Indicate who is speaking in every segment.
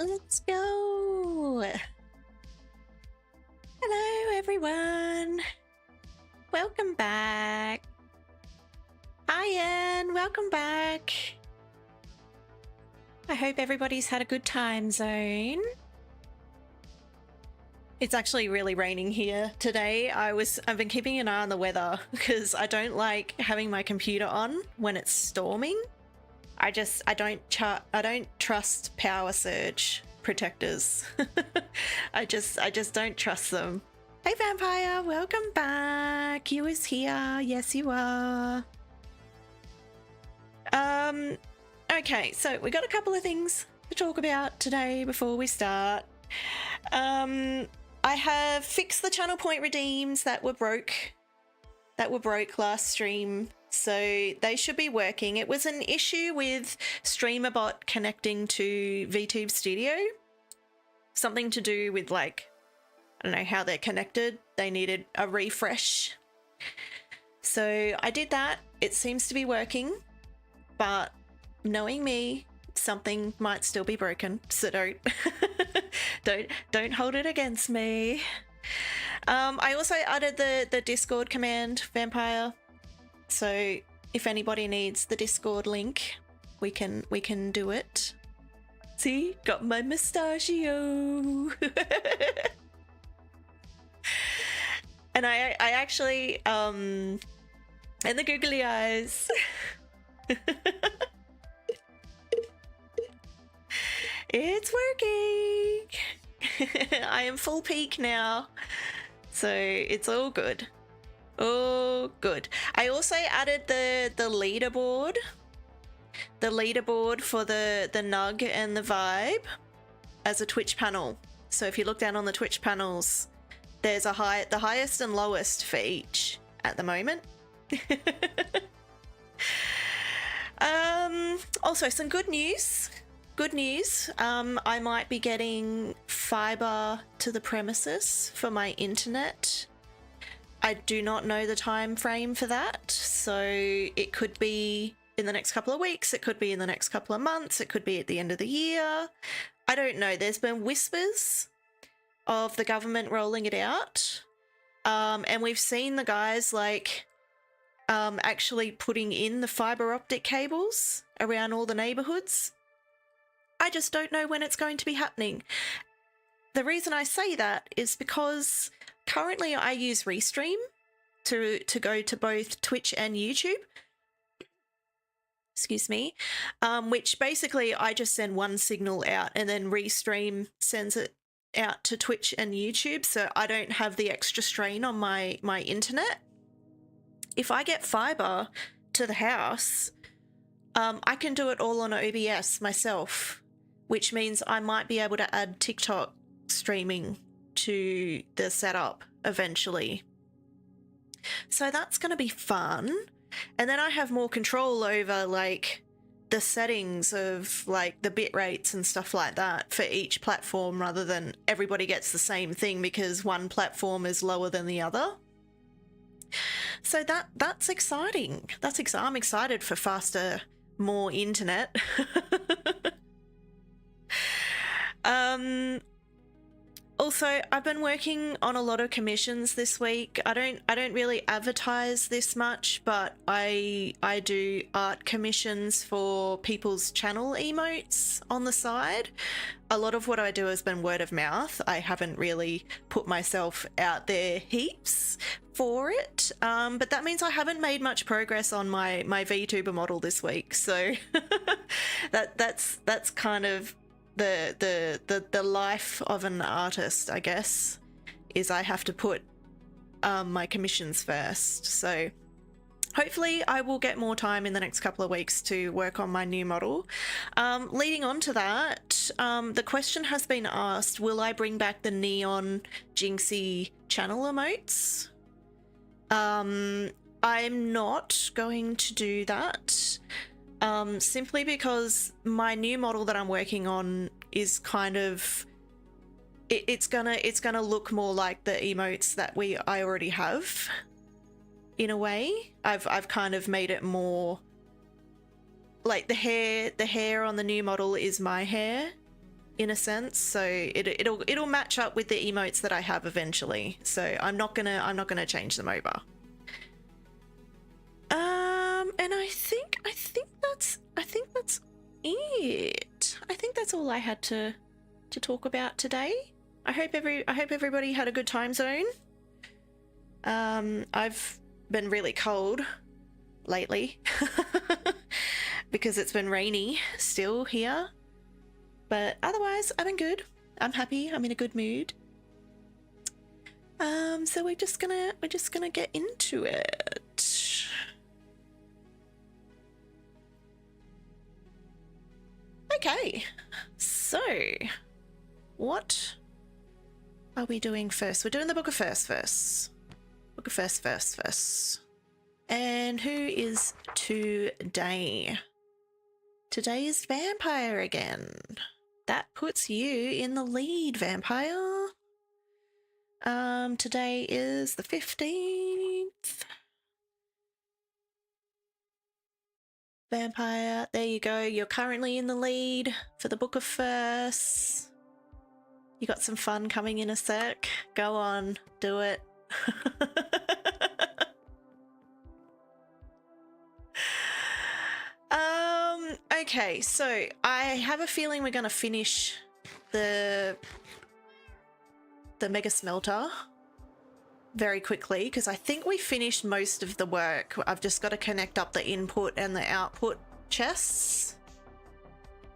Speaker 1: Let's go. Hello, everyone. Welcome back. Hi, Anne. Welcome back. I hope everybody's had a good time zone. It's actually really raining here today. I've been keeping an eye on the weather because I don't like having my computer on when it's storming. I don't trust power surge protectors. I just don't trust them. Hey Vampire, welcome back. You is here. Yes, you are. Okay, so we got a couple of things to talk about today before we start. I have fixed the channel point redeems that were broke last stream, so they should be working. It was an issue with StreamerBot connecting to VTube Studio. Something to do with, like, I don't know how they're connected. They needed a refresh. So I did that. It seems to be working, but knowing me, something might still be broken, so don't don't hold it against me. I also added the Discord command, Vampire, so if anybody needs the Discord link, we can do it. See, got my mustachio. And I actually and the googly eyes. It's working. I am full peak now, so it's all good. Oh, good. I also added the leaderboard for the Nug and the Vibe as a Twitch panel. So if you look down on the Twitch panels, there's the highest and lowest for each at the moment. Also, some good news. Good news, I might be getting fiber to the premises for my internet. I do not know the time frame for that, so it could be in the next couple of weeks, it could be in the next couple of months, it could be at the end of the year. I don't know. There's been whispers of the government rolling it out, and we've seen the guys like actually putting in the fiber optic cables around all the neighborhoods. I just don't know when it's going to be happening. The reason I say that is because currently I use Restream to go to both Twitch and YouTube. Excuse me. Which basically I just send one signal out and then Restream sends it out to Twitch and YouTube, so I don't have the extra strain on my internet. If I get fiber to the house, I can do it all on OBS myself, which means I might be able to add TikTok streaming to the setup eventually. So that's going to be fun. And then I have more control over like the settings of like the bit rates and stuff like that for each platform, rather than everybody gets the same thing because one platform is lower than the other. So that's exciting. I'm excited for faster, more internet. Also, I've been working on a lot of commissions this week. I don't really advertise this much, but I do art commissions for people's channel emotes on the side. A lot of what I do has been word of mouth. I haven't really put myself out there heaps for it, but that means I haven't made much progress on my VTuber model this week. So that's kind of the life of an artist, I guess, is I have to put my commissions first. So hopefully I will get more time in the next couple of weeks to work on my new model. Leading on to that, the question has been asked, will I bring back the neon Jinxie channel emotes? I'm not going to do that. Simply because my new model that I'm working on is kind of, it's gonna look more like the emotes that I already have. In a way, I've kind of made it more like the hair on the new model is my hair, in a sense, so it'll match up with the emotes that I have eventually. So I'm not gonna change them over. And I think that's it. I think that's all I had to talk about today. I hope everybody had a good time zone. I've been really cold lately because it's been rainy still here, but otherwise I've been good. I'm happy. I'm in a good mood. So we're just gonna get into it. Okay, so what are we doing first? We're doing the Book of First. Book of First. And who is today? Today is Vampire again. That puts you in the lead, Vampire. Today is the 15th. Vampire, there you go. You're currently in the lead for the Book of First. You got some fun coming in a sec. Go on, do it. Okay, so I have a feeling we're gonna finish the Mega Smelter very quickly because I think we finished most of the work. I've just got to connect up the input and the output chests,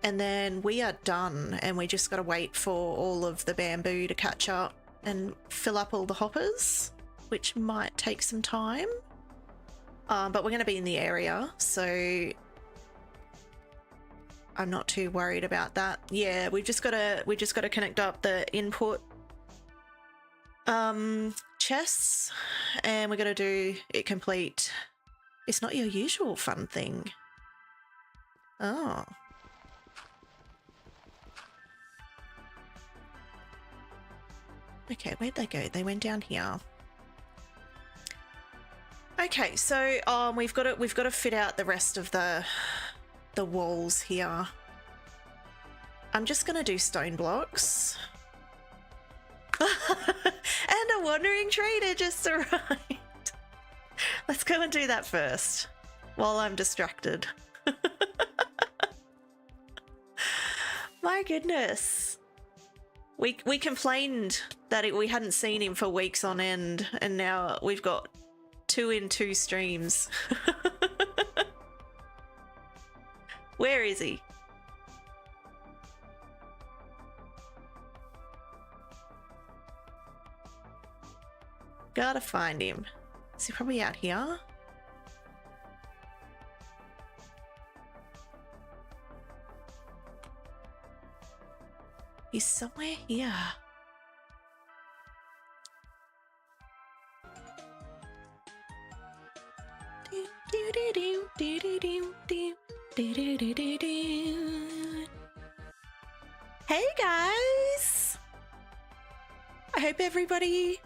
Speaker 1: and then we are done, and we just got to wait for all of the bamboo to catch up and fill up all the hoppers, which might take some time, but we're going to be in the area, so I'm not too worried about that. Yeah, we just got to connect up the input chests, and we're gonna do it complete. It's not your usual fun thing. Oh. Okay, where'd they go? They went down here. Okay, so we've got to fit out the rest of the walls here. I'm just gonna do stone blocks. And a wandering trader just arrived. Let's go and do that first while I'm distracted. My goodness. We complained that we hadn't seen him for weeks on end, and now we've got 2 in 2 streams. Where is he? Gotta find him. Is he probably out here? He's somewhere here. Hey guys! I hope everybody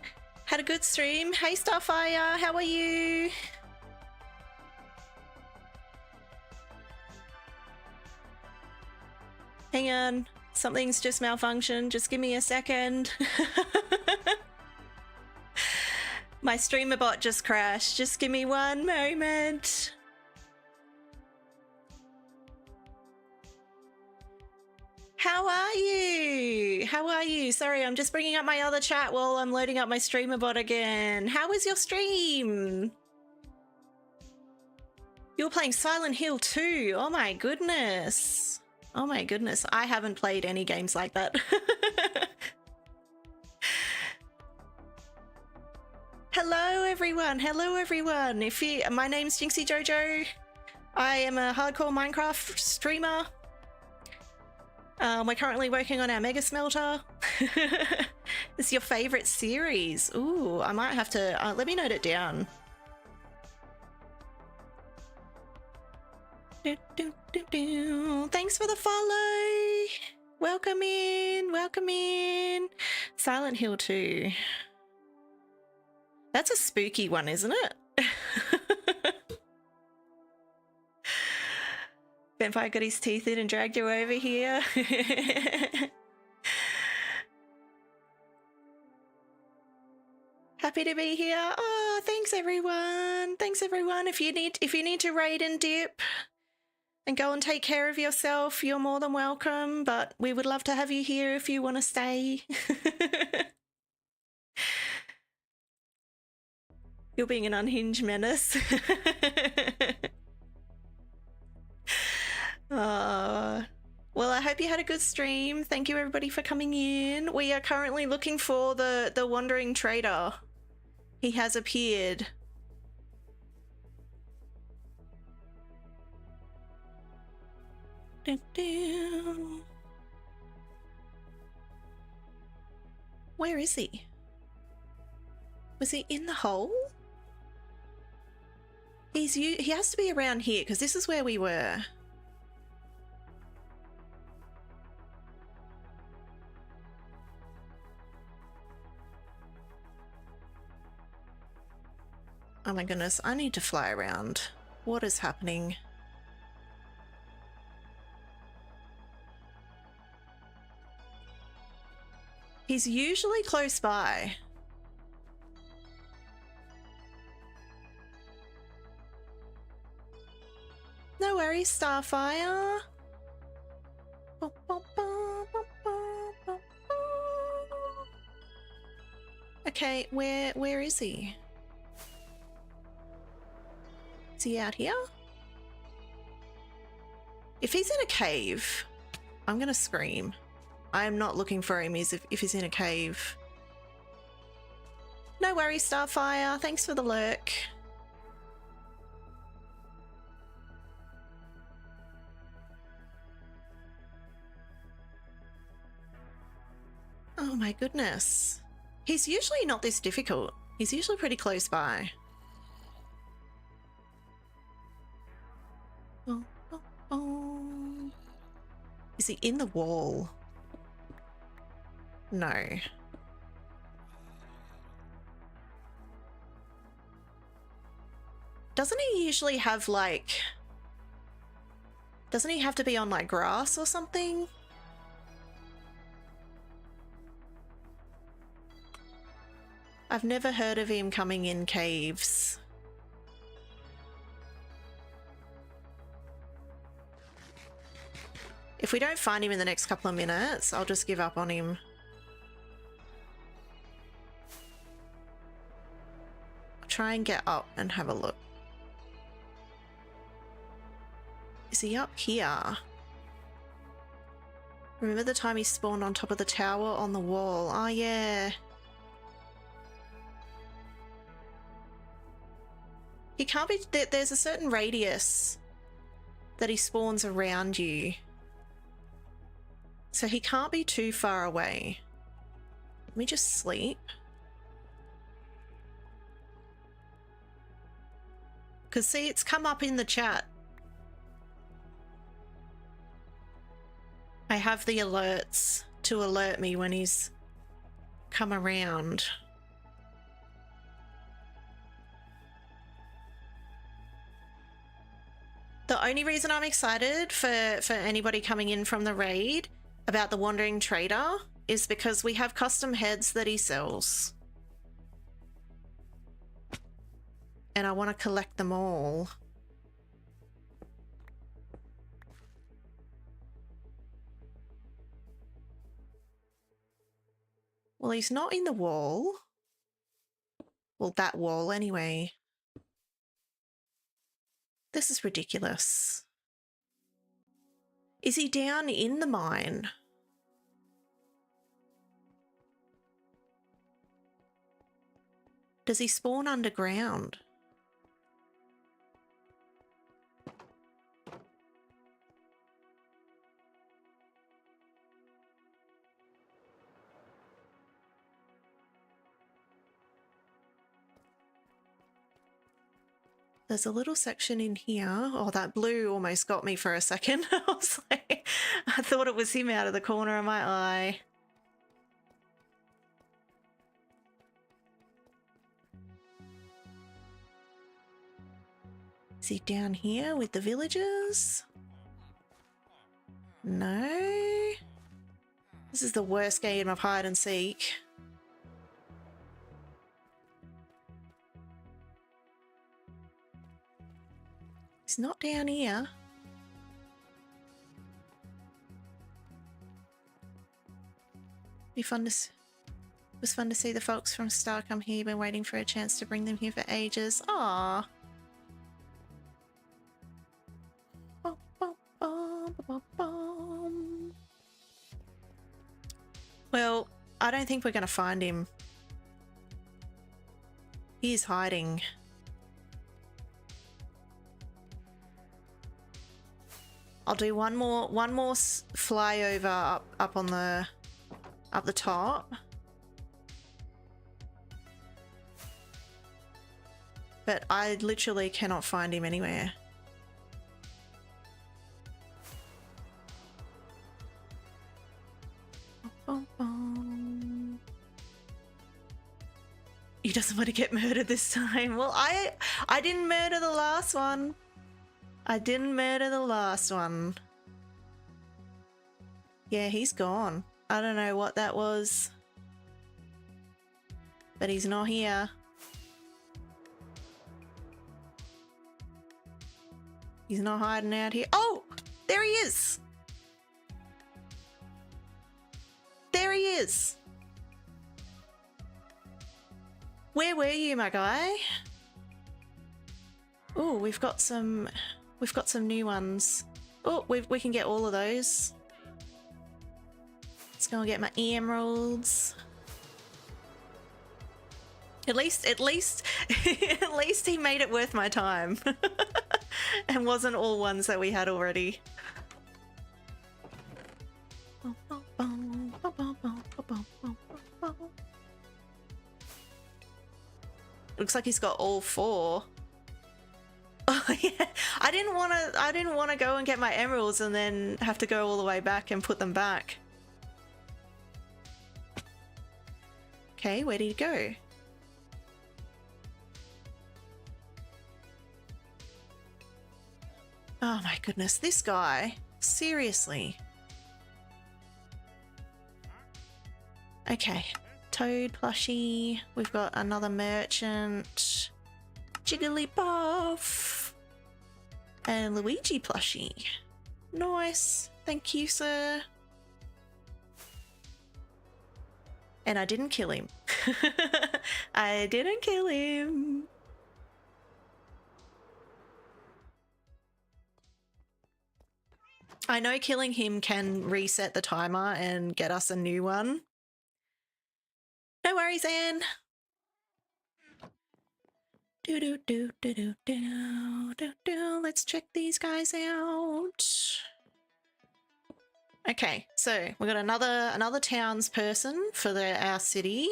Speaker 1: had a good stream. Hey Starfire, how are you? Hang on, something's just malfunctioned. Just give me a second. My streamer bot just crashed. Just give me one moment. How are you? How are you? Sorry, I'm just bringing up my other chat while I'm loading up my streamer bot again. How was your stream? You were playing Silent Hill 2. Oh my goodness. Oh my goodness. I haven't played any games like that. Hello everyone. Hello everyone. My name's JinxiJoJo. I am a hardcore Minecraft streamer. We're currently working on our Mega Smelter. This is your favorite series. Ooh, I might have to, let me note it down. Thanks for the follow. Welcome in, welcome in. Silent Hill 2. That's a spooky one, isn't it? Vampire got his teeth in and dragged you over here. Happy to be here. Oh, thanks everyone. Thanks everyone. If you need to raid and dip and go and take care of yourself, you're more than welcome, but we would love to have you here if you want to stay. You're being an unhinged menace. Well, I hope you had a good stream. Thank you everybody for coming in. We are currently looking for the wandering trader. He has appeared. Where is he? Was he in the hole? He has to be around here because this is where we were. Oh my goodness, I need to fly around. What is happening? He's usually close by. No worries, Starfire. Okay, where is he? Is he out here? If he's in a cave, I'm gonna scream. I am not looking for him if he's in a cave. No worries, Starfire. Thanks for the lurk. Oh my goodness. He's usually not this difficult. He's usually pretty close by. Is he in the wall? No. Doesn't he usually have like... Doesn't he have to be on like grass or something? I've never heard of him coming in caves. If we don't find him in the next couple of minutes, I'll just give up on him. I'll try and get up and have a look. Is he up here? Remember the time he spawned on top of the tower on the wall? Oh yeah. He can't be... There's a certain radius that he spawns around you. So he can't be too far away. Let me just sleep. Because see, it's come up in the chat. I have the alerts to alert me when he's come around. The only reason I'm excited for anybody coming in from the raid about the Wandering Trader is because we have custom heads that he sells. And I want to collect them all. Well, he's not in the wall. Well, that wall anyway. This is ridiculous. Is he down in the mine? Does he spawn underground? There's a little section in here. Oh, that blue almost got me for a second. I was like, I thought it was him out of the corner of my eye. Is he down here with the villagers? No. This is the worst game of hide and seek. He's not down here. It was fun to see the folks from Star come here. Been waiting for a chance to bring them here for ages. Aww. Well, I don't think we're going to find him. He is hiding. I'll do one more flyover up on the top. But I literally cannot find him anywhere. He doesn't want to get murdered this time. Well, I didn't murder the last one. I didn't murder the last one. Yeah, he's gone. I don't know what that was. But he's not here. He's not hiding out here. Oh! There he is! There he is! Where were you, my guy? Oh, we've got some new ones. Oh, we can get all of those. Let's go and get my emeralds. At least at least he made it worth my time. And wasn't all ones that we had already. Looks like he's got all 4. Oh yeah, I didn't want to go and get my emeralds and then have to go all the way back and put them back. Okay, where did he go? Oh my goodness, this guy. Seriously. Okay. Toad plushie. We've got another merchant. Jigglypuff. And Luigi plushie. Nice. Thank you, sir. And I didn't kill him. I didn't kill him. I know killing him can reset the timer and get us a new one. No worries, Anne. Let's check these guys out. Okay, so we got another townsperson for our city.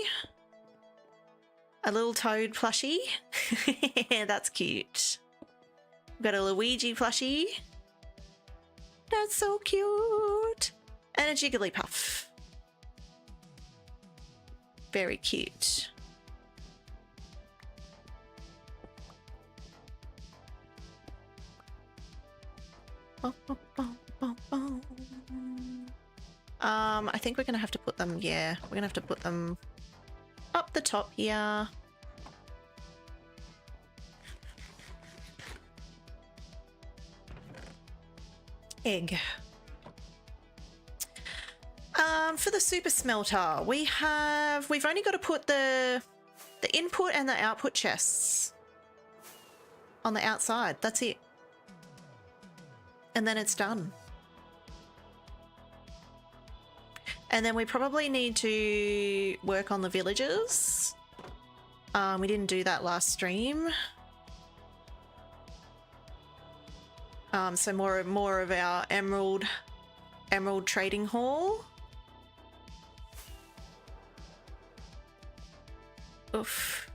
Speaker 1: A little toad plushie. That's cute. We've got a Luigi plushie. That's so cute. And a Jigglypuff. Very cute. I think we're gonna have to put them, yeah, we're gonna have to put them up the top here. Egg. For the super smelter, we've only got to put the input and the output chests on the outside. That's it. And then it's done. And then we probably need to work on the villagers. We didn't do that last stream. So more of our emerald trading hall. Oof.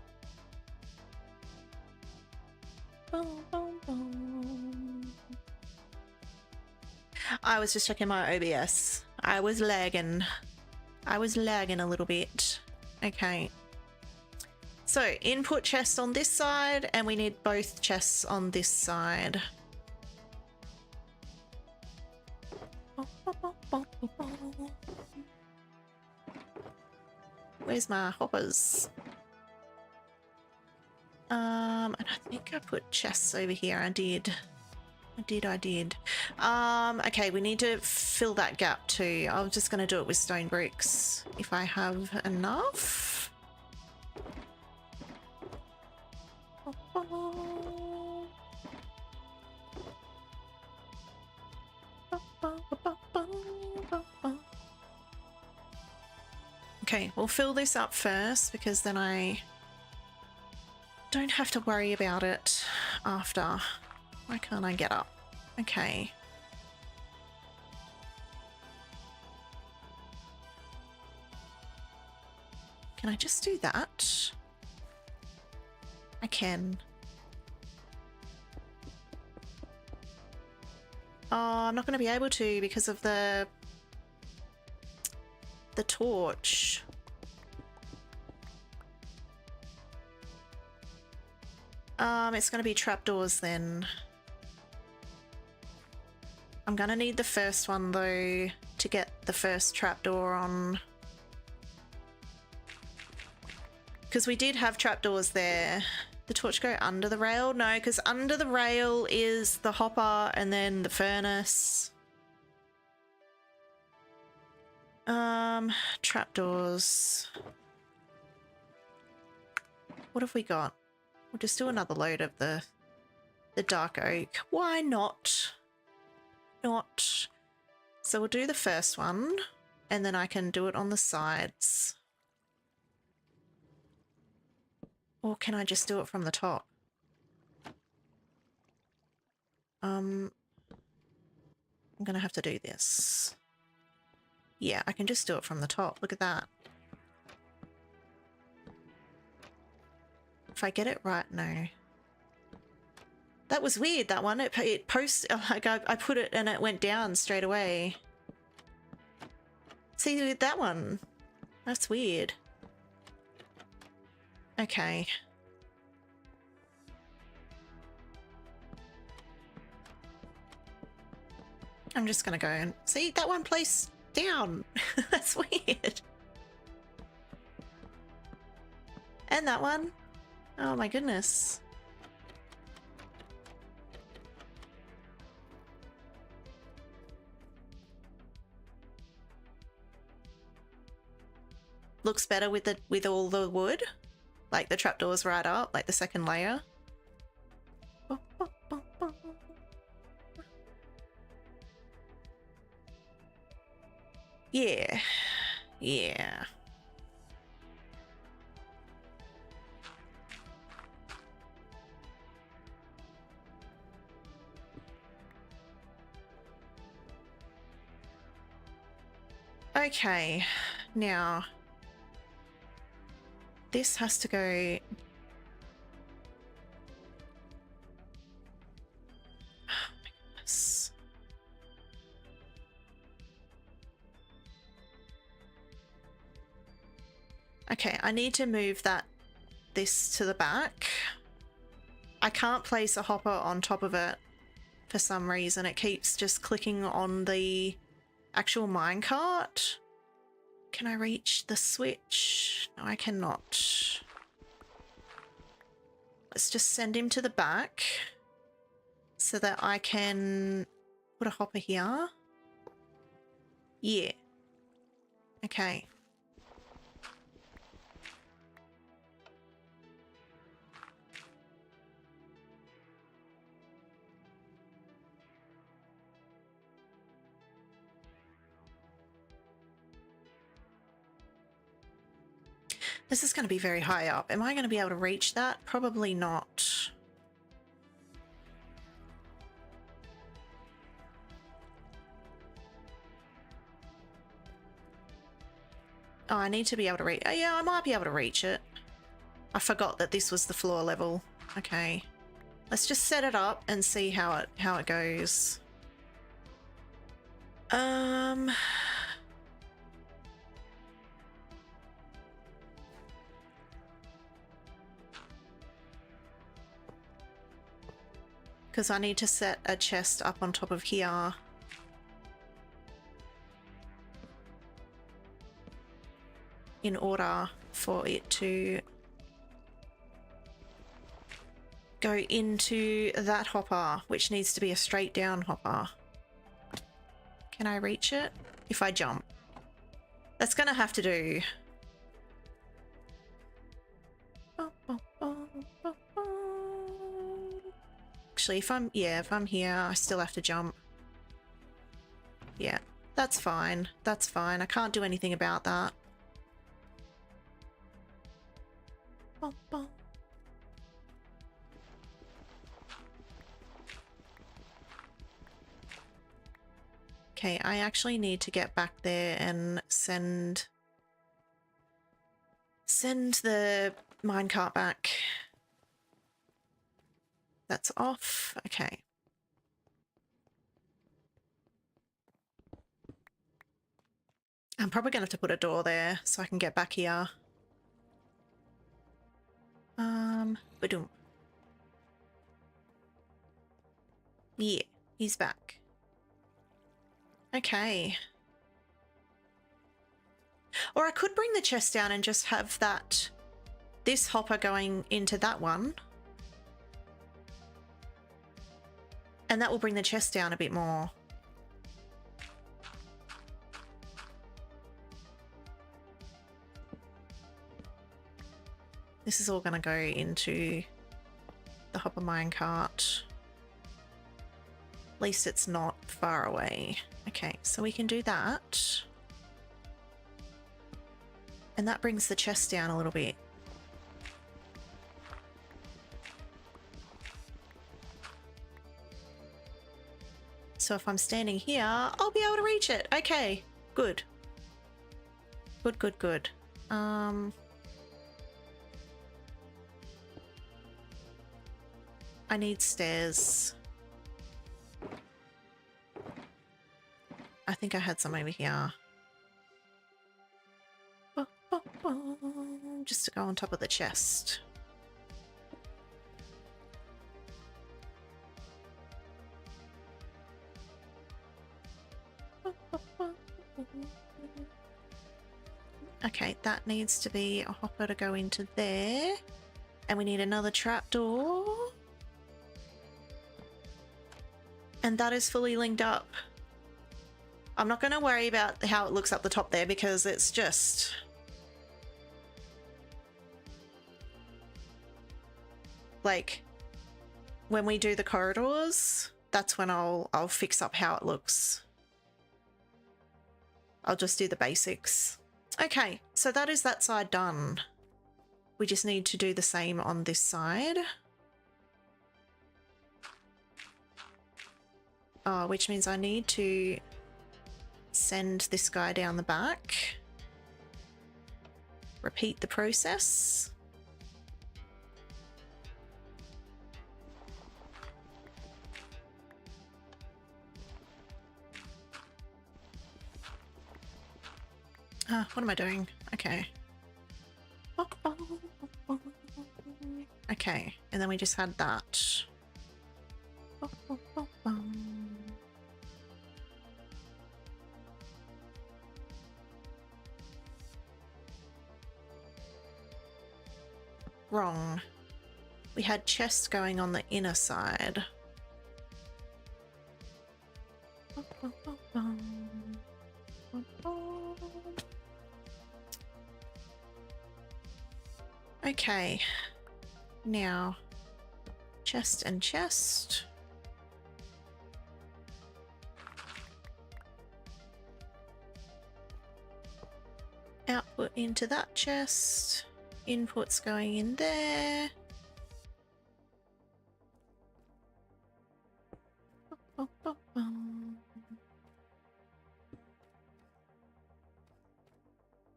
Speaker 1: Boom, boom, boom. I was just checking my OBS. I was lagging a little bit. Okay. So input chest on this side, and we need both chests on this side. Where's my hoppers? And I think I put chests over here. I did. I did. Okay, we need to fill that gap too. I'm just going to do it with stone bricks if I have enough. Okay, we'll fill this up first because then I don't have to worry about it after. Why can't I get up? Okay. Can I just do that? I can. Oh, I'm not going to be able to because of the torch. It's going to be trapdoors then. I'm going to need the first one though to get the first trapdoor on. Because we did have trapdoors there. The torch go under the rail? No, because under the rail is the hopper and then the furnace. Trapdoors. What have we got? We'll just do another load of the dark oak. Why not? Not. So we'll do the first one and then I can do it on the sides. Or can I just do it from the top? I'm gonna have to do this. Yeah, I can just do it from the top. Look at that. If I get it right, no. That was weird, that one. It posted, like I put it and it went down straight away. See, with that one. That's weird. Okay. I'm just gonna go and see that one placed down. That's weird. And that one. Oh my goodness. Looks better with all the wood. Like the trapdoors right up, like the second layer. Yeah. Yeah. Okay, now this has to go. Oh my goodness. Okay, I need to move this to the back. I can't place a hopper on top of it for some reason. It keeps just clicking on the actual minecart. Can I reach the switch? No, I cannot. Let's just send him to the back so that I can put a hopper here. Yeah. Okay. This is going to be very high up. Am I going to be able to reach that? Probably not. Oh, I need to be able to reach. Oh, yeah, I might be able to reach it. I forgot that this was the floor level. Okay. Let's just set it up and see how it goes. Because I need to set a chest up on top of here. In order for it to go into that hopper, which needs to be a straight down hopper. Can I reach it? If I jump. That's gonna have to do. Actually, if I'm here, I still have to jump. Yeah, that's fine. That's fine. I can't do anything about that. Okay, I actually need to get back there and send the minecart back. That's off. Okay. I'm probably gonna have to put a door there so I can get back here. Ba-doom. Yeah, he's back. Okay. Or I could bring the chest down and just have this hopper going into that one. And that will bring the chest down a bit more. This is all going to go into the hopper minecart. At least it's not far away. Okay, so we can do that. And that brings the chest down a little bit. So if I'm standing here, I'll be able to reach it. Okay, good. Good, good, good. I need stairs. I think I had some over here. Just to go on top of the chest. Okay, that needs to be a hopper to go into there. And we need another trapdoor. And that is fully linked up. I'm not going to worry about how it looks up the top there because it's just... like, when we do the corridors, that's when I'll fix up how it looks. I'll just do the basics. Okay, so that is that side done. We just need to do the same on this side. Oh, which means I need to send this guy down the back. Repeat the process. What am I doing? Okay. Okay, and then we just had that. Wrong. We had chest going on the inner side. Okay, now chest and chest. Output into that chest. Inputs going in there.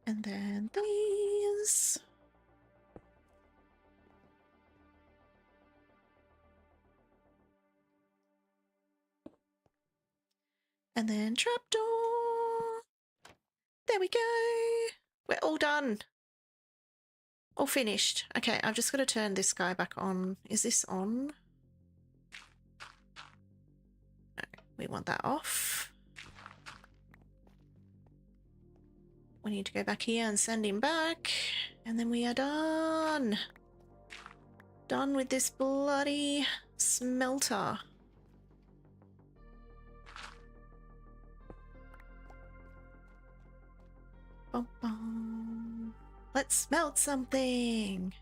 Speaker 1: And then these. And then trapdoor. There we go. We're all done. All finished. Okay, I've just got to turn this guy back on. Is this on? No, we want that off. We need to go back here and send him back. And then we are done. Done with this bloody smelter. Bum, bum. Let's smelt something.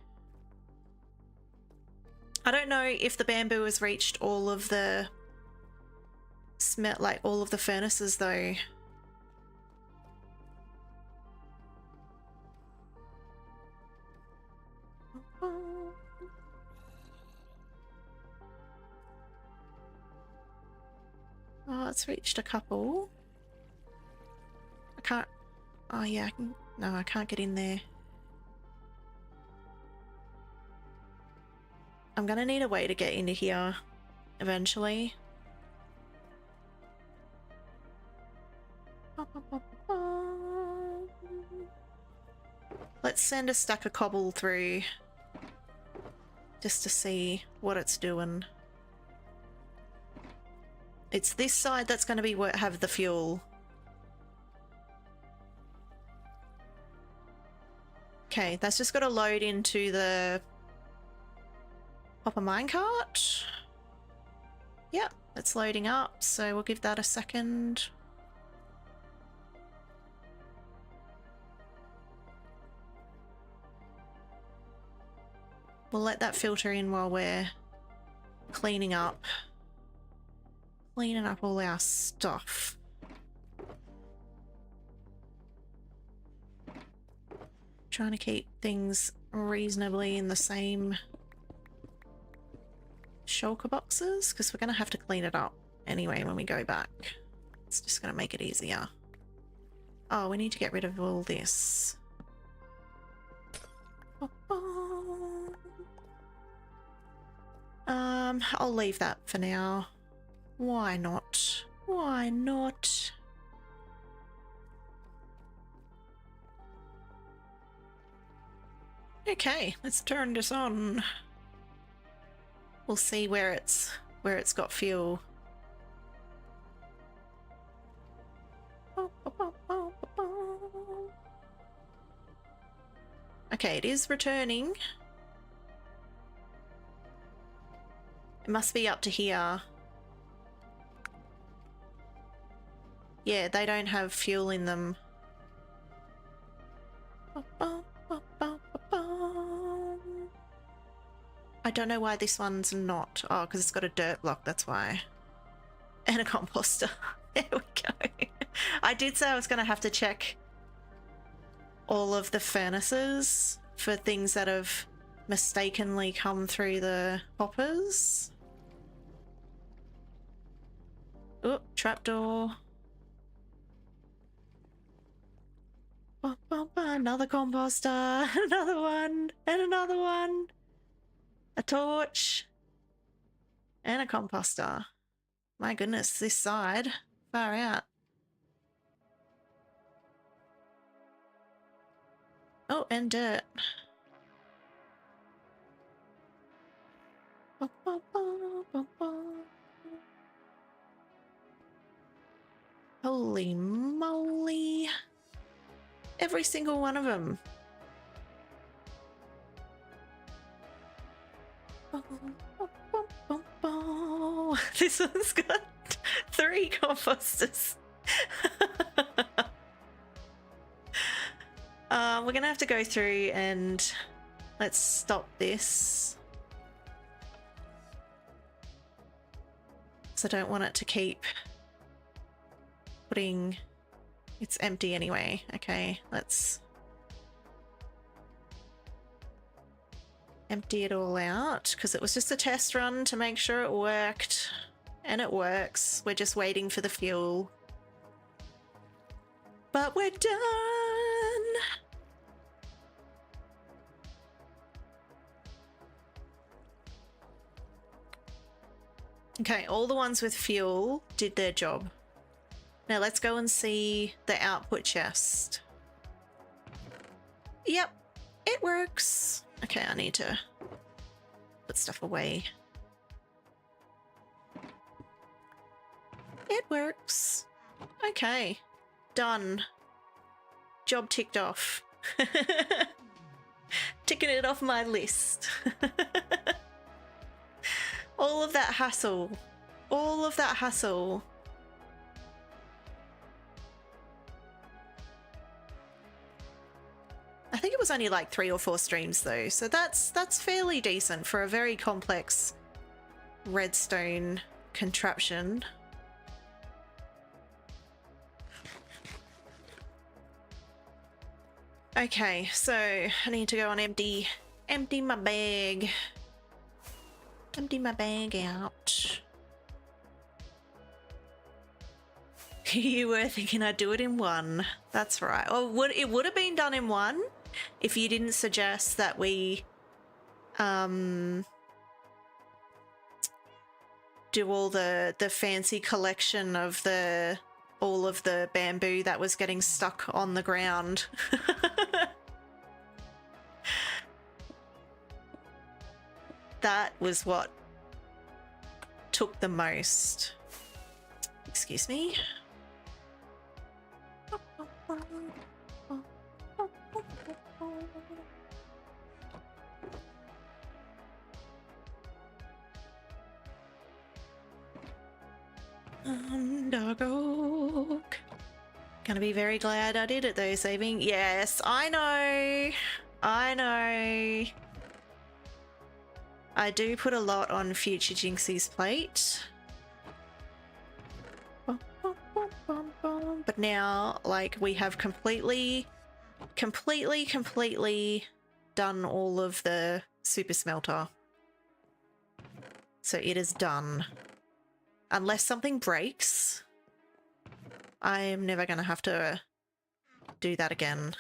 Speaker 1: I don't know if the bamboo has reached all of the all of the furnaces though. Oh, it's reached a couple. I can't. Oh yeah, no, I can't get in there. I'm gonna need a way to get into here eventually. Let's send a stack of cobble through just to see what it's doing. It's this side that's going to be what have the fuel. Okay, that's just got to load into the Hopper minecart. Yep, it's loading up, so we'll give that a second. We'll let that filter in while we're cleaning up all our stuff. Trying to keep things reasonably in the same shulker boxes because we're going to have to clean it up anyway when we go back. It's just going to make it easier. Oh, we need to get rid of all this. I'll leave that for now. Why not? Why not? Okay, let's turn this on. We'll see where it's got fuel. Okay, it is returning. It must be up to here. Yeah, they don't have fuel in them. I don't know why this one's not. Oh, because it's got a dirt block, that's why. And a composter. There we go. I did say I was going to have to check all of the furnaces for things that have mistakenly come through the hoppers. Oh, trapdoor. Another composter. Another one. And another one. A torch. And a composter. My goodness, this side. Far out. Oh, and dirt. Holy moly. Every single one of them. This one's got 3 composters. We're gonna have to go through and let's stop this. So I don't want it to keep putting... It's empty anyway. Okay, let's empty it all out because it was just a test run to make sure it worked. And it works. We're just waiting for the fuel. But we're done! Okay, all the ones with fuel did their job. Now let's go and see the output chest. Yep, it works. Okay, I need to put stuff away. It works. Okay, done. Job ticked off. Ticking it off my list. All of that hassle. All of that hassle. I think it was only like 3 or 4 streams though, so that's fairly decent for a very complex redstone contraption. Okay, so I need to go and empty my bag. Empty my bag out. You were thinking I'd do it in one. That's right. Or it would have been done in one if you didn't suggest that we do all the fancy collection of all of the bamboo that was getting stuck on the ground. That was what took the most. Excuse me. Dog. Gonna be very glad I did it though, saving. Yes, I know. I know. I do put a lot on future Jinxie's plate. But now, like, we have completely done all of the super smelter. So it is done. Unless something breaks, I am never going to have to do that again.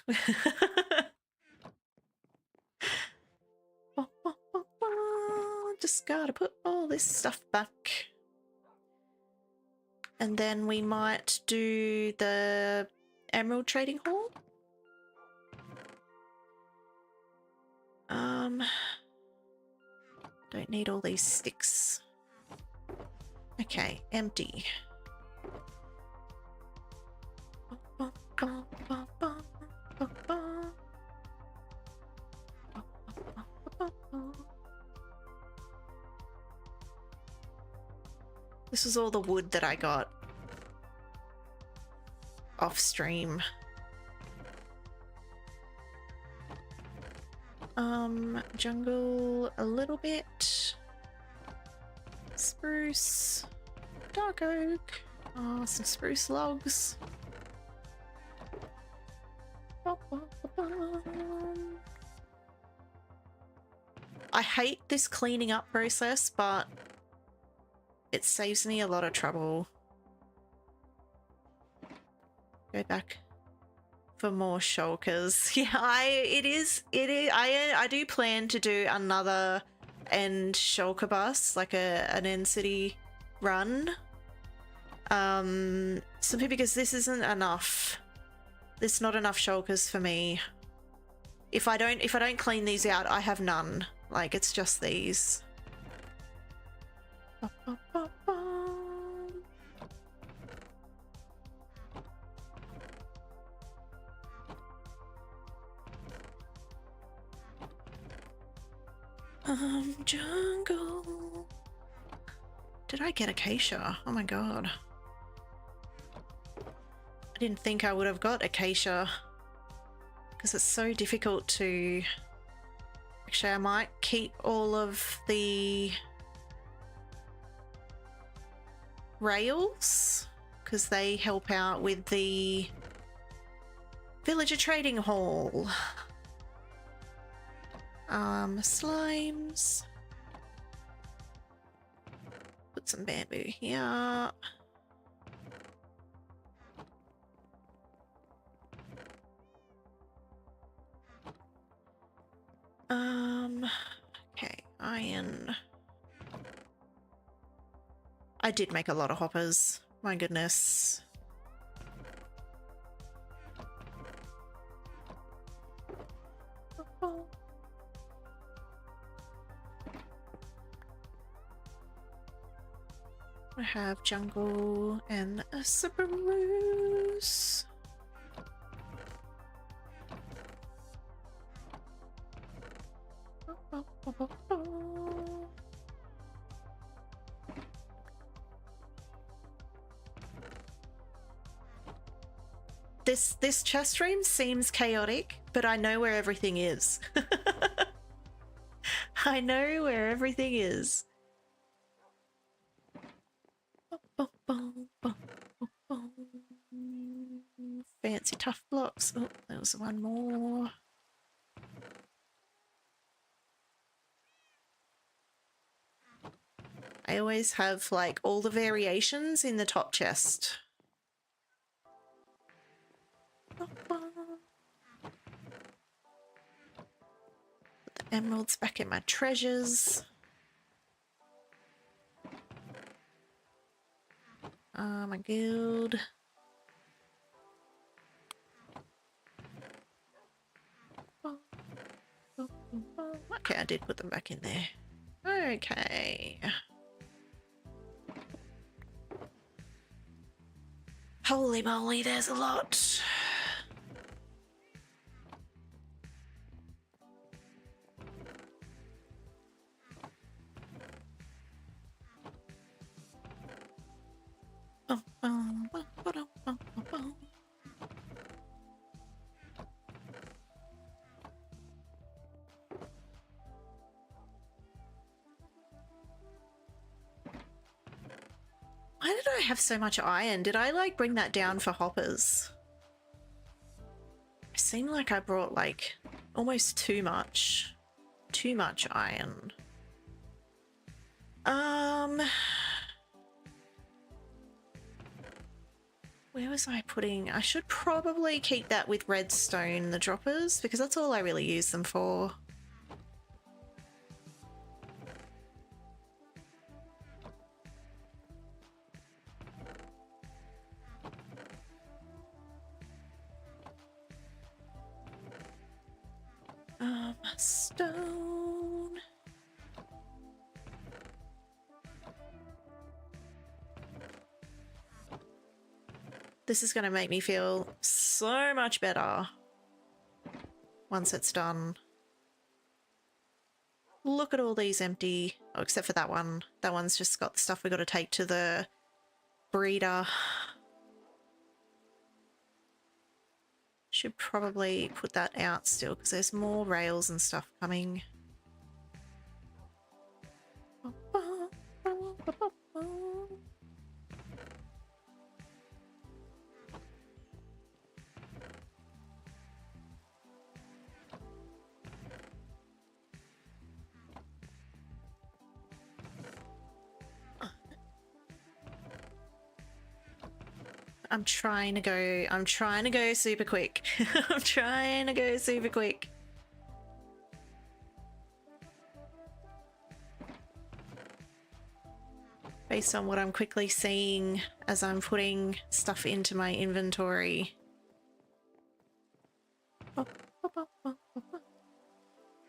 Speaker 1: Just gotta put all this stuff back. And then we might do the Emerald Trading Hall. Don't need all these sticks. Okay, empty. This is all the wood that I got off stream. Jungle a little bit. Spruce. Dark oak. Oh, some spruce logs. I hate this cleaning up process, but it saves me a lot of trouble. Go back for more shulkers. Yeah, I do plan to do another end shulker bus, like an end city run. Simply because this isn't enough. There's not enough shulkers for me. If I don't clean these out, I have none. Like, it's just these. Jungle. Did I get acacia? Oh my god. I didn't think I would have got acacia because it's so difficult to... Actually, I might keep all of the rails because they help out with the villager trading hall. Slimes. Put some bamboo here. Okay, iron. I did make a lot of hoppers. My goodness. I have jungle and a spruce. This chest room seems chaotic, but I know where everything is. I know where everything is. Fancy tough blocks. Oh, there was one more. I always have like all the variations in the top chest. Put the emeralds back in my treasures. My guild. Okay, I did put them back in there. Okay. Holy moly, there's a lot. Why did I have so much iron? Did I like bring that down for hoppers? It seemed like I brought like almost too much iron. Where was I putting? I should probably keep that with redstone, the droppers, because that's all I really use them for. Stone. This is going to make me feel so much better once it's done. Look at all these empty, oh, except for that one. That one's just got the stuff we got to take to the breeder. Should probably put that out still because there's more rails and stuff coming. I'm trying to go super quick. I'm trying to go super quick. Based on what I'm quickly seeing as I'm putting stuff into my inventory.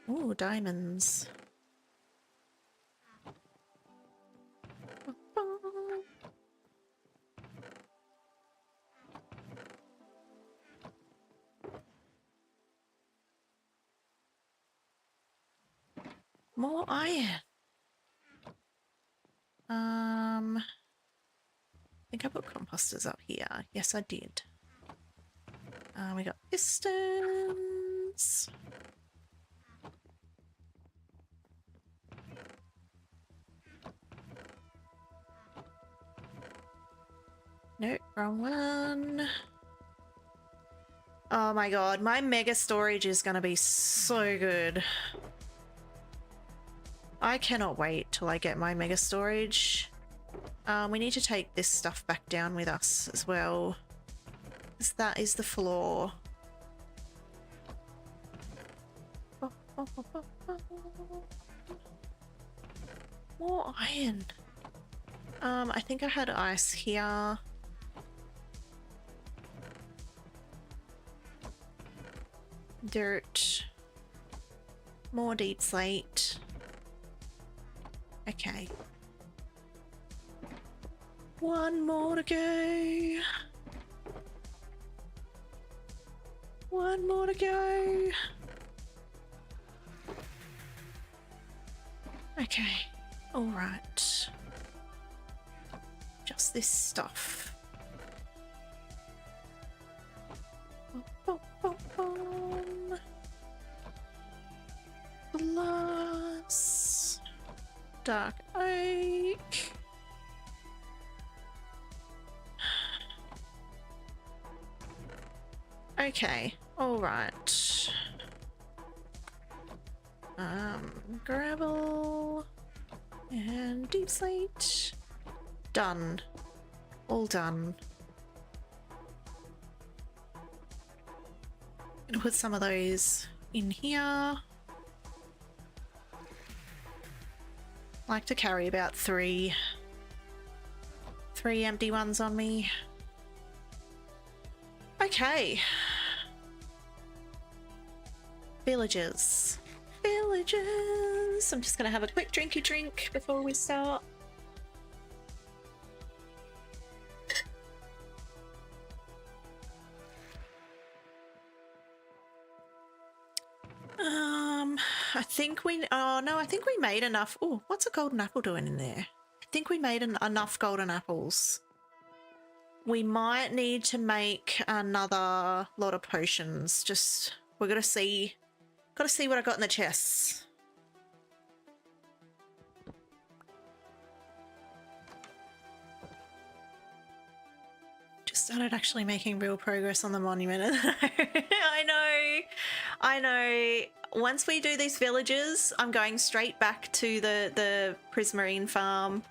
Speaker 1: Oh, diamonds. More iron. I think I put composters up here. Yes, I did. We got pistons. Nope, wrong one. Oh my god, my mega storage is gonna be so good. I cannot wait till I get my mega storage. We need to take this stuff back down with us as well, because that is the floor. More iron. I think I had ice here. Dirt. More deep slate. Okay. One more to go. One more to go. Okay. All right. Just this stuff. dark oak. Okay, all right. Gravel and deep slate. Done. All done. Gonna put some of those in here. Like to carry about three empty ones on me. Okay. Villages. Villages. I'm just gonna have a quick drinky drink before we start. I think we made enough. Oh, what's a golden apple doing in there? I think we made enough golden apples. We might need to make another lot of potions. Just, we're gotta see what I got in the chests. Just started actually making real progress on the monument. I know. Once we do these villages, I'm going straight back to the prismarine farm.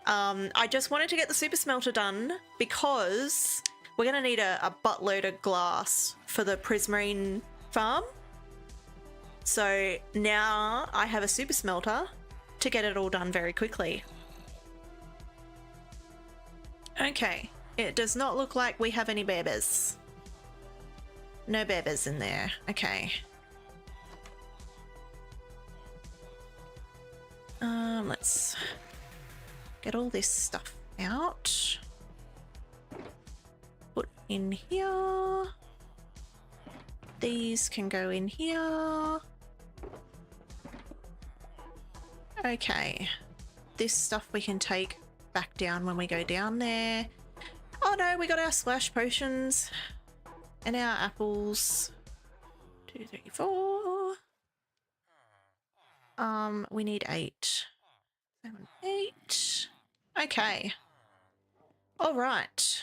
Speaker 1: I just wanted to get the super smelter done because we're going to need a buttload of glass for the prismarine farm. So now I have a super smelter to get it all done very quickly. Okay, it does not look like we have any bears. No bears in there. Okay. Let's get all this stuff out. Put in here. These can go in here. Okay. This stuff we can take back down when we go down there. Oh no, we got our splash potions and our apples. 2, 3, 4. We need 8. 7, 8. Okay. All right.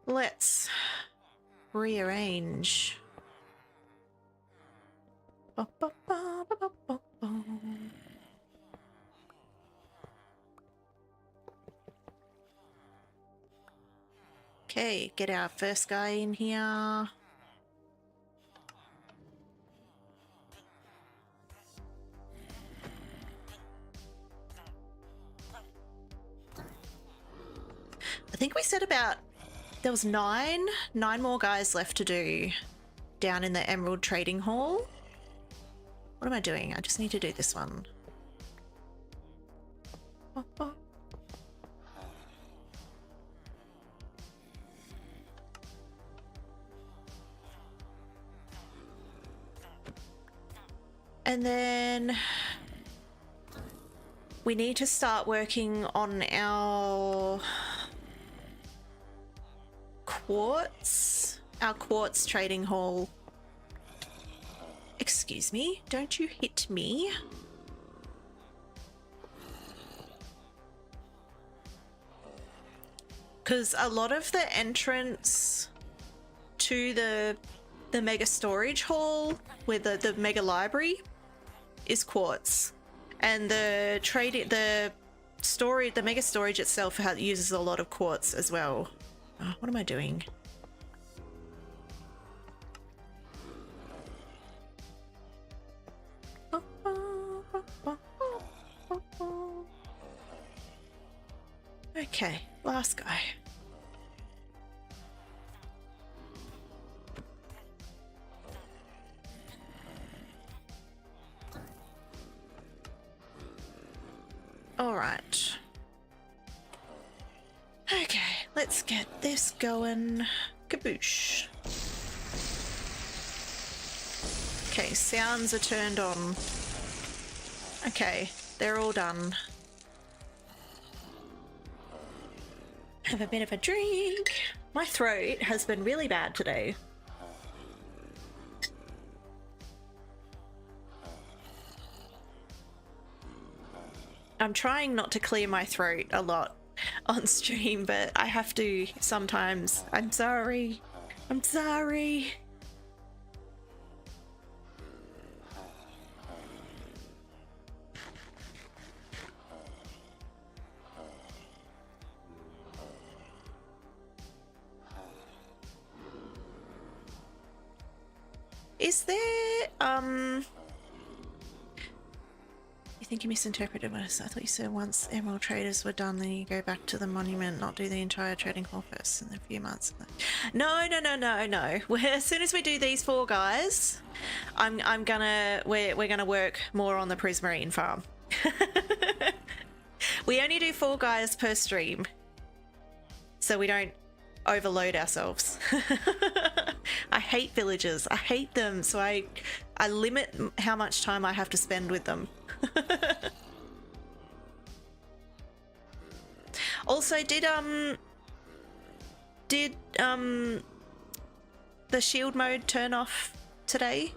Speaker 1: Let's rearrange. Okay, get our first guy in here. I think we said about, there was 9 more guys left to do down in the Emerald Trading Hall. What am I doing? I just need to do this one. And then we need to start working on our quartz trading hall. Excuse me, don't you hit me. Because a lot of the entrance to the mega storage hall with the mega library is quartz, and the mega storage itself uses a lot of quartz as well. Oh, what am I doing? Okay, last guy. All right. Okay, let's get this going. Kaboosh. Okay, sounds are turned on. Okay, they're all done. Have a bit of a drink. My throat has been really bad today. I'm trying not to clear my throat a lot on stream, but I have to sometimes. I'm sorry. I'm sorry. Is there, you think you misinterpreted what I said? I thought you said once emerald traders were done, then you go back to the monument, not do the entire trading hall first in a few months. No, no, no, no, no. As soon as we do these 4 guys, we're gonna work more on the prismarine farm. We only do 4 guys per stream, so we don't overload ourselves. I hate villagers. I hate them, so I limit how much time I have to spend with them. Also, did the shield mode turn off today?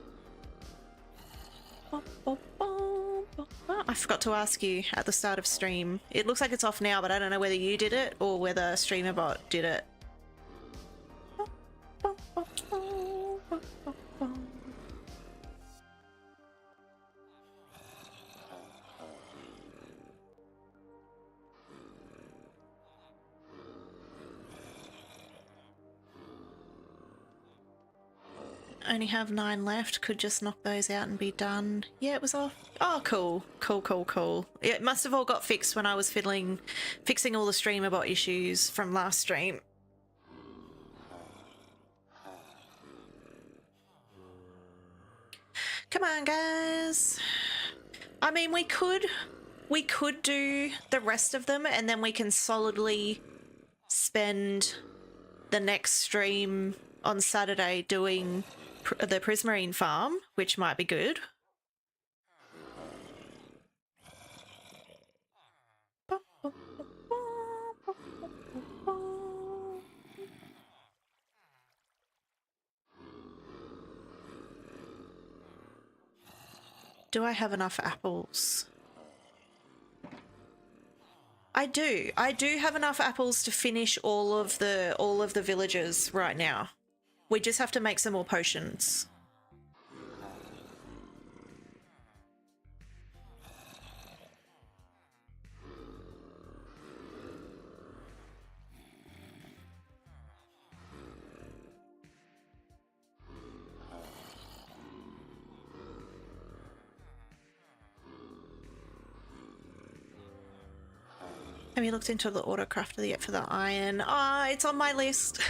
Speaker 1: I forgot to ask you at the start of stream. It looks like it's off now, but I don't know whether you did it or whether StreamerBot did it. Only have 9 left, could just knock those out and be done. Yeah, it was off. Oh, cool. Cool, cool, cool. It must have all got fixed when I was fixing all the StreamerBot issues from last stream. Come on, guys. I mean, we could do the rest of them and then we can solidly spend the next stream on Saturday doing the prismarine farm, which might be good. Do I have enough apples? I do. I do have enough apples to finish all of the villages right now. We just have to make some more potions. Have you looked into the autocrafter yet for the iron? Ah, it's on my list.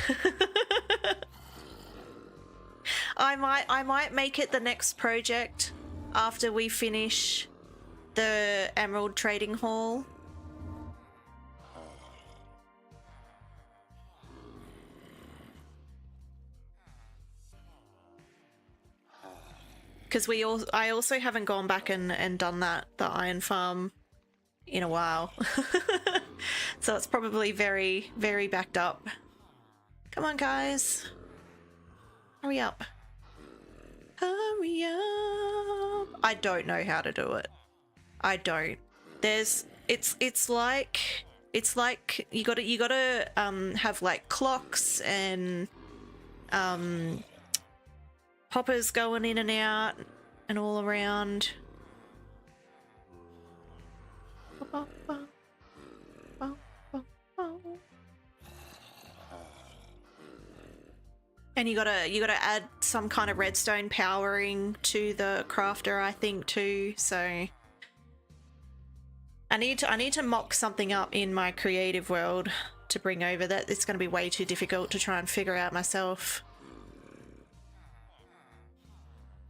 Speaker 1: I might make it the next project after we finish the Emerald Trading Hall. Because I also haven't gone back and done the iron farm in a while. So it's probably very, very backed up. Come on, guys. Hurry up. Hurry up. I don't know how to do it. I don't. It's like you gotta have like clocks and hoppers going in and out and all around. And you gotta add some kind of redstone powering to the crafter, I think, too. So I need to mock something up in my creative world to bring over. That it's gonna be way too difficult to try and figure out myself.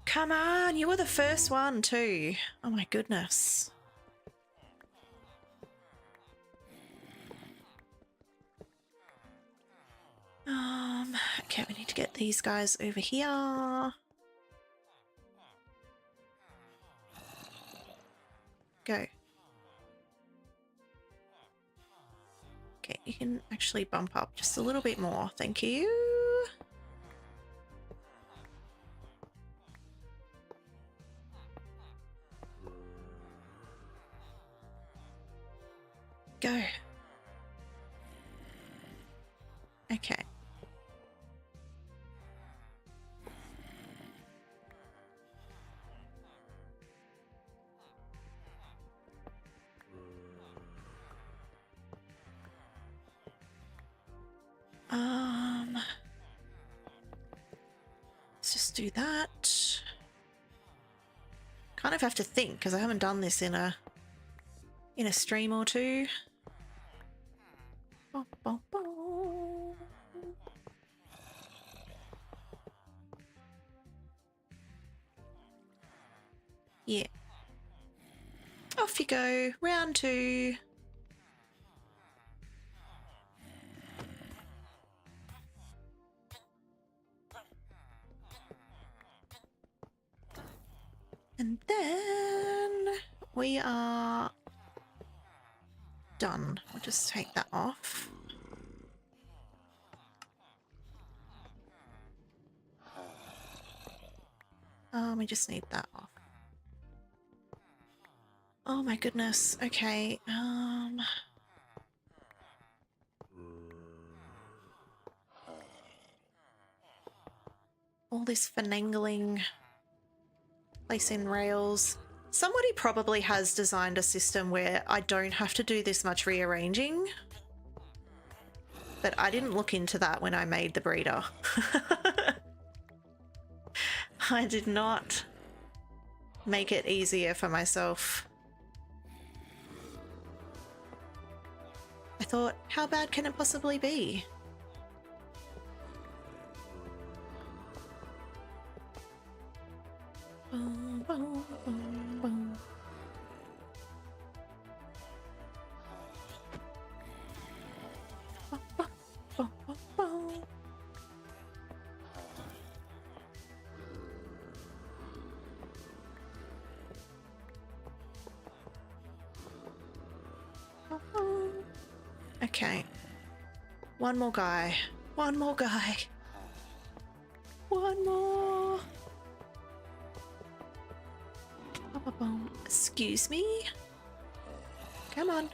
Speaker 1: Come on, you were the first one too. Oh my goodness. Okay, we need to get these guys over here. Go. Okay, you can actually bump up just a little bit more. Thank you. Go. Okay. Let's just do that. Kind of have to think because I haven't done this in a stream or two. Yeah. Off you go. Round 2. And then we are done. I'll just take that off. We just need that off. Oh my goodness. Okay. All this finagling. Place in rails. Somebody probably has designed a system where I don't have to do this much rearranging. But I didn't look into that when I made the breeder. I did not make it easier for myself. I thought, how bad can it possibly be? Boom, boom, boom, boom. Boom, boom, boom, boom, boom. Okay. One more guy. One more guy. One more. Excuse me? Come on.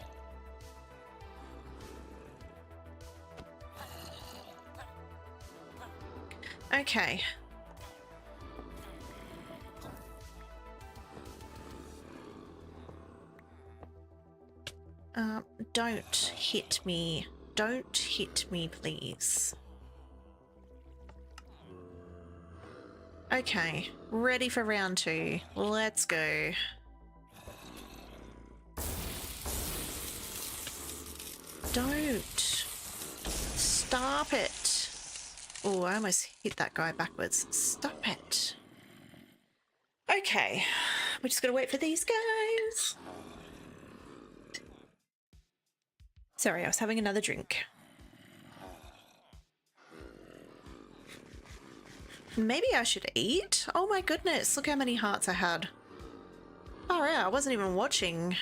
Speaker 1: Okay. Don't hit me. Don't hit me, please. Okay, ready for round 2. Let's go. Don't. Stop it. Oh, I almost hit that guy backwards. Stop it. Okay, we're just gonna wait for these guys. Sorry, I was having another drink. Maybe I should eat? Oh my goodness, look how many hearts I had. Oh yeah, I wasn't even watching.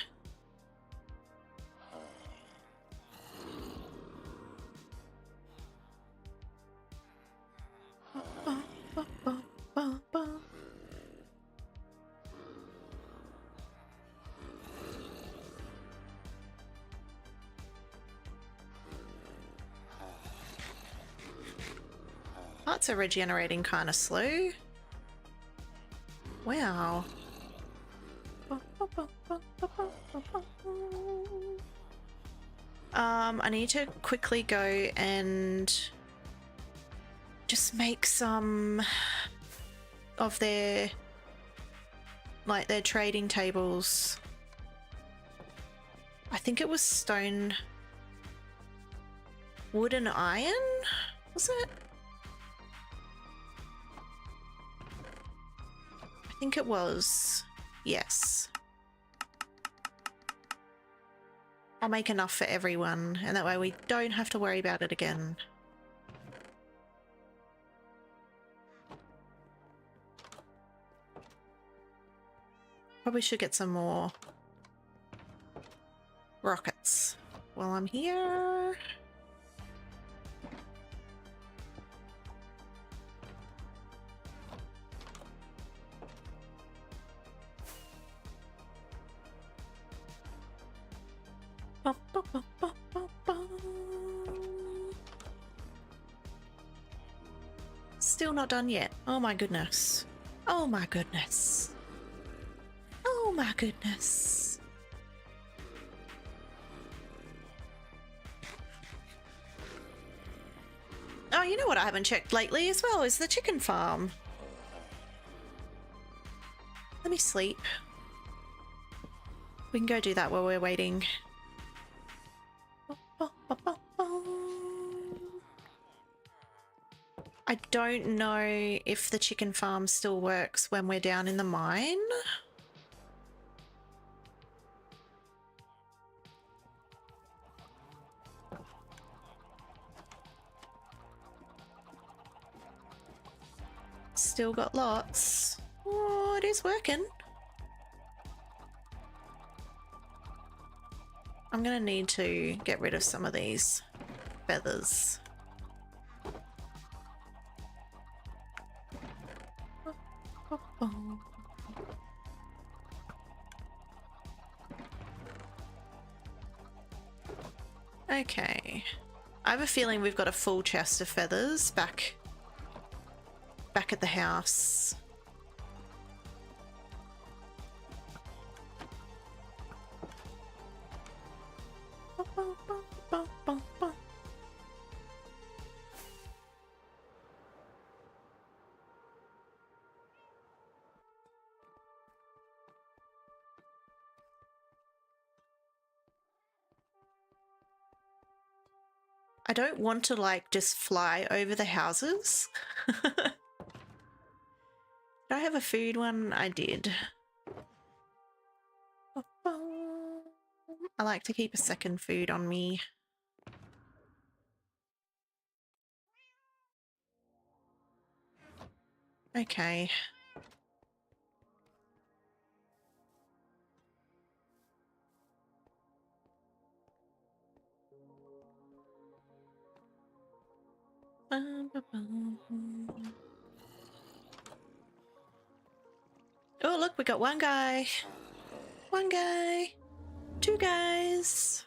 Speaker 1: Hearts are regenerating kind of slow. Wow. I need to quickly go and just make some of their, like, their trading tables. I think it was stone, wood and iron, was it? I think it was, yes. I'll make enough for everyone, and that way we don't have to worry about it again. Probably should get some more rockets. while I'm here. Bum, bum, bum, bum, bum, bum. Still not done yet. Oh my goodness. Oh my goodness. Oh my goodness. Oh, you know what I haven't checked lately as well is the chicken farm. Let me sleep. We can go do that while we're waiting. I don't know if the chicken farm still works when we're down in the mine. Still got lots. Oh, it is working. I'm gonna need to get rid of some of these feathers. Okay. I have a feeling we've got a full chest of feathers back at the house. I don't want to like just fly over the houses. Did I have a food one? I did. I like to keep a second food on me. Okay. Oh, look, we got one guy. One guy. Two guys.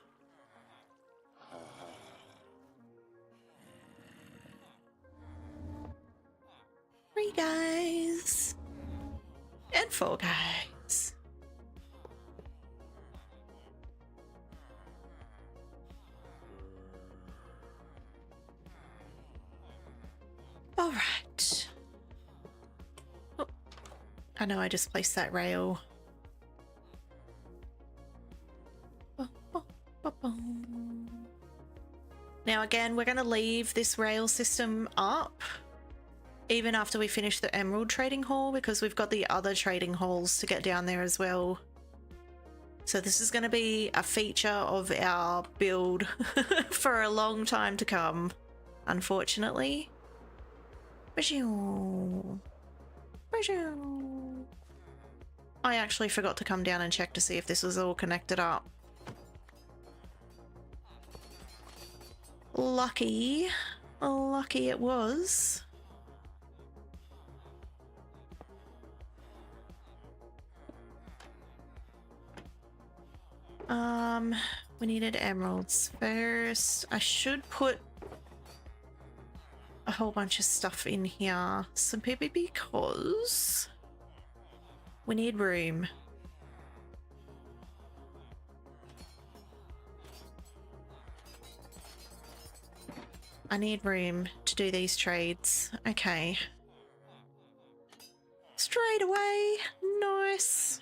Speaker 1: Three guys. And four guys. All right. Oh, I know I just placed that rail. Now again, we're going to leave this rail system up even after we finish the emerald trading hall because we've got the other trading halls to get down there as well. So this is going to be a feature of our build for a long time to come, unfortunately. I actually forgot to come down and check to see if this was all connected up. Lucky it was. We needed emeralds first. I should put a whole bunch of stuff in here simply because we need room. I need room to do these trades. Okay. Straight away. Nice.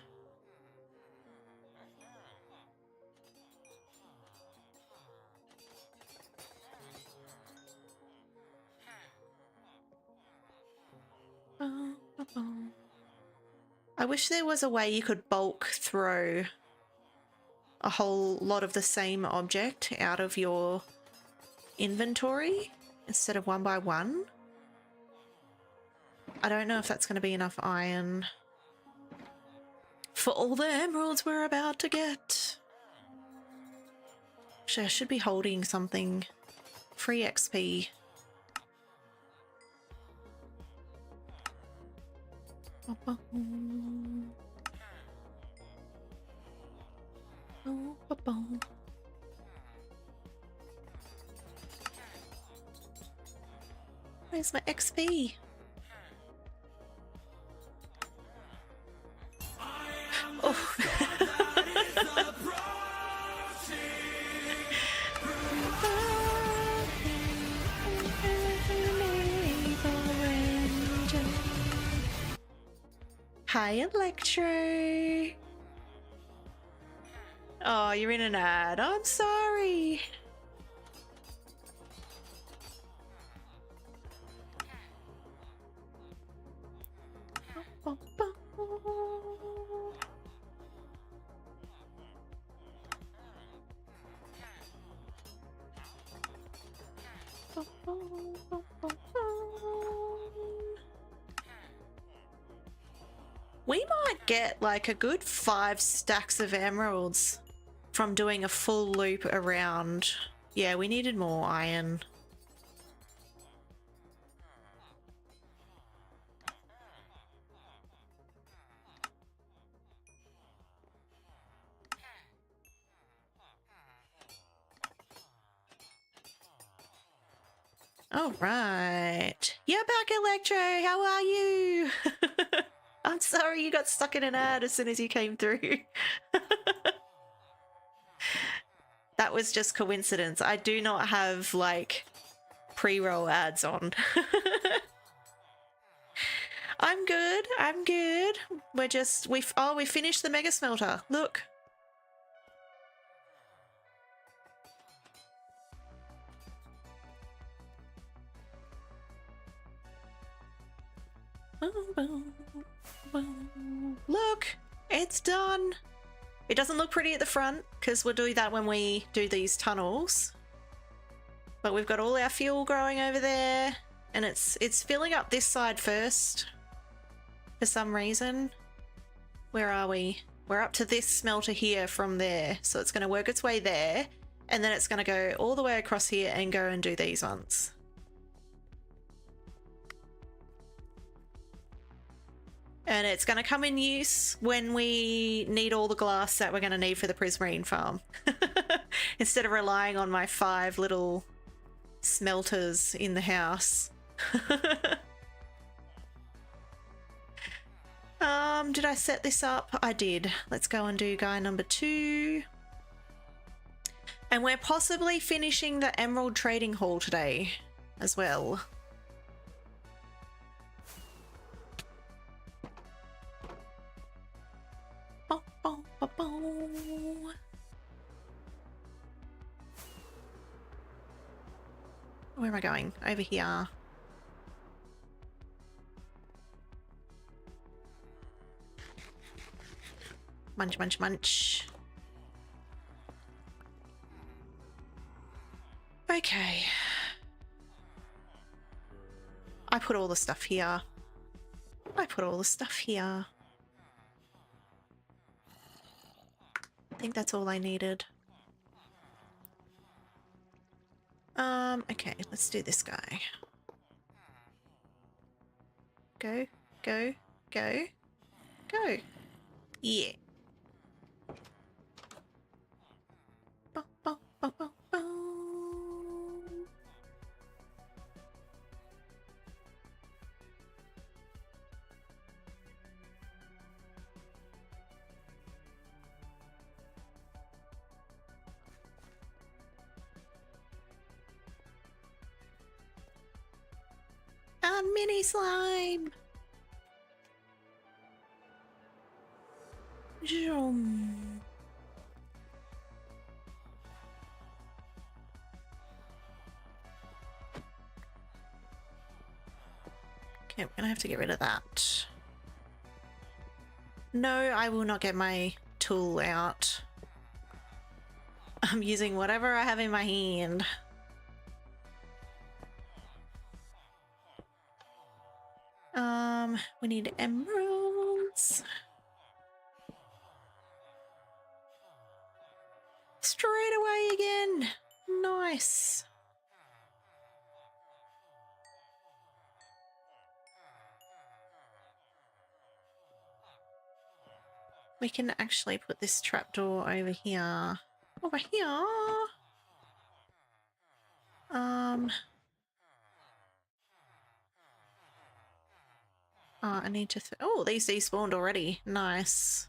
Speaker 1: I wish there was a way you could bulk throw a whole lot of the same object out of your inventory instead of one by one. I don't know if that's going to be enough iron for all the emeralds we're about to get. Actually, I should be holding something. Free XP. Where's my XP? Oh. Hi, Electro. Oh, you're in an ad. I'm sorry. We might get like a good 5 stacks of emeralds from doing a full loop around. Yeah, we needed more iron. All right. You're back, Electro. How are you? I'm sorry you got stuck in an ad as soon as you came through. That was just coincidence. I do not have like pre-roll ads on. I'm good. I'm good. We're just we finished the mega smelter. Look. Look, it's done. It doesn't look pretty at the front because we'll do that when we do these tunnels. But we've got all our fuel growing over there, and it's filling up this side first for some reason. Where are we? We're up to this smelter here from there, so it's going to work its way there, and then it's going to go all the way across here and go and do these ones. And it's going to come in use when we need all the glass that we're going to need for the prismarine farm. Instead of relying on my 5 little smelters in the house. Did I set this up? I did. Let's go and do guy number 2. And we're possibly finishing the Emerald Trading Hall today as well. Where am I going? Over here. Munch, munch, munch. Okay. I put all the stuff here. I put all the stuff here. I think that's all I needed. Okay, let's do this guy. Go, go, go, go. Yeah. Ba, ba, ba, ba, ba. A mini slime. Zoom. Okay, I'm gonna have to get rid of that. No, I will not get my tool out. I'm using whatever I have in my hand. We need emeralds. Straight away again. We can actually put this trapdoor over here. Over here. Oh, I need to... oh, these despawned already. Nice.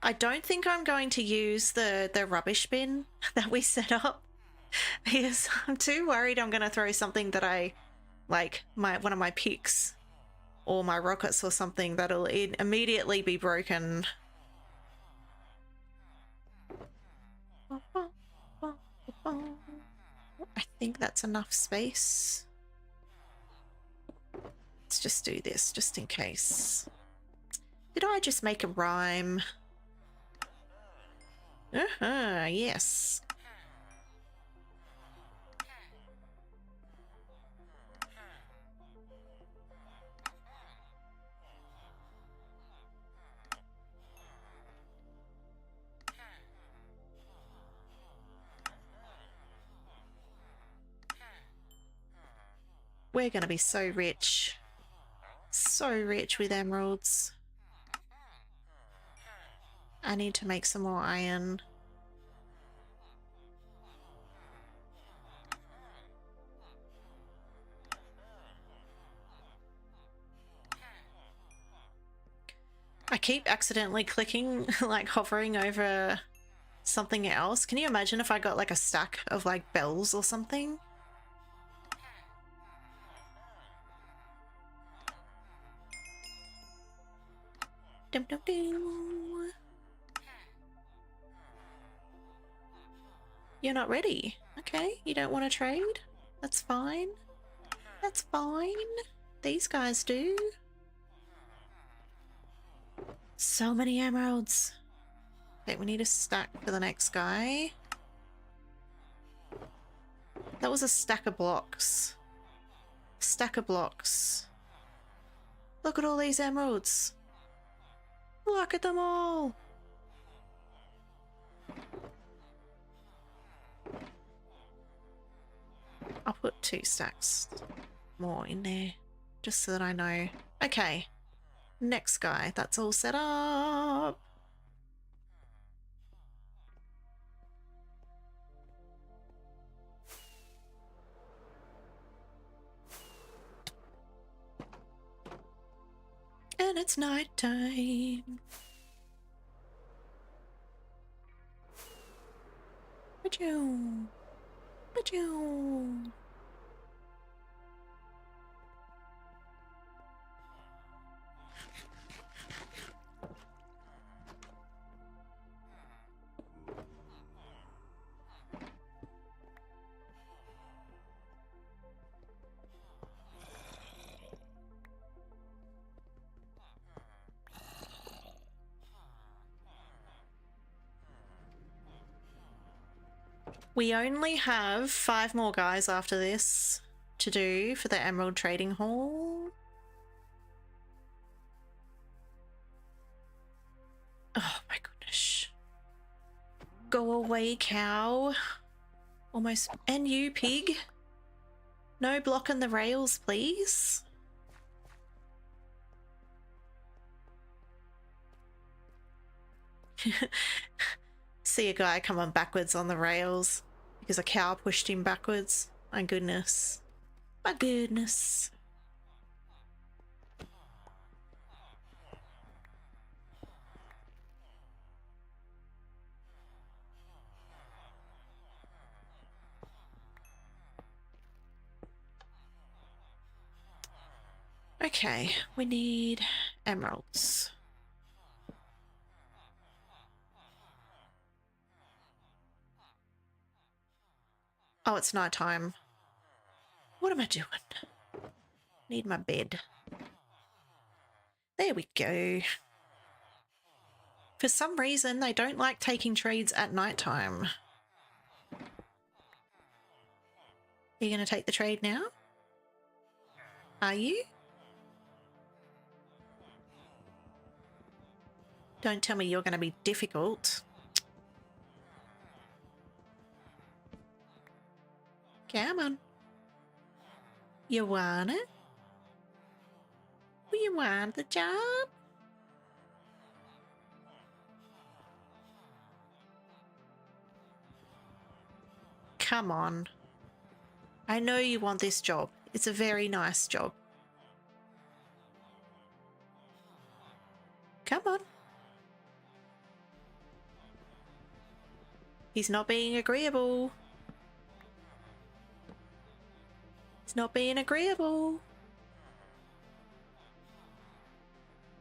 Speaker 1: I don't think I'm going to use the rubbish bin that we set up because I'm too worried I'm going to throw something that I... like one of my picks or my rockets or something that'll immediately be broken. I think that's enough space. Let's just do this just in case. Did I just make a rhyme? Yes. We're gonna be so rich. So rich with emeralds. I need to make some more iron. I keep accidentally clicking, like hovering over something else. Can you imagine if I got like a stack of like bells or something? Dum dum dum. You're not ready. Okay, you don't want to trade? That's fine. That's fine. These guys do. So many emeralds. Okay, we need a stack for the next guy. That was a stack of blocks. Stack of blocks. Look at all these emeralds. Look at them all. I'll put 2 stacks more in there just so that I know. Okay, next guy. That's all set up. And it's night time. Ba-choom. Ba-choom. We only have 5 more guys after this to do for the Emerald Trading Hall. Oh my goodness. Go away, cow. Almost. And you, pig. No blocking the rails, please. See a guy coming backwards on the rails because a cow pushed him backwards. My goodness. My goodness. Okay, we need emeralds. Oh, it's night time. What am I doing? Need my bed. There we go. For some reason, they don't like taking trades at night time. Are you going to take the trade now? Are you? Don't tell me you're going to be difficult. Come on. You want it? You want the job? Come on. I know you want this job. It's a very nice job. Come on. He's not being agreeable. He's not being agreeable.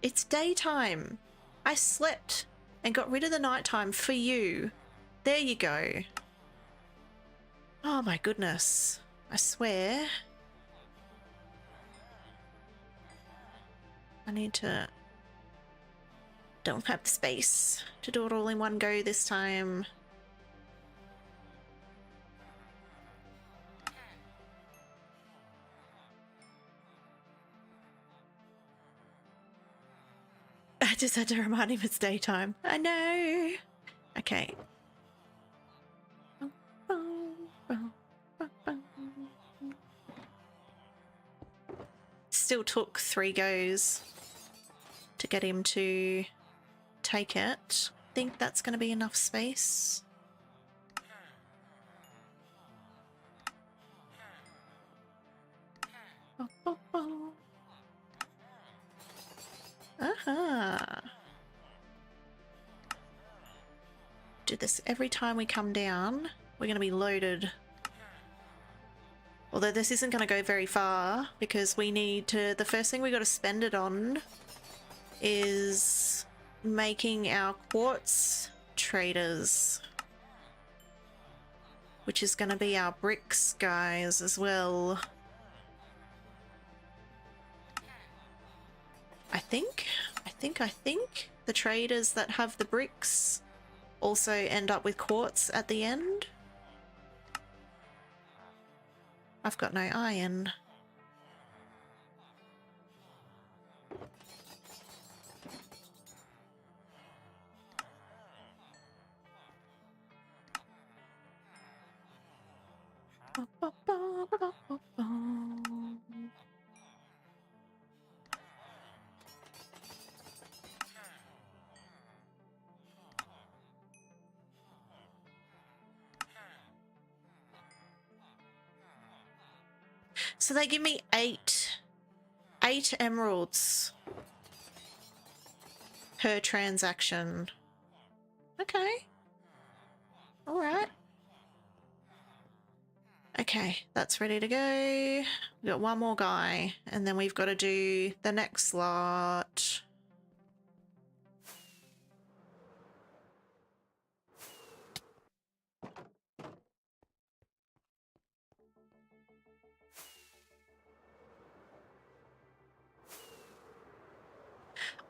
Speaker 1: It's daytime. I slept and got rid of the nighttime for you. There you go. Oh my goodness. I swear. I need to... Don't have the space to do it all in one go this time. I just had to remind him it's daytime. I know. Okay. Still took 3 goes to get him to take it. I think that's going to be enough space. Aha. Do this every time we come down. We're going to be loaded. Although this isn't going to go very far because we need to... The first thing we got to spend it on is making our quartz traders, which is going to be our bricks guys as well. I think the traders that have the bricks also end up with quartz at the end. I've got no iron. So they give me eight emeralds per transaction. Okay. All right. Okay, that's ready to go. We've got one more guy, and then we've got to do the next lot.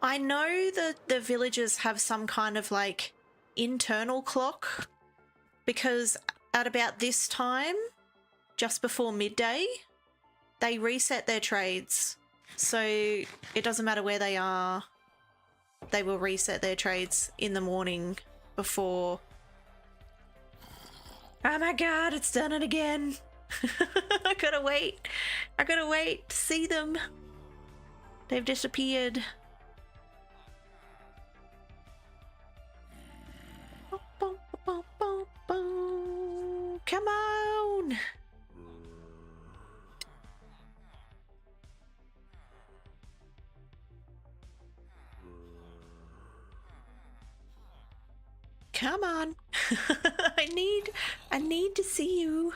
Speaker 1: I know that the villagers have some kind of like internal clock because at about this time, just before midday, they reset their trades. So it doesn't matter where they are, they will reset their trades in the morning before. Oh my god, it's done it again. I gotta wait to see them. They've disappeared. Come on! Come on! I need to see you.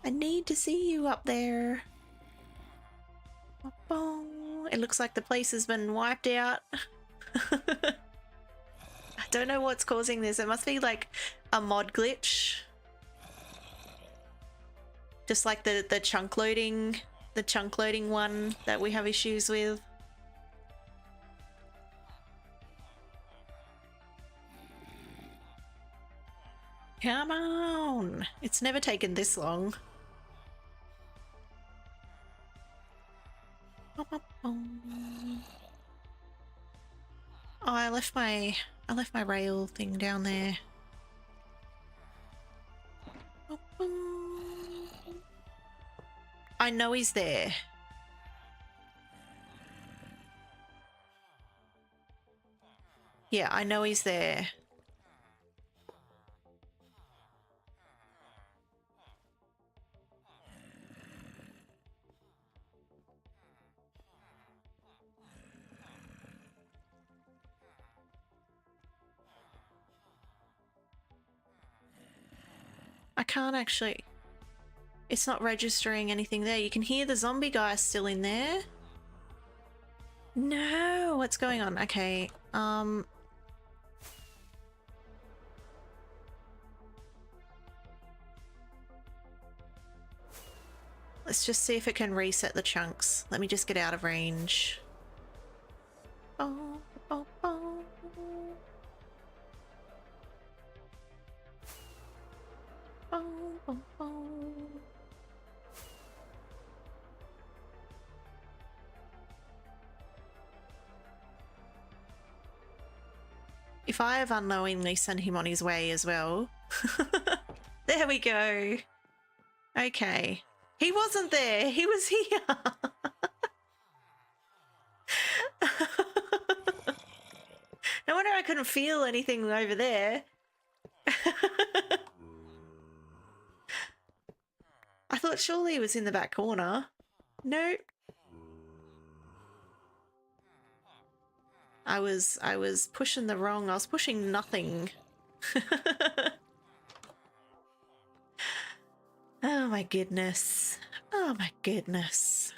Speaker 1: I need to see you up there. It looks like the place has been wiped out. I don't know what's causing this. It must be like a mod glitch. Just like the chunk loading one that we have issues with. Come on! It's never taken this long. Oh, I left my rail thing down there. I know he's there. Yeah, I know he's there. I can't actually... It's not registering anything there. You can hear the zombie guy still in there. No, what's going on? Okay, let's just see if it can reset the chunks. Let me just get out of range. Oh, oh, oh. Oh, oh, oh. If I have unknowingly sent him on his way as well. There we go. Okay. He wasn't there. He was here. No wonder I couldn't feel anything over there. I thought surely he was in the back corner. Nope. I was pushing the wrong. I was pushing nothing. Oh my goodness. Oh my goodness.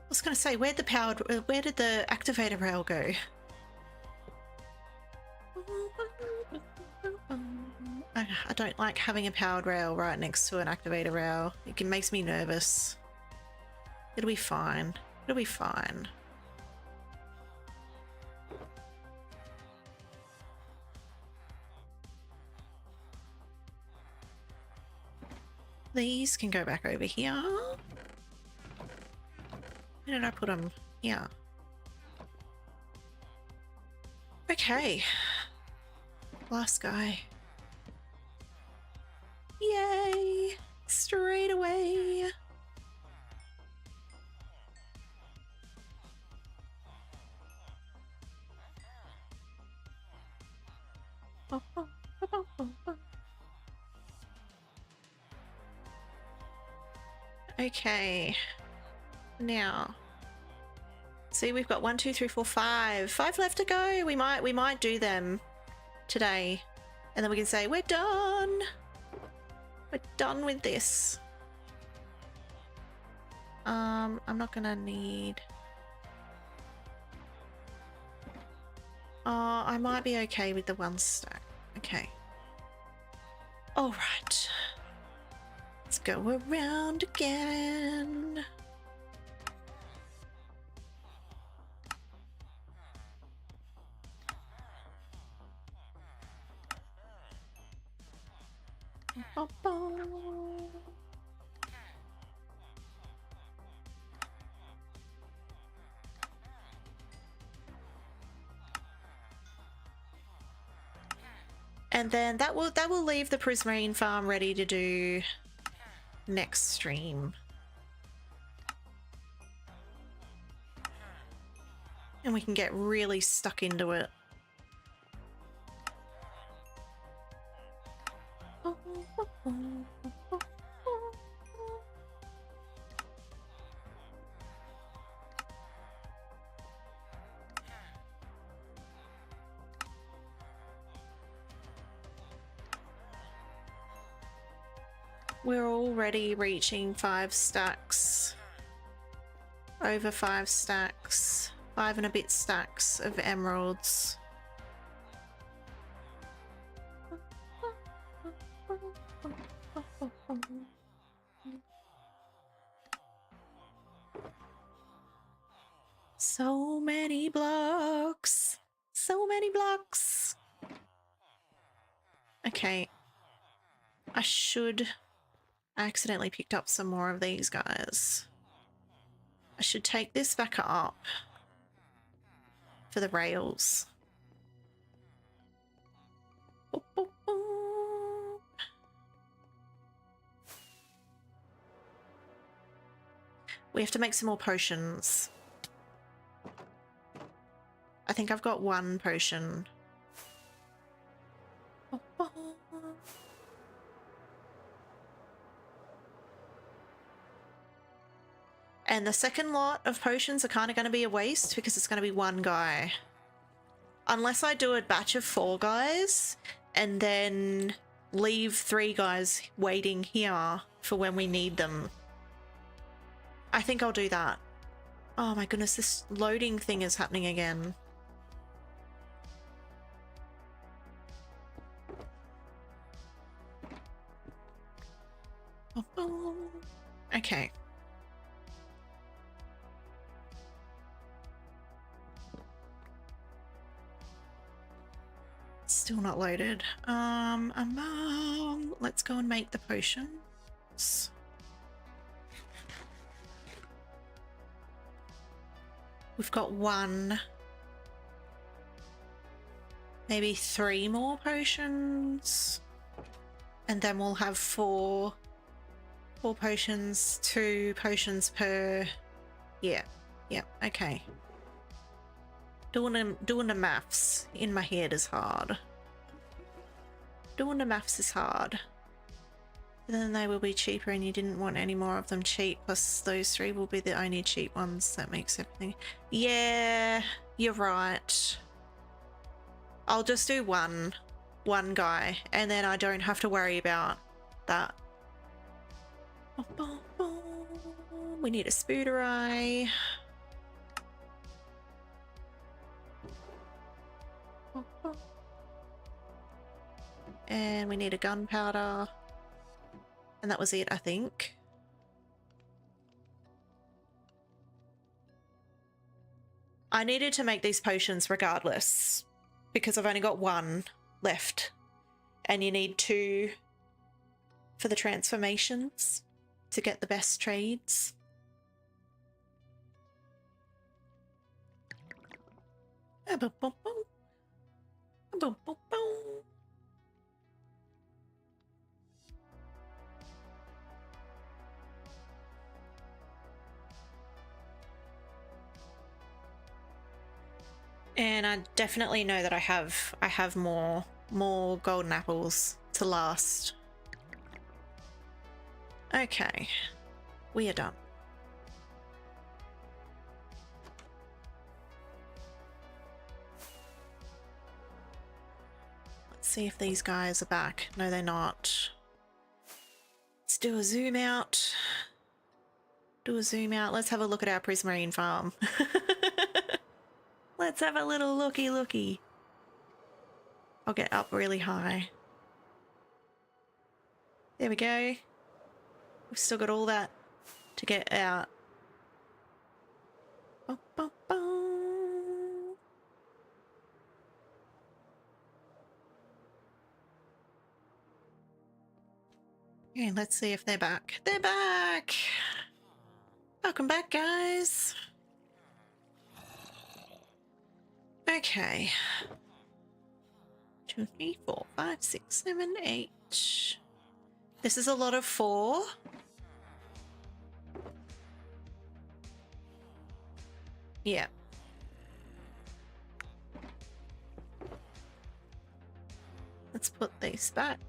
Speaker 1: I was going to say, where did the activator rail go? I don't like having a powered rail right next to an activator rail. It makes me nervous. It'll be fine. It'll be fine. These can go back over here. Where did I put them? Yeah. Okay. Last guy. Yay! Straight away. Okay. Now, see, we've got 1, 2, 3, 4, 5. 5 left to go. We might do them today, and then we can say we're done. We're done with this. I'm not gonna need. Oh, I might be okay with the 1 stack. Okay. All right. Let's go around again. And then that will leave the prismarine farm ready to do next stream. And we can get really stuck into it. We're already reaching 5 stacks. Over 5 stacks. 5 and a bit stacks of emeralds. So many blocks. So many blocks. Okay. I accidentally picked up some more of these guys. I should take this back up for the rails. Boop, boop, boop. We have to make some more potions. I think I've got one potion. Boop, boop. And the second lot of potions are kind of going to be a waste because it's going to be one guy. Unless I do a batch of 4 guys and then leave 3 guys waiting here for when we need them. I think I'll do that. Oh my goodness, this loading thing is happening again. Okay. Still not loaded. Let's go and make the potions. We've got 1. Maybe 3 more potions. And then we'll have 4 potions, 2 potions per... Yeah, okay. Doing the maths in my head is hard. Doing the maths is hard. But then they will be cheaper and you didn't want any more of them cheap, plus those 3 will be the only cheap ones. That makes everything... Yeah, you're right. I'll just do one guy and then I don't have to worry about that. We need a spooter eye. And we need a gunpowder. And that was it, I think. I needed to make these potions regardless because I've only got 1 left. And you need 2 for the transformations to get the best trades. And I definitely know that I have more golden apples to last. Okay, we are done. Let's see if these guys are back. No, they're not. Let's do a zoom out. Let's have a look at our prismarine farm. Let's have a little looky. I'll get up really high. There we go. We've still got all that to get out. Okay, let's see if they're back. They're back! Welcome back, guys. Okay. 2, 3, 4, 5, 6, 7, 8. This is a lot of 4. Yeah. Let's put these back.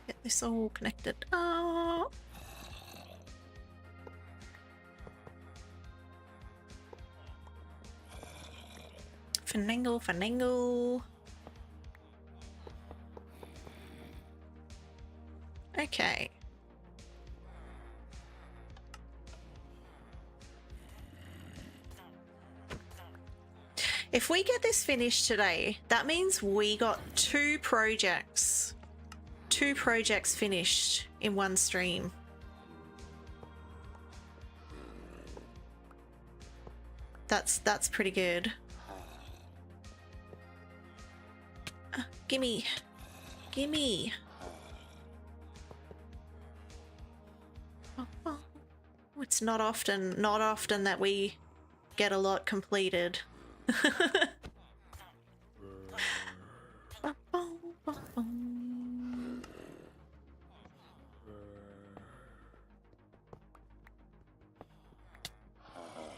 Speaker 1: Get this all connected up. Finagle. Okay. If we get this finished today, that means we got two projects finished in one stream. That's pretty good. Gimme. Gimme. Oh, it's not often that we get a lot completed.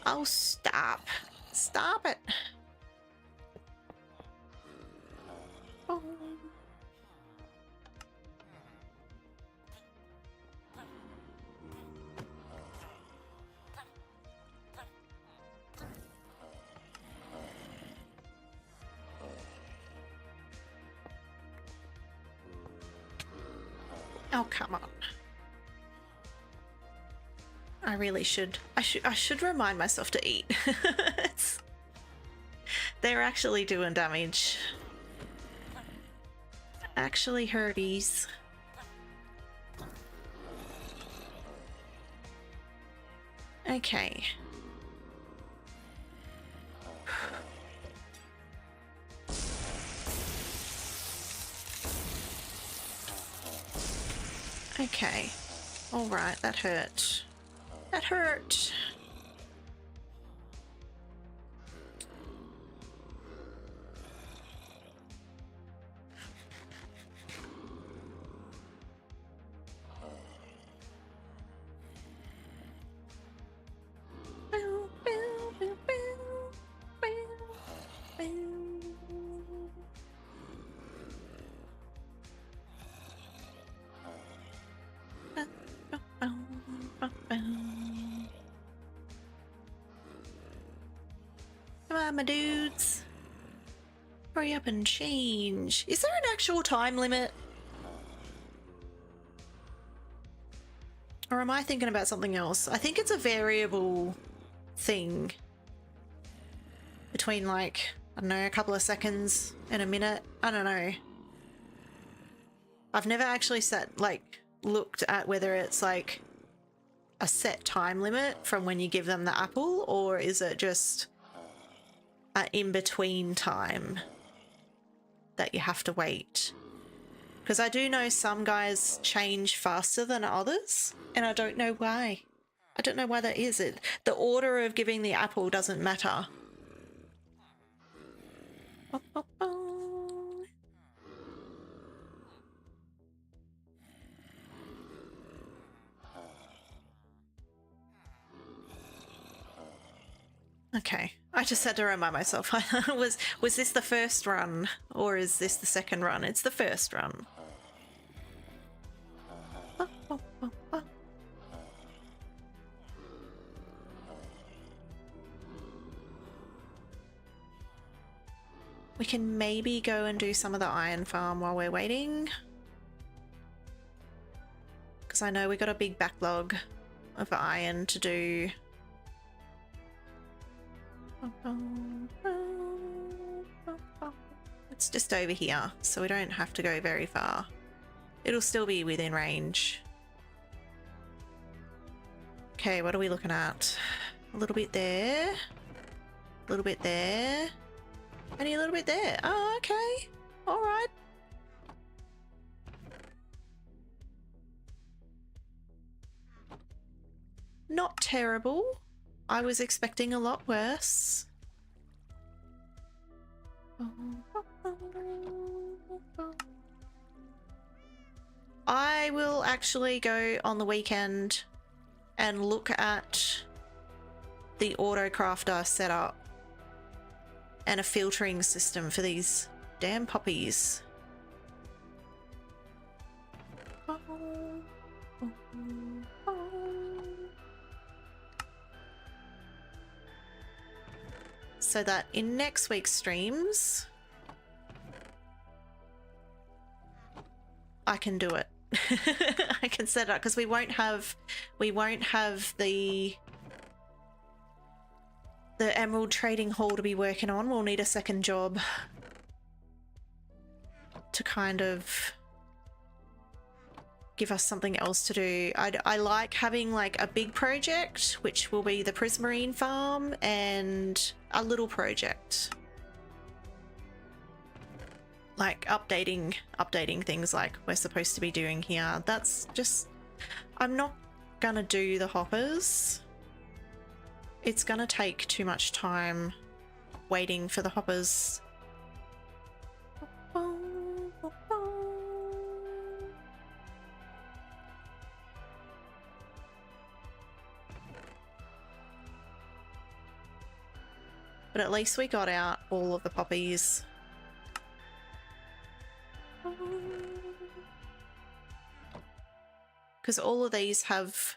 Speaker 1: Oh, stop. Stop it. Oh. Oh, come on. I really should. I should remind myself to eat. They're actually doing damage. Actually hurties. Okay. Okay. All right, that hurt. That hurt. Come on, my dudes. Hurry up and change. Is there an actual time limit? Or am I thinking about something else? I think it's a variable thing. Between, like, I don't know, a couple of seconds and a minute. I don't know. I've never actually looked at whether it's like a set time limit from when you give them the apple, or is it just an in-between time that you have to wait. Because I do know some guys change faster than others, and I don't know why. I don't know why that is. The order of giving the apple doesn't matter. Okay, I just had to remind myself. was this the first run, or is this the second run? It's the first run. We can maybe go and do some of the iron farm while we're waiting. Because I know we got a big backlog of iron to do. It's just over here, so we don't have to go very far. It'll still be within range. Okay, what are we looking at? A little bit there. A little bit there. Only a little bit there. Oh, okay. Alright. Not terrible. I was expecting a lot worse. I will actually go on the weekend and look at the auto crafter setup and a filtering system for these damn poppies. So that in next week's streams, I can do it. I can set it up because we won't have the the emerald trading hall to be working on. We'll need a second job to kind of give us something else to do. I like having like a big project, which will be the prismarine farm, and a little project like updating things like we're supposed to be doing here. That's just, I'm not gonna do the hoppers. It's gonna take too much time waiting for the hoppers. But at least we got out all of the poppies. Because all of these have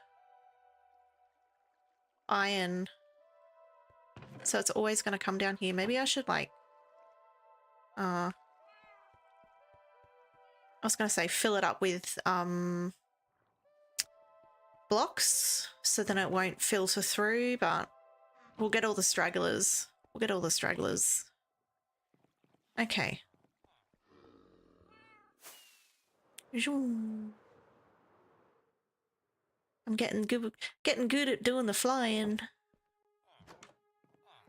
Speaker 1: iron. So it's always going to come down here. Maybe I should like... I was going to say fill it up with blocks so then it won't filter through, but we'll get all the stragglers. We'll get all the stragglers. Okay. I'm getting good at doing the flying.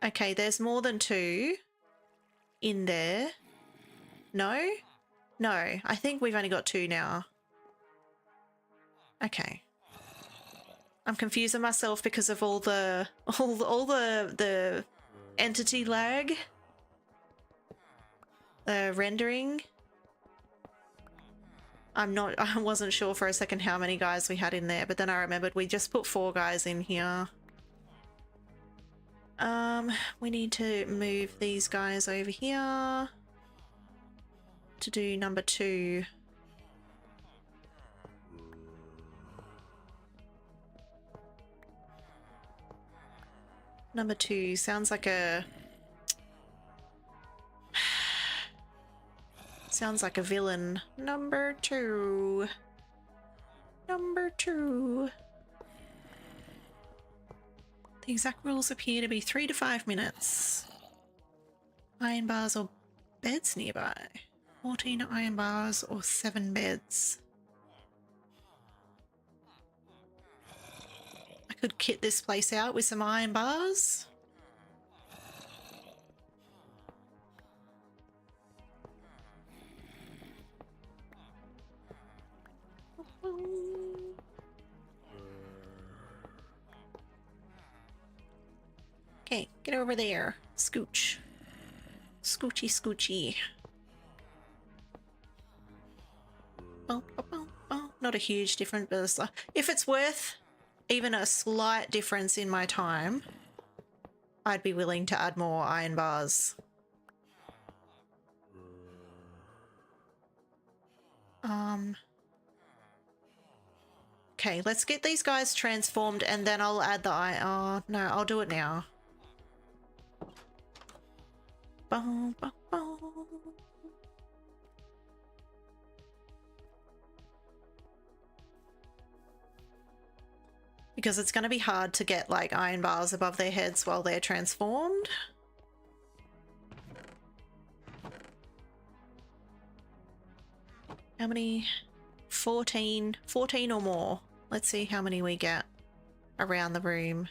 Speaker 1: Okay, there's more than 2 in there. No? No, I think we've only got 2 now. Okay. I'm confusing myself because of all the entity lag. The rendering. I wasn't sure for a second how many guys we had in there, but then I remembered we just put 4 guys in here. We need to move these guys over here to do number 2. Number 2 sounds like a... sounds like a villain. Number 2. Number 2. The exact rules appear to be 3 to 5 minutes. Iron bars or beds nearby. 14 iron bars or 7 beds. I could kit this place out with some iron bars. Okay, get over there. Scooch. Scoochy, scoochy. Oh, oh, oh, oh. Not a huge difference, but if it's worth even a slight difference in my time, I'd be willing to add more iron bars. Okay, let's get these guys transformed and then I'll add the iron. Oh, no, I'll do it now. Boom, boom, boom. Because it's going to be hard to get like iron bars above their heads while they're transformed. How many? 14 or more. Let's see how many we get around the room.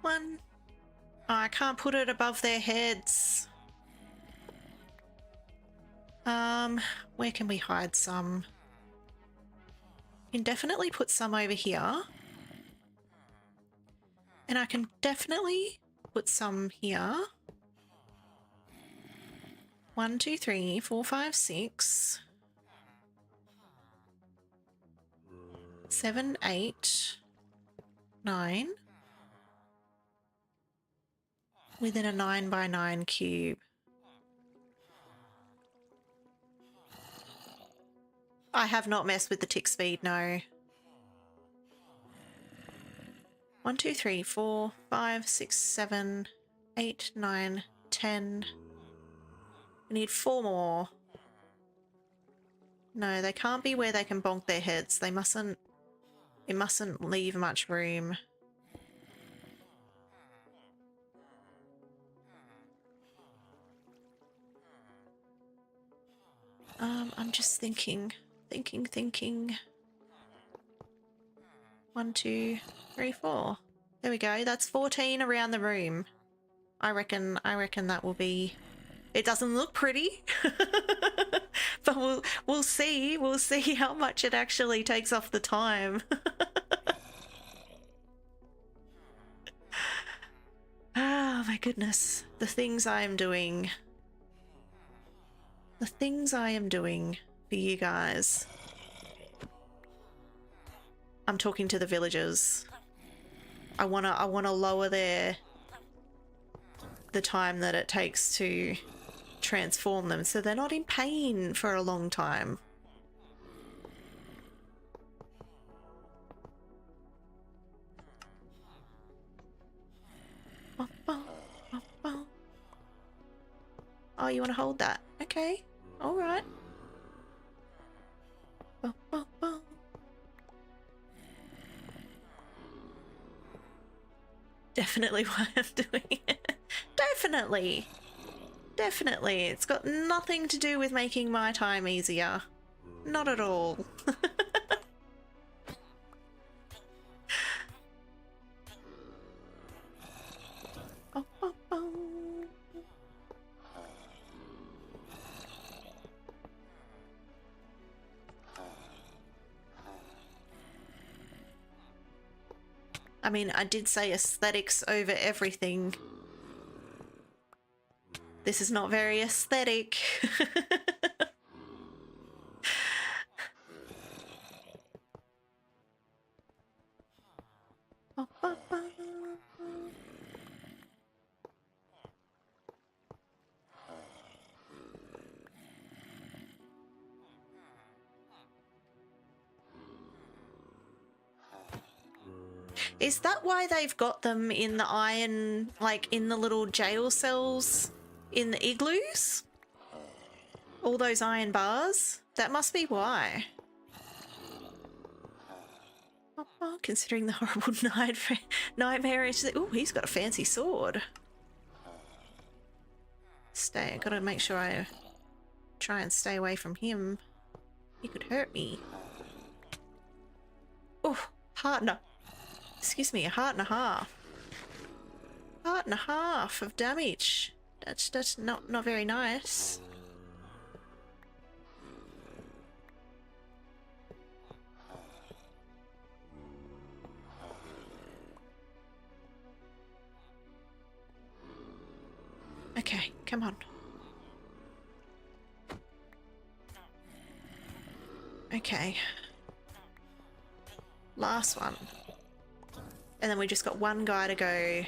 Speaker 1: One. Oh, I can't put it above their heads. Where can we hide some? You can definitely put some over here. And I can definitely put some here. 1, 2, 3, 4, 5, 6, 7, 8, 9. Within a 9 by 9 cube. I have not messed with the tick speed, no. 1, 2, 3, 4, 5, 6, 7, 8, 9, 10. We need 4 more. No, they can't be where they can bonk their heads. They mustn't... It mustn't leave much room. I'm just thinking. 1, 2, 3, 4. There we go. That's 14 around the room. I reckon that will be... It doesn't look pretty, but we'll see. We'll see how much it actually takes off the time. Oh my goodness. The things I am doing. The things I am doing for you guys. I'm talking to the villagers. I wanna lower the time that it takes to transform them so they're not in pain for a long time. Oh, you want to hold that? Okay. All right. Definitely why I'm doing it. Definitely. Definitely. It's got nothing to do with making my time easier. Not at all. I mean, I did say aesthetics over everything. This is not very aesthetic. Is that why they've got them in the iron, like in the little jail cells in the igloos? All those iron bars? That must be why. Considering the horrible nightmare. Oh, he's got a fancy sword. I gotta make sure I try and stay away from him. He could hurt me. Oh, heart no. Excuse me, a heart and a half. Heart and a half of damage. That's not very nice. Okay, come on. Okay. Last one. And then we just got one guy to go.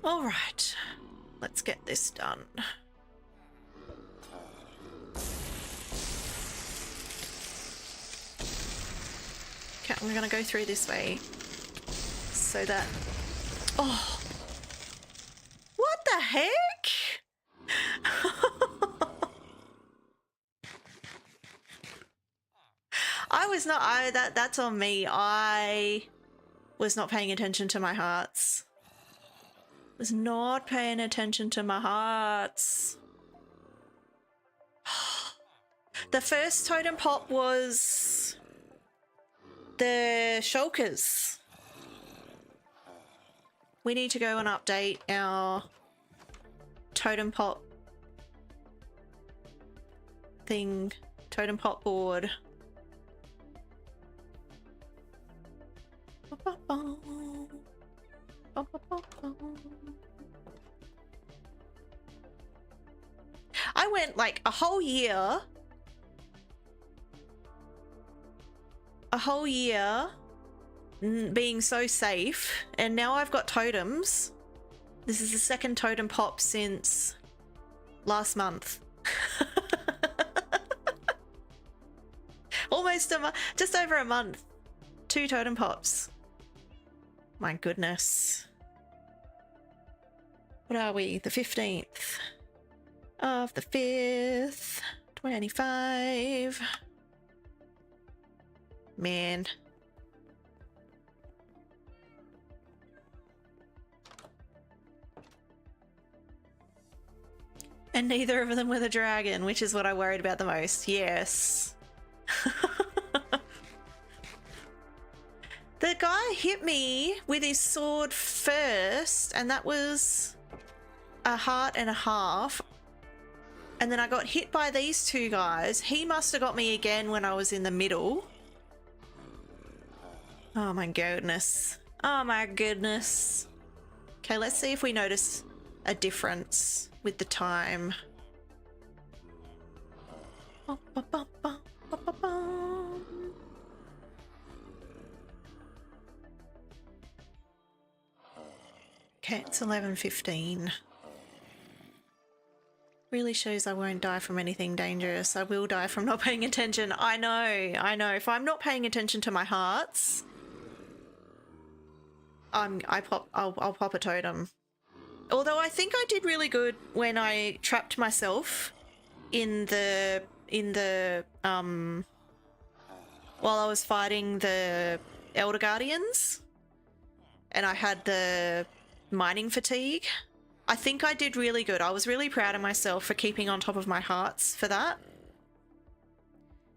Speaker 1: All right, let's get this done. Okay, I'm gonna go through this way so that... Oh! What the heck? That's on me. I was not paying attention to my hearts. Was not paying attention to my hearts. The first totem pop was the shulkers. We need to go and update our totem pop thing, totem pop board. I went like a whole year being so safe, and now I've got totems. This is the second totem pop since last month. Almost a month, just over a month. 2 totem pops. My goodness. What are we? The 15th of the 5th, 25. Man. And neither of them with a dragon, which is what I worried about the most. Yes. The guy hit me with his sword first, and that was a heart and a half. And then I got hit by these 2 guys. He must have got me again when I was in the middle. Oh my goodness. Oh my goodness. Okay, let's see if we notice a difference with the time. Okay, it's 11:15. Really shows I won't die from anything dangerous. I will die from not paying attention. I know. If I'm not paying attention to my hearts, I'll pop a totem. Although I think I did really good when I trapped myself in the while I was fighting the Elder Guardians, and I had the mining fatigue. I think I did really good. I was really proud of myself for keeping on top of my hearts for that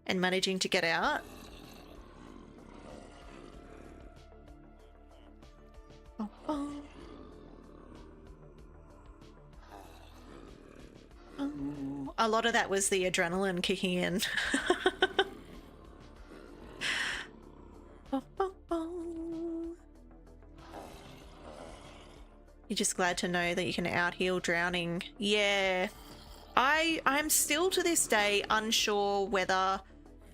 Speaker 1: and managing to get out. A lot of that was the adrenaline kicking in. You're just glad to know that you can out-heal drowning. Yeah. I'm still to this day unsure whether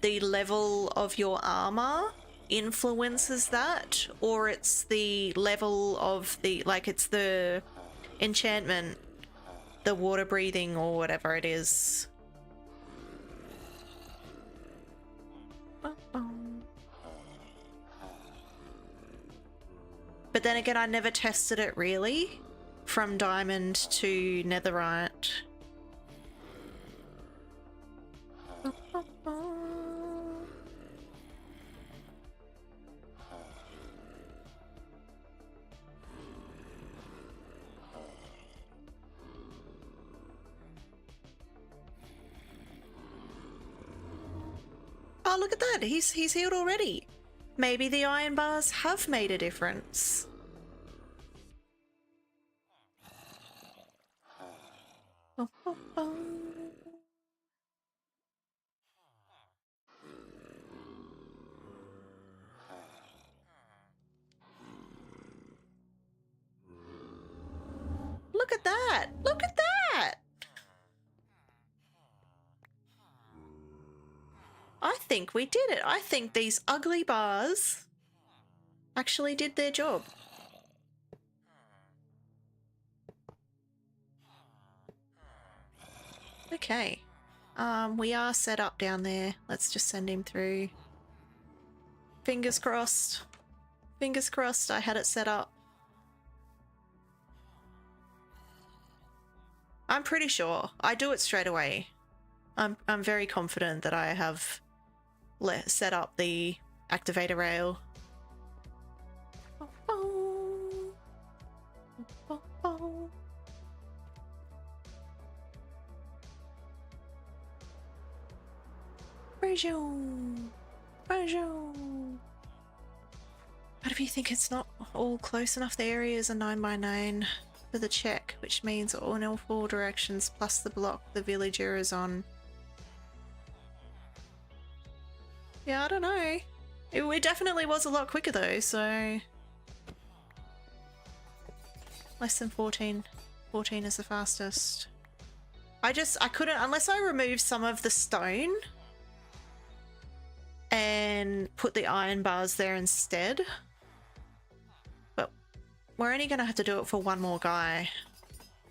Speaker 1: the level of your armor influences that, or it's the level of the, like, it's the enchantment, the water breathing, or whatever it is. But then again, I never tested it really from diamond to netherite. Oh, look at that. He's healed already. Maybe the iron bars have made a difference. Look at that. Look at that. I think we did it. I think these ugly bars actually did their job. Okay. We are set up down there. Let's just send him through. Fingers crossed. Fingers crossed I had it set up. I'm pretty sure. I do it straight away. I'm very confident that I have set up the activator rail. But if you think it's not all close enough, the area is a 9x9 for the check, which means in all 4 directions plus the block the villager is on. Yeah, I don't know. It definitely was a lot quicker though, so... Less than 14. 14 is the fastest. I couldn't, unless I removed some of the stone and put the iron bars there instead. But we're only going to have to do it for one more guy.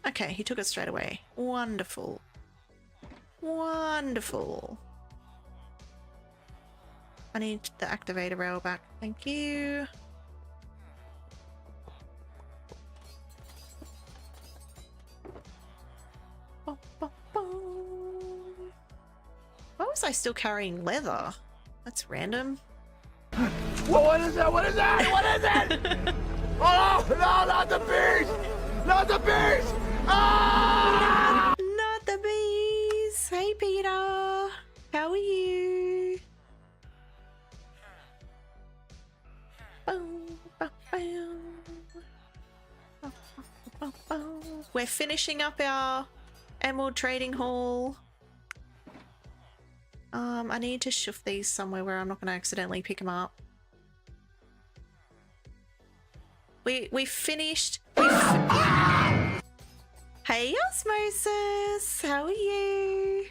Speaker 1: Okay, he took it straight away. Wonderful. Wonderful. I need the activator rail back. Thank you. Why was I still carrying leather? That's random.
Speaker 2: What is that? What is that? What is it? Oh, no, not the bees! Not the bees! Ah!
Speaker 1: Not the bees! Hey, Peter! How are you? We're finishing up our Emerald Trading Hall. I need to shift these somewhere where I'm not going to accidentally pick them up. We finished. Hey, Osmosis, how are you?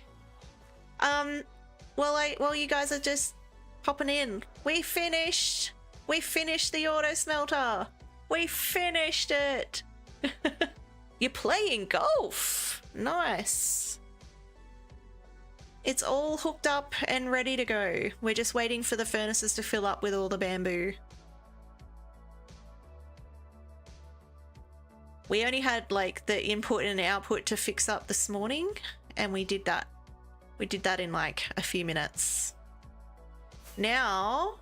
Speaker 1: While you guys are just popping in, we finished the auto smelter. We finished it. You're playing golf. Nice. It's all hooked up and ready to go. We're just waiting for the furnaces to fill up with all the bamboo. We only had like the input and output to fix up this morning, and we did that. We did that in like a few minutes. Now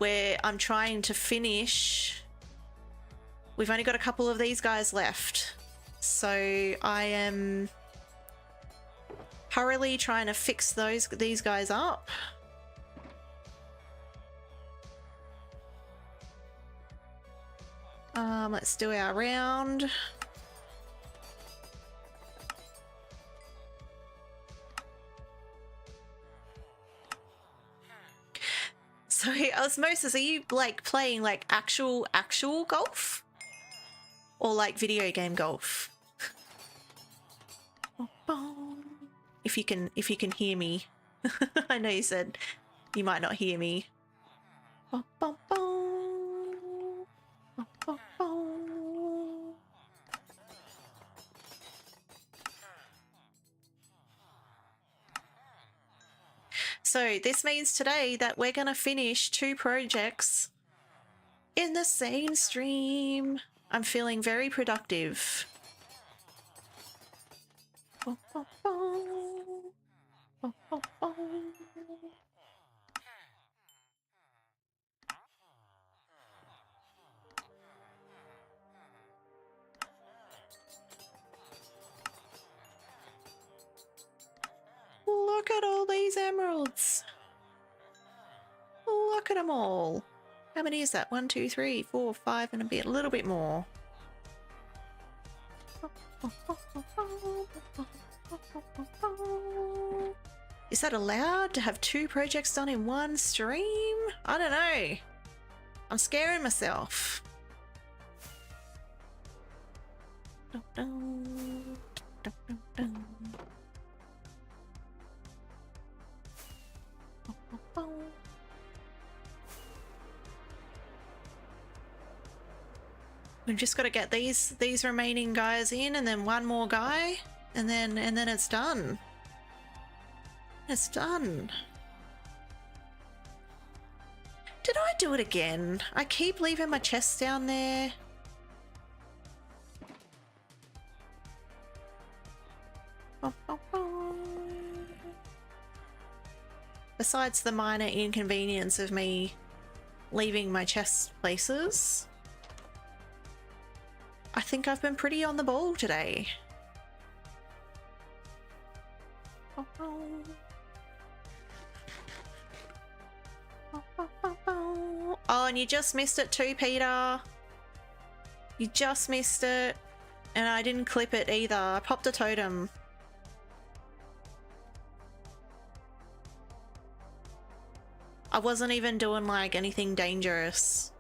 Speaker 1: I'm trying to finish. We've only got a couple of these guys left, so I am hurriedly trying to fix these guys up. Let's do our round. So, Osmosis, are you like playing like actual golf? Or like video game golf? If you can hear me. I know you said you might not hear me. So this means today that we're gonna finish 2 projects in the same stream. I'm feeling very productive. Look at all these emeralds. Look at them all. How many is that? 1, 2, 3, 4, 5, and a little bit more. Is that allowed to have 2 projects done in one stream? I don't know. I'm scaring myself. We've just got to get these remaining guys in, and then one more guy, and then it's done. It's done. Did I do it again? I keep leaving my chests down there. Besides the minor inconvenience of me leaving my chest places, I think I've been pretty on the ball today. Oh, and you just missed it too, Peter. You just missed it. And I didn't clip it either. I popped a totem. I wasn't even doing like anything dangerous.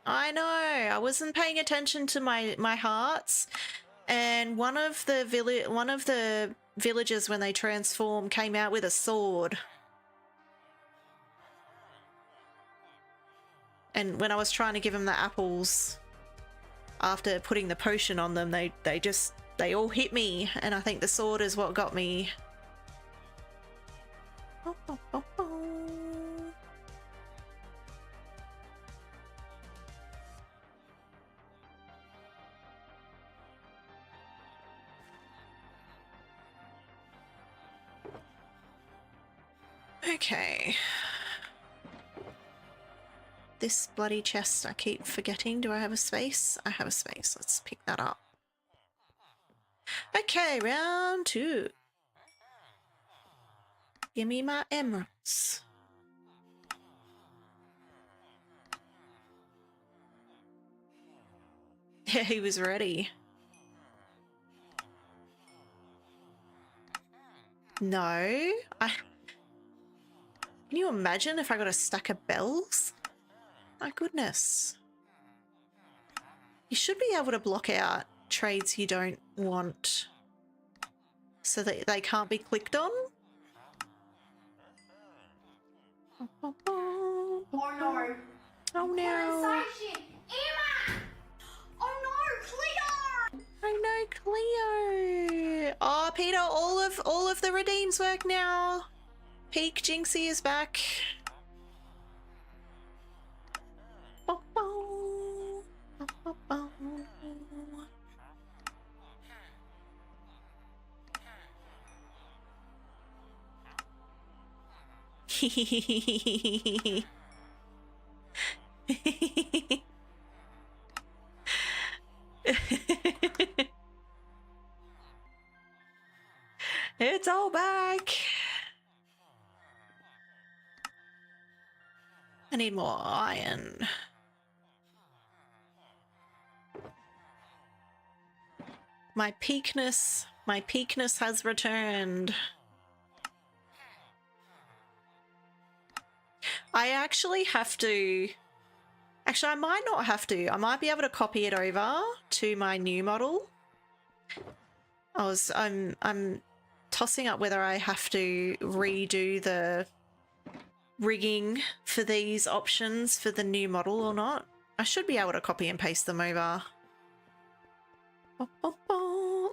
Speaker 1: I know. I wasn't paying attention to my hearts, and one of the villagers when they transform came out with a sword. And when I was trying to give them the apples after putting the potion on them, they all hit me, and I think the sword is what got me. Okay. This bloody chest, I keep forgetting. Do I have a space? I have a space. Let's pick that up. Okay, round 2. Give me my emeralds. Yeah, he was ready. No, Can you imagine if I got a stack of bells? My goodness. You should be able to block out trades you don't want so that they can't be clicked on.
Speaker 3: Oh no.
Speaker 1: Oh no.
Speaker 3: Emma! Oh no, Cleo!
Speaker 1: Oh no, Cleo. Oh, Peter, all of the redeems work now. Peak Jinxie is back. It's all back. I need more iron. My peakness has returned. I actually have to... Actually, I might not have to. I might be able to copy it over to my new model. I'm tossing up whether I have to redo the rigging for these options for the new model or not. I should be able to copy and paste them over.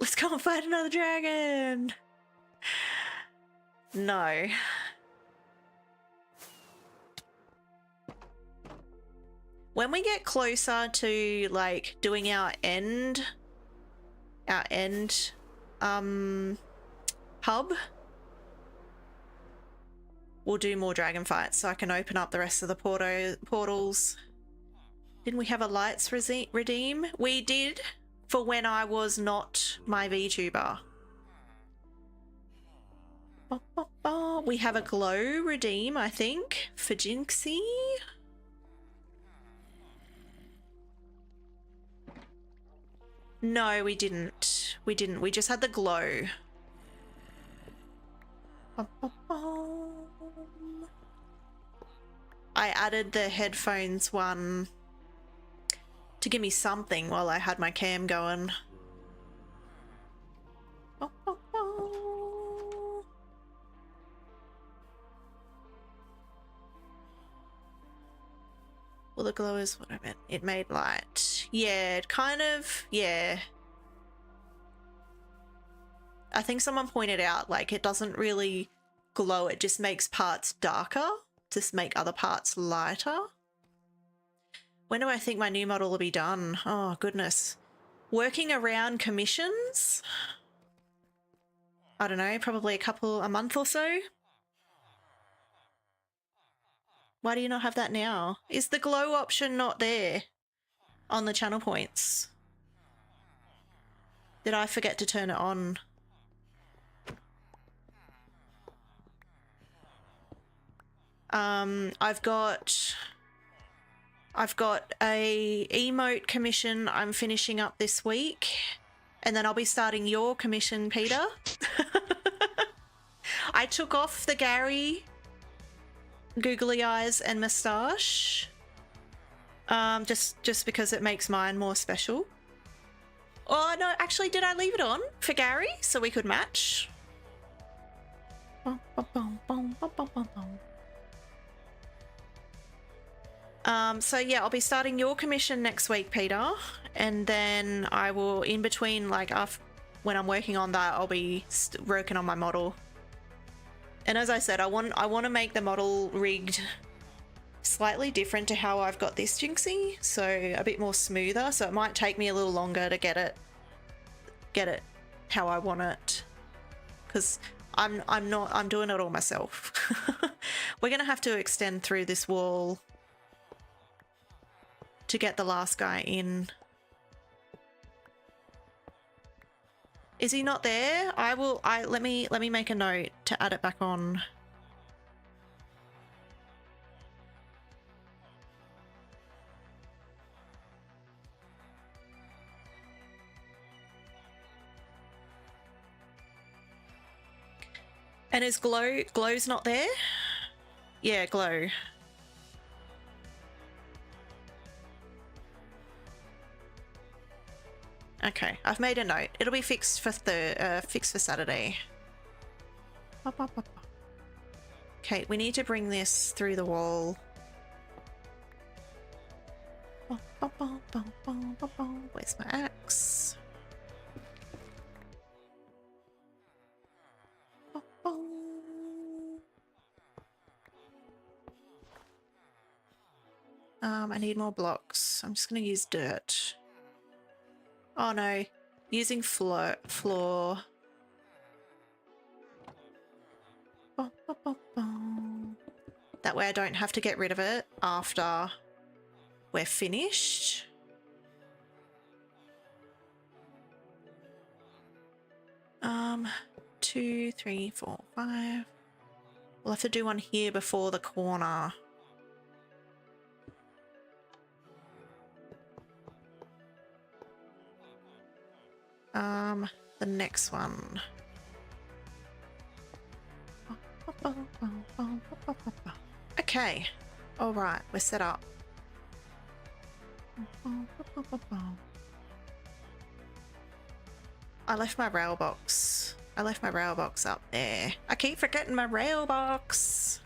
Speaker 1: Let's go and fight another dragon. No. When we get closer to like doing our end hub, we'll do more dragon fights so I can open up the rest of the portals. Didn't we have a lights redeem? We did, for when I was not my VTuber. We have a glow redeem, I think, for Jinxie. No, we didn't. We didn't. We just had the glow. I added the headphones one to give me something while I had my cam going. Well, the glow is what I meant. It made light. Yeah, it kind of, yeah. I think someone pointed out, like, it doesn't really glow. It just makes parts darker to make other parts lighter. When do I think my new model will be done? Oh, goodness. Working around commissions? I don't know, probably a month or so. Why do you not have that now? Is the glow option not there on the channel points? Did I forget to turn it on? I've got a emote commission I'm finishing up this week, and then I'll be starting your commission, Peter. I took off the Gary googly eyes and moustache. Just because it makes mine more special. Oh no, actually, did I leave it on for Gary so we could match? So yeah, I'll be starting your commission next week, Peter, and then I will, in between, like when I'm working on that, I'll be working on my model. And as I said, I want to make the model rigged slightly different to how I've got this Jinxie, so a bit more smoother. So it might take me a little longer to get it how I want it, because I'm doing it all myself. We're gonna have to extend through this wall to get the last guy in. Is he not there? Let me make a note to add it back on. And is Glow's not there? Yeah, Glow. Okay, I've made a note. It'll be fixed for Saturday. Okay, we need to bring this through the wall. Where's my axe? I need more blocks. I'm just gonna use dirt. Oh no, using floor. That way I don't have to get rid of it after we're finished. Two, three, four, five. We'll have to do one here before the corner. The next one. Okay. All right, we're set up. I left my rail box. Up there. I keep forgetting my rail box.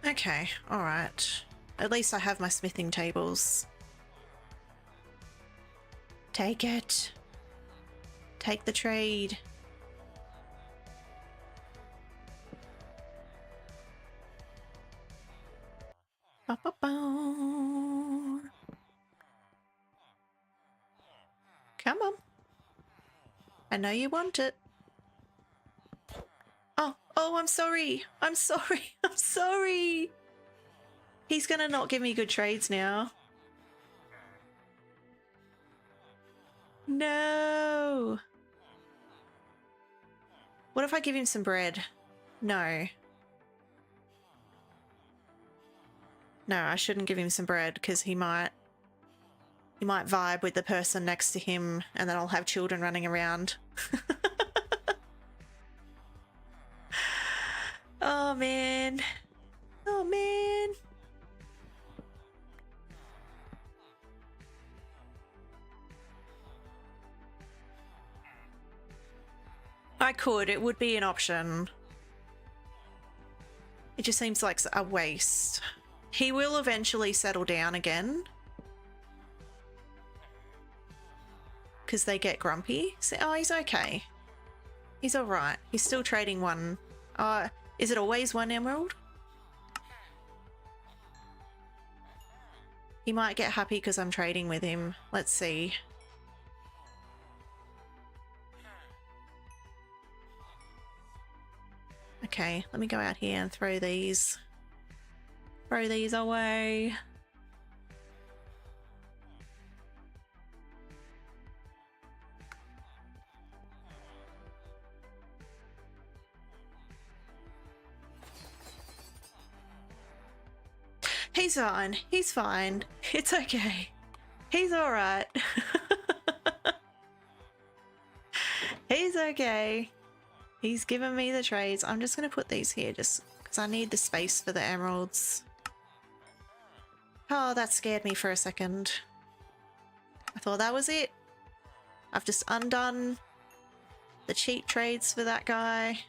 Speaker 1: Okay, all right. At least I have my smithing tables. Take it. Take the trade. Come on. I know you want it. Oh, I'm sorry. I'm sorry. He's gonna not give me good trades now. No. What if I give him some bread? No. No, I shouldn't give him some bread because he might vibe with the person next to him and then I'll have children running around. Oh man. Oh man. I could, it would be an option. It just seems like a waste. He will eventually settle down again. Because they get grumpy. So, oh, he's okay. He's alright. He's still trading one. Is it always one emerald? He might get happy because I'm trading with him. Let's see. Okay, let me go out here and throw these away. He's fine. He's fine. It's okay. He's all right. He's okay. He's given me the trades. I'm just going to put these here just because I need the space for the emeralds. Oh, that scared me for a second. I thought that was it. I've just undone the cheap trades for that guy.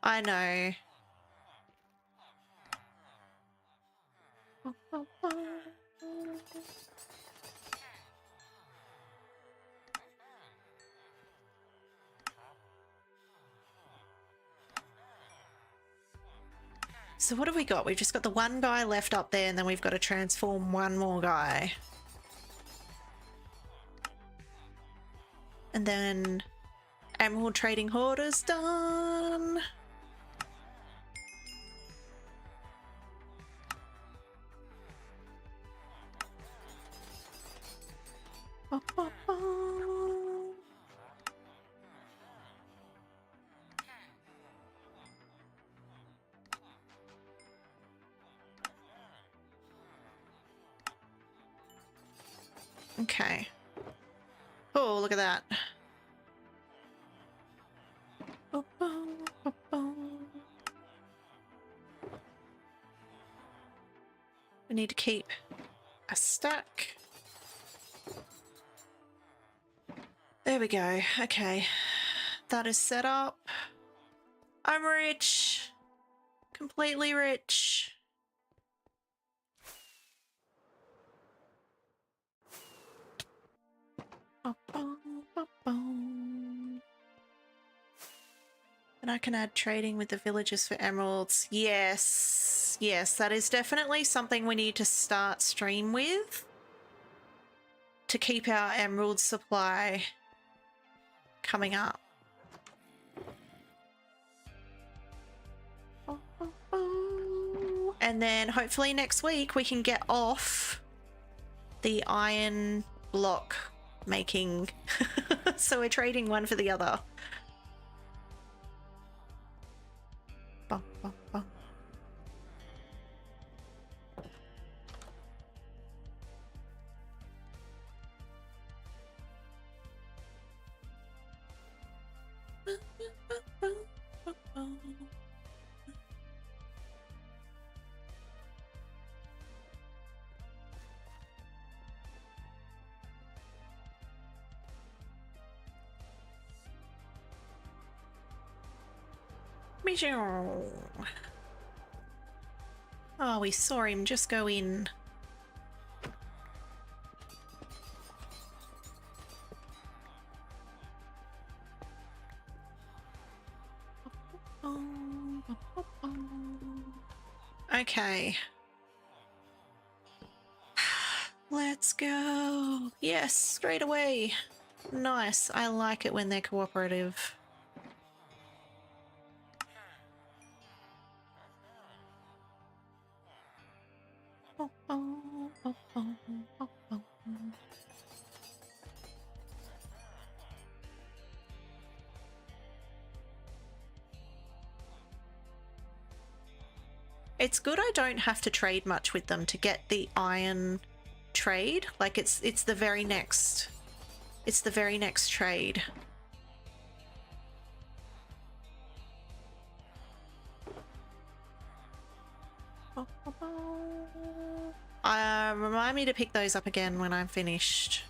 Speaker 1: I know. So what have we got? We've just got the one guy left up there, and then we've got to transform one more guy. And then Emerald Trading Hoarder's done. Okay. Oh, look at that. We need to keep a stack. There we go. Okay. That is set up. I'm rich. Completely rich. And I can add trading with the villagers for emeralds. Yes. Yes, that is definitely something we need to start stream with to keep our emerald supply coming up. And then hopefully next week we can get off the iron block making. So we're trading one for the other. Bum, bum, bum. Oh, we saw him just go in. Okay. Let's go. Yes, straight away. Nice. I like it when they're cooperative. It's good I don't have to trade much with them to get the iron trade. Like it's the very next trade. Remind me to pick those up again when I'm finished.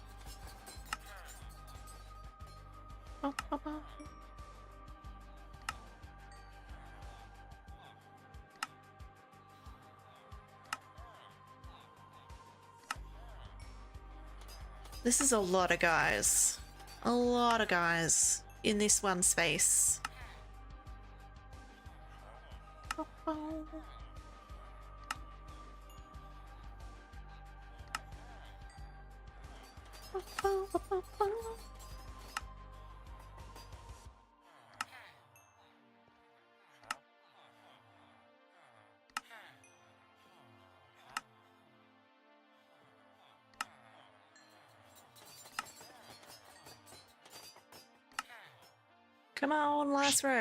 Speaker 1: This is a lot of guys. A lot of guys in this one space. Come on, last row.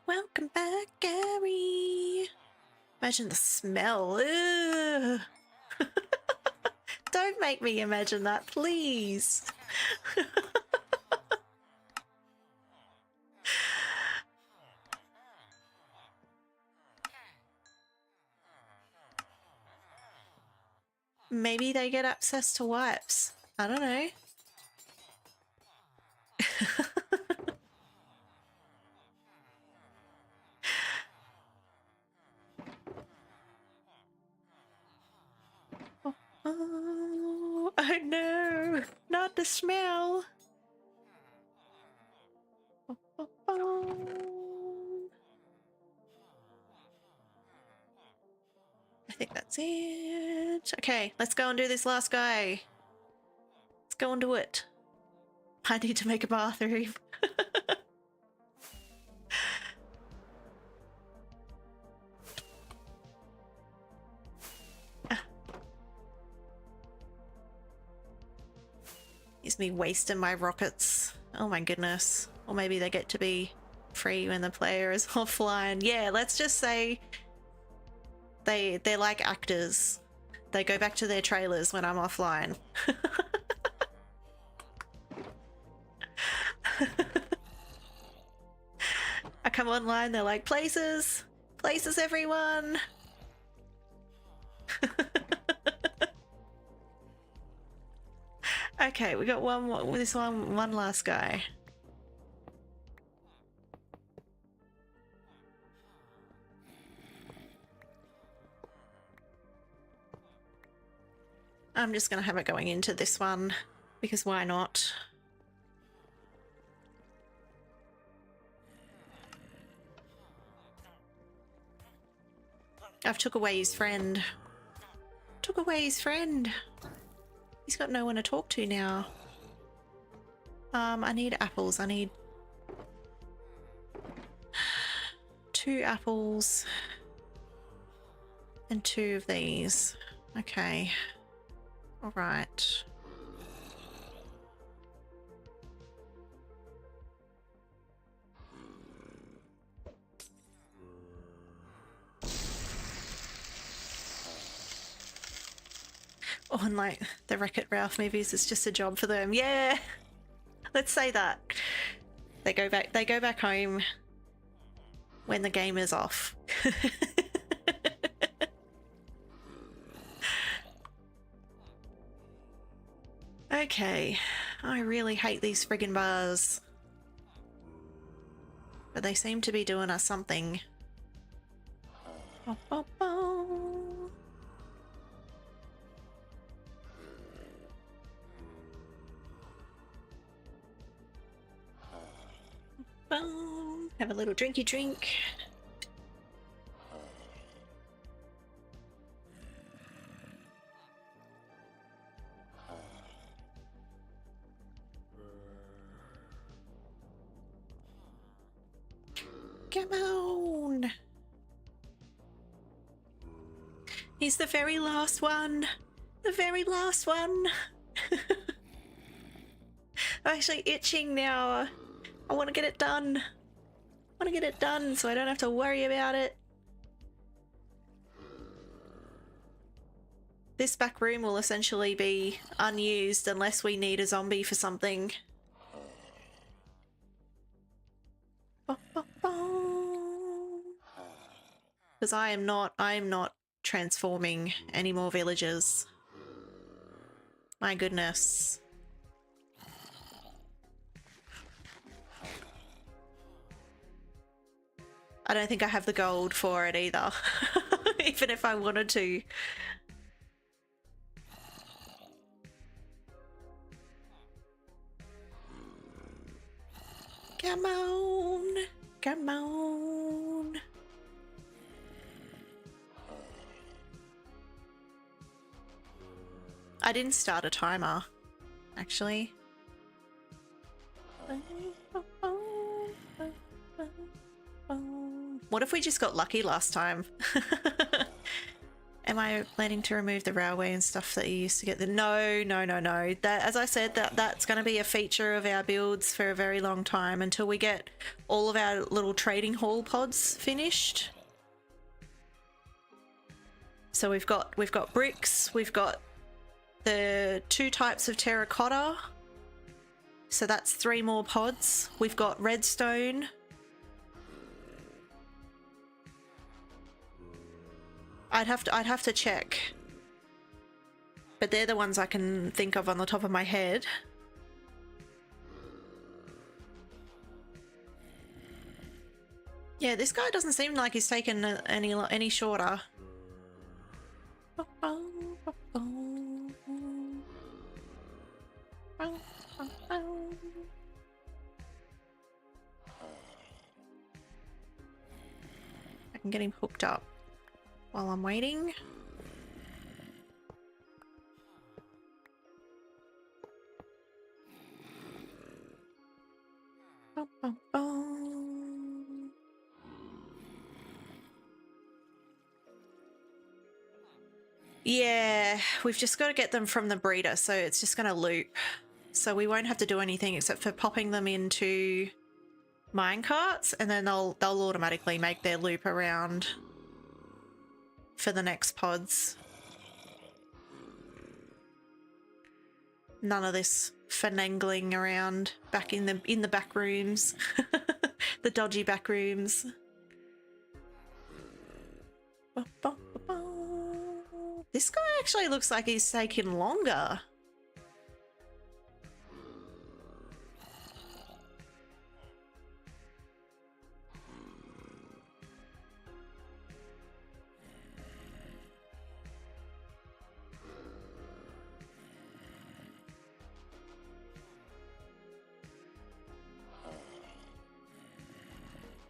Speaker 1: Welcome back, Gary. Imagine the smell. Ugh. Don't make me imagine that, please. Maybe they get access to wipes. I don't know. Oh no, not the smell. I think that's it. Okay, let's go and do this last guy. Let's go and do it. I need to make a bathroom. It's me wasting my rockets. Oh my goodness. Or maybe they get to be free when the player is offline. Yeah, let's just say they're like actors. They go back to their trailers when I'm offline. I come online, they're like, places, places everyone. Okay, we got one more, one last guy. I'm just gonna have it going into this one because why not? I've took away his friend. Took away his friend. He's got no one to talk to now. I need apples. I need 2 apples and 2 of these. Okay. All right. Oh, and like the Wreck-It Ralph movies, it's just a job for them. Yeah, let's say that. They go back home when the game is off. Okay, I really hate these friggin' bars. But they seem to be doing us something. Oh, oh, oh. Have a little drinky drink. Come on. He's the very last one. The very last one. I'm actually itching now. I want to get it done. I want to get it done so I don't have to worry about it. This back room will essentially be unused unless we need a zombie for something. Because I am not transforming any more villagers. My goodness. I don't think I have the gold for it either, even if I wanted to. Come on, come on. I didn't start a timer, actually. What if we just got lucky last time? Am I planning to remove the railway and stuff that you used to get? No. That, as I said, that's going to be a feature of our builds for a very long time until we get all of our little trading hall pods finished. So we've got bricks, we've got the 2 types of terracotta. So that's 3 more pods. We've got redstone. I'd have to check. But they're the ones I can think of on the top of my head. Yeah, this guy doesn't seem like he's taken any shorter. I can get him hooked up while I'm waiting. Yeah, we've just got to get them from the breeder, so it's just going to loop. So we won't have to do anything except for popping them into minecarts, and then they'll automatically make their loop around for the next pods. None of this finagling around back in the back rooms, the dodgy back rooms. This guy actually looks like he's taking longer.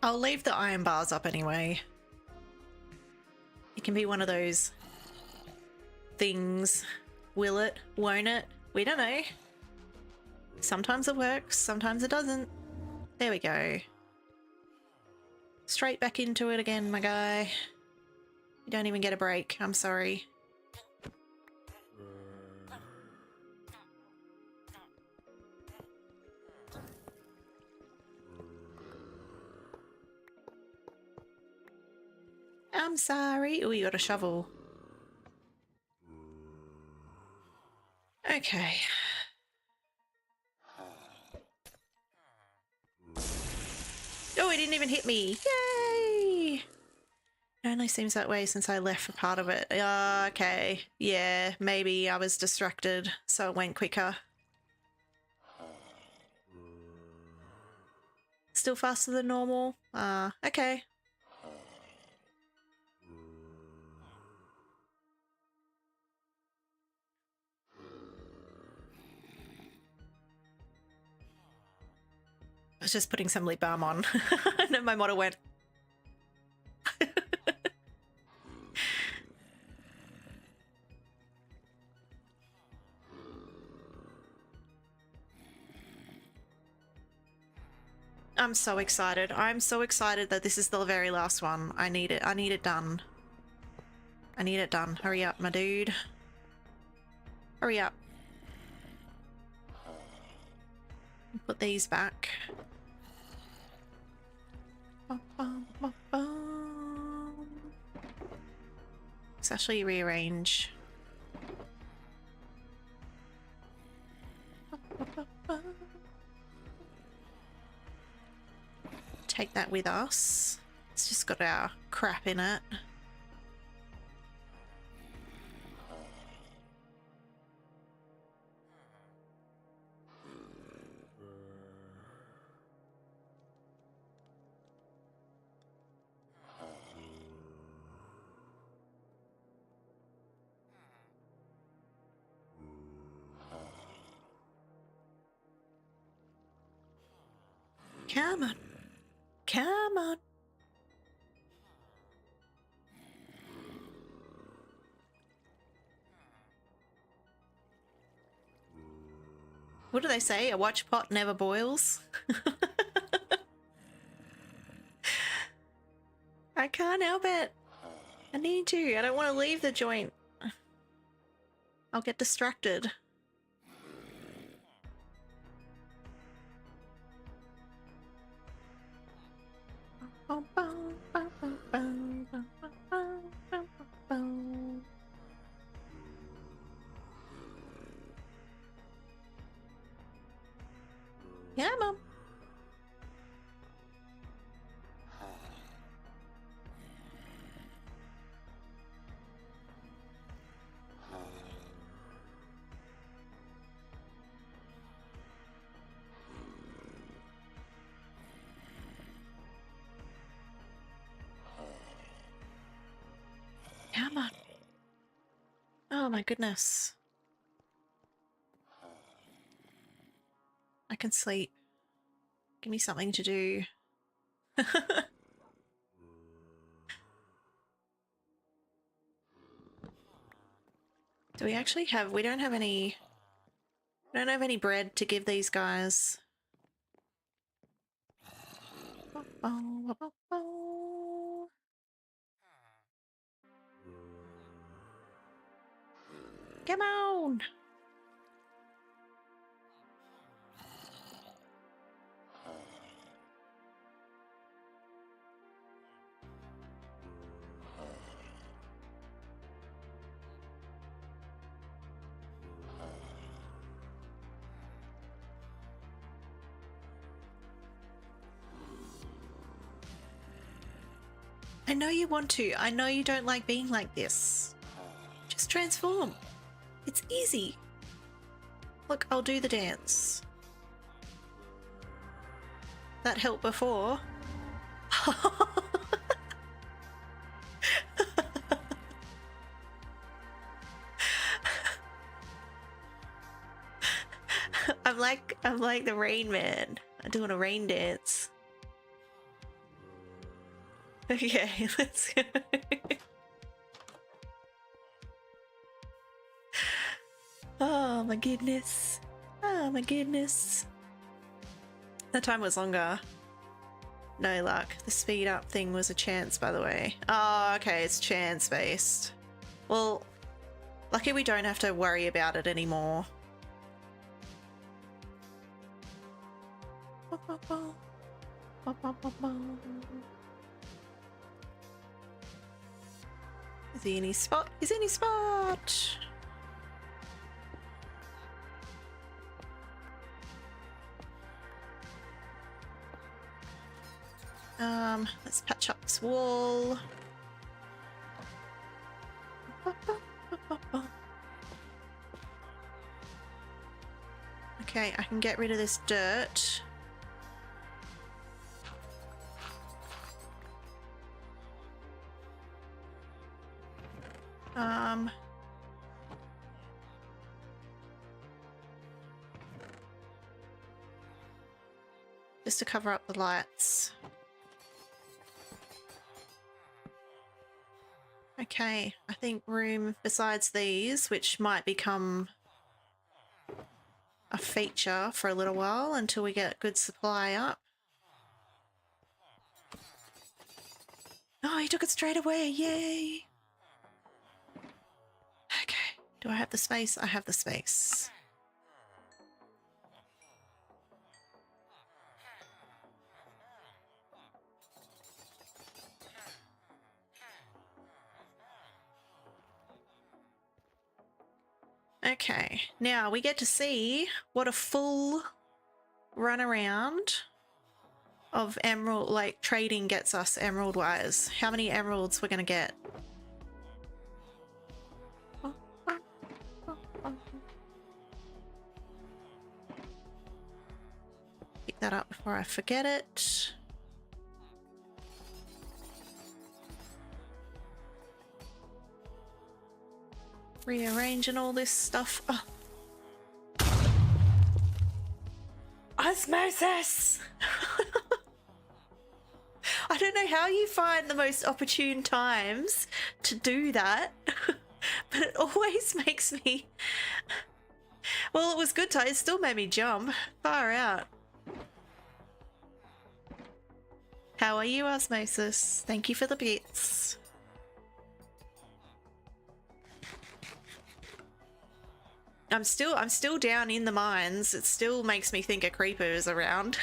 Speaker 1: I'll leave the iron bars up anyway. It can be one of those things. Will it? Won't it? We don't know. Sometimes it works, sometimes it doesn't. There we go. Straight back into it again, my guy. You don't even get a break. I'm sorry. I'm sorry. Oh, you got a shovel. Okay. Oh, it didn't even hit me. Yay! It only seems that way since I left for part of it. Okay. Yeah, maybe I was distracted, so it went quicker. Still faster than normal? Okay. I was just putting some lip balm on. And then my model went. I'm so excited. I'm so excited that this is the very last one. I need it. I need it done. I need it done. Hurry up, my dude. Hurry up. Put these back. Let's actually rearrange. Take that with us. It's just got our crap in it. Come on. Come on. What do they say? A watch pot never boils? I can't help it. I need to. I don't want to leave the joint. I'll get distracted. Yeah, Mum. Come on. Oh my goodness. I can sleep. Give me something to do. Do we actually have, we don't have any bread to give these guys. Come on! I know you want to. I know you don't like being like this. Just transform. It's easy. Look, I'll do the dance. That helped before. I'm like the Rain Man. I'm doing a rain dance. Okay, let's go. Oh my goodness. Oh my goodness. That time was longer. No luck. The speed up thing was a chance, by the way. Oh, okay, it's chance based. Well, lucky we don't have to worry about it anymore. Is he in his spot? He's in his spot! Let's patch up this wall. Okay, I can get rid of this dirt. Just to cover up the lights. Okay, I think room besides these, which might become a feature for a little while until we get good supply up. Oh, he took it straight away, yay! Okay, do I have the space? I have the space. Okay, now we get to see what a full run around of emerald, like trading gets us emerald wise. How many emeralds we're gonna get. Pick that up before I forget it. Rearranging all this stuff. Oh. Osmosis! I don't know how you find the most opportune times to do that, but it always makes me... Well, it was good time. It still made me jump. Far out. How are you, Osmosis? Thank you for the bits. I'm still down in the mines. It still makes me think a creeper is around.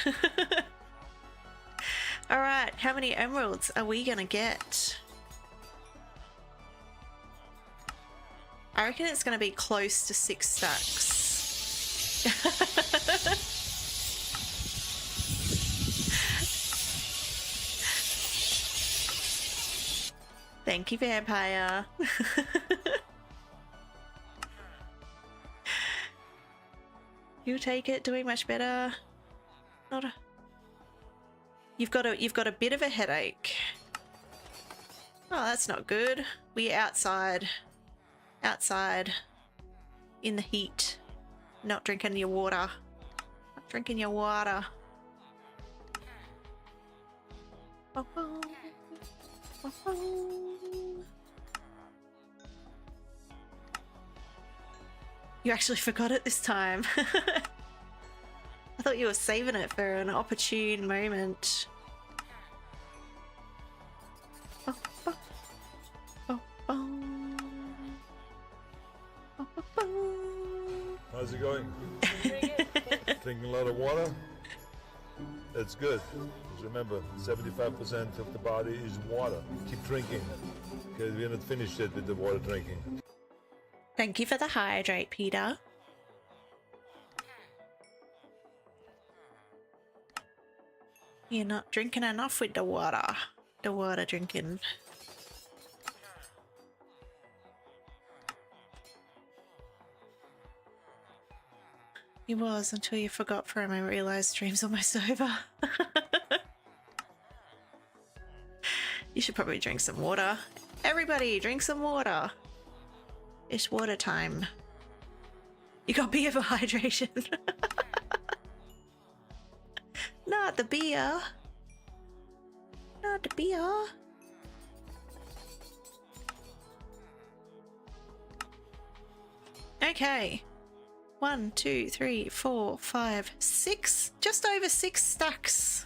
Speaker 1: All right, how many emeralds are we gonna get? I reckon it's gonna be close to 6 stacks. Thank you, vampire. You take it, doing much better. Not a... You've got a bit of a headache. Oh, that's not good. We're outside. Outside. In the heat. Not drinking your water. Not drinking your water. You actually forgot it this time. I thought you were saving it for an opportune moment.
Speaker 4: How's it going? Drinking a lot of water? That's good. Just remember, 75% of the body is water. Keep drinking, because we're not finished yet with the water drinking.
Speaker 1: Thank you for the hydrate, Peter. You're not drinking enough with the water. The water drinking. He was until you forgot for him and realised stream's almost over. You should probably drink some water. Everybody, drink some water. It's water time. You got beer for hydration. Not the beer. Not the beer. Okay. 1, 2, 3, 4, 5, 6. Just over 6 stacks.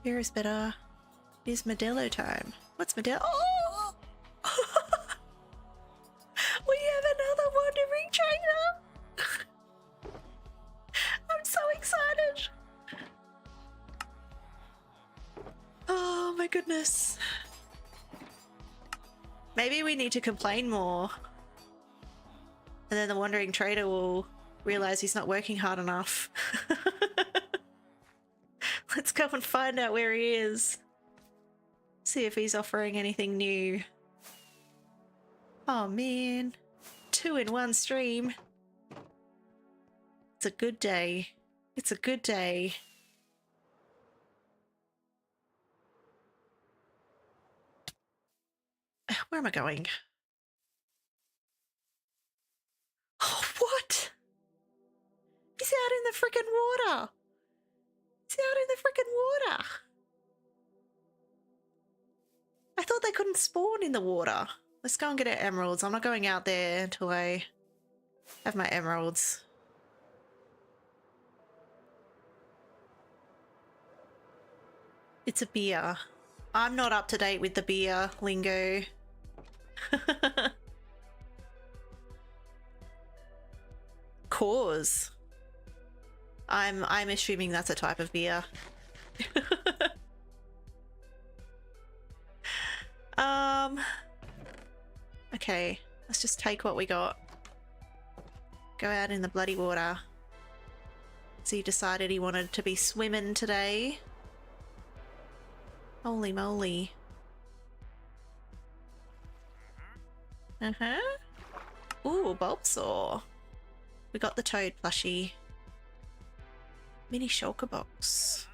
Speaker 1: Here is better. It's Modelo time. What's Modelo? Oh! We have another wandering trainer. I'm so excited. Oh my goodness. Maybe we need to complain more. And then the wandering trader will realize he's not working hard enough. Let's go and find out where he is. See if he's offering anything new. Oh man. 2-in-1 stream. It's a good day. It's a good day. Where am I going? Oh, what? He's out in the frickin' water. He's out in the frickin' water. I thought they couldn't spawn in the water. Let's go and get our emeralds. I'm not going out there until I have my emeralds. It's a beer. I'm not up to date with the beer lingo. Cause. I'm assuming that's a type of beer. Okay, let's just take what we got. Go out in the bloody water. So he decided he wanted to be swimming today. Holy moly. Ooh, Bulbasaur. We got the Toad plushie. Mini shulker box.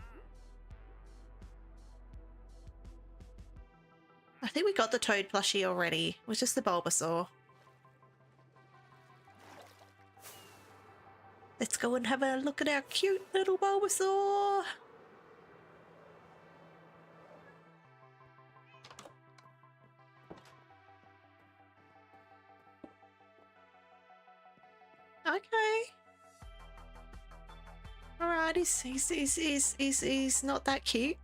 Speaker 1: I think we got the Toad plushie already. It was just the Bulbasaur. Let's go and have a look at our cute little Bulbasaur. Okay. Alright, he's not that cute.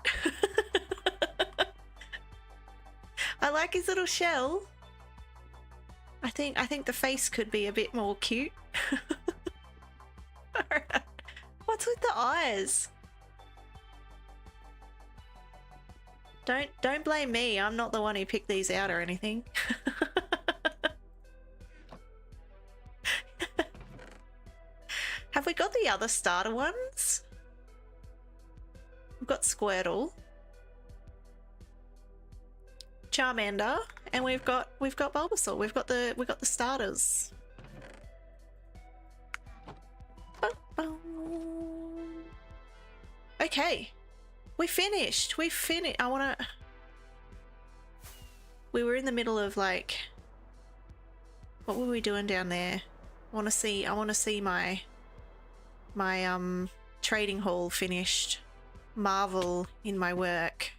Speaker 1: I like his little shell. I think the face could be a bit more cute. Alright. What's with the eyes? Don't blame me. I'm not the one who picked these out or anything. Have we got the other starter ones? We've got Squirtle. Charmander, and we've got Bulbasaur. We've got the starters. Okay, we finished. We finished. We were in the middle of like, what were we doing down there? I want to see my trading hall finished. Marvel in my work.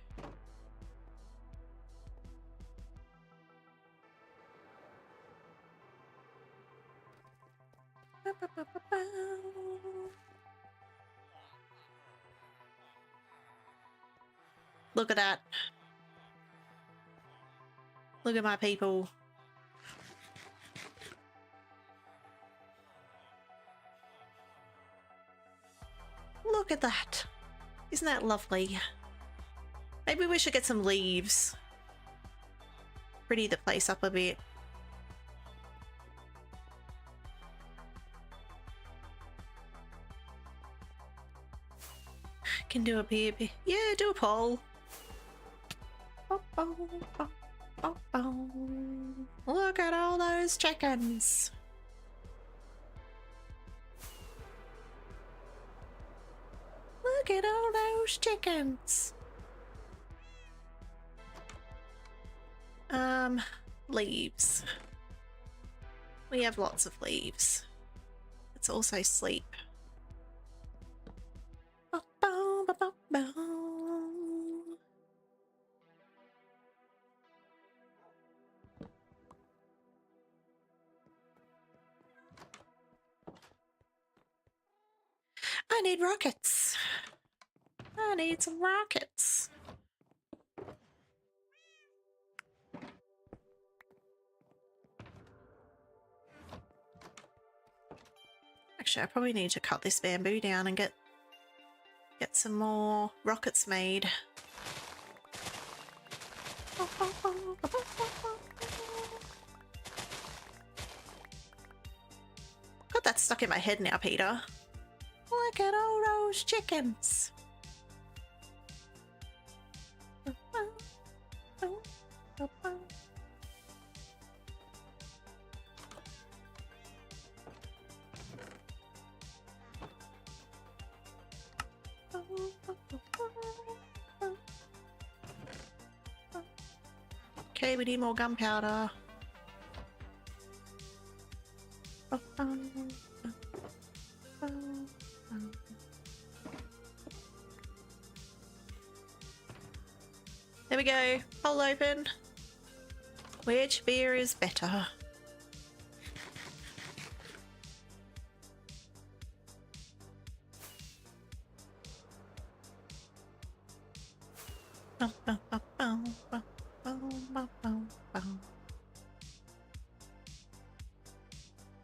Speaker 1: Look at that. Look at my people. Look at that. Isn't that lovely? Maybe we should get some leaves. Pretty the place up a bit. Can do a peer. Yeah, do a poll. Look at all those chickens. Look at all those chickens. Leaves. We have lots of leaves. Let's also sleep. I need rockets. I need some rockets. Actually, I probably need to cut this bamboo down and get some more rockets made. Got that stuck in my head now, Peter. Look at all those chickens. Okay, we need more gunpowder. There we go. Hole open. Which beer is better?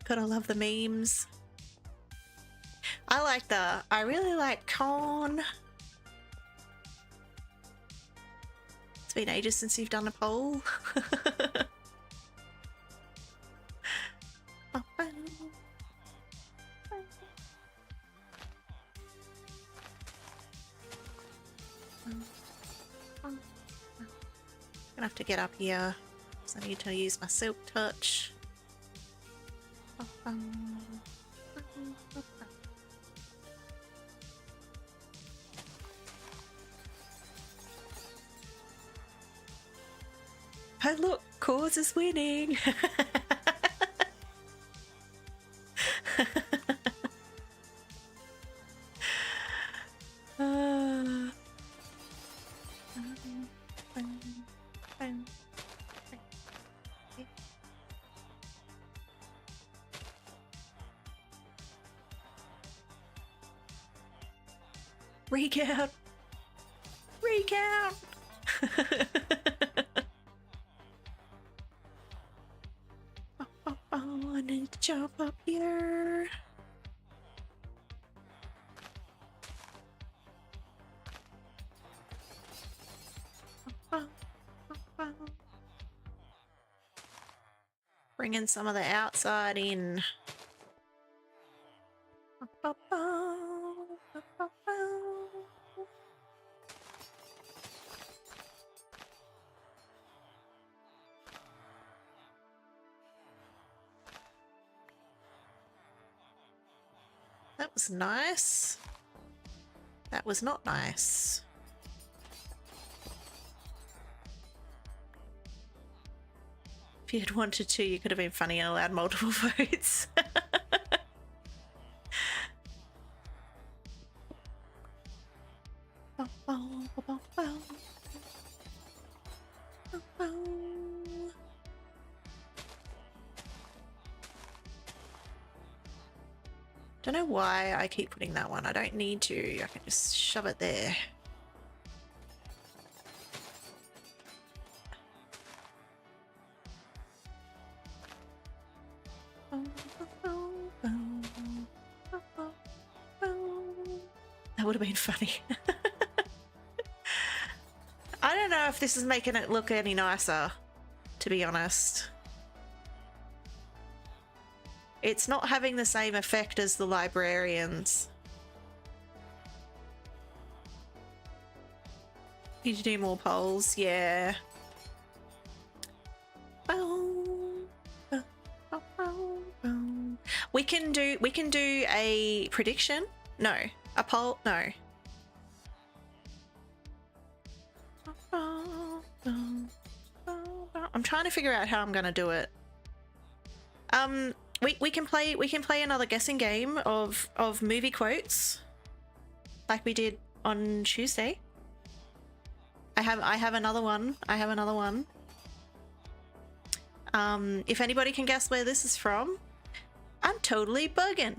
Speaker 1: Gotta love the memes. I really like corn. It's been ages since you've done a poll. Gonna have to get up here because I need to use my silk touch. Oh look, Cause is winning. Recount! Recount! Oh, I need to jump up here. Bringing some of the outside in. was nice. That was not nice. If you had wanted to, you could have been funny and allowed multiple votes. Don't know why I keep putting that one. I don't need to. I can just shove it there. That would have been funny. I don't know if this is making it look any nicer, to be honest. It's not having the same effect as the librarians. Need to do more polls, yeah. We can do a prediction. No, a poll. No. I'm trying to figure out how I'm gonna do it. We can play another guessing game of movie quotes, like we did on Tuesday. I have another one. If anybody can guess where this is from, I'm totally bugging.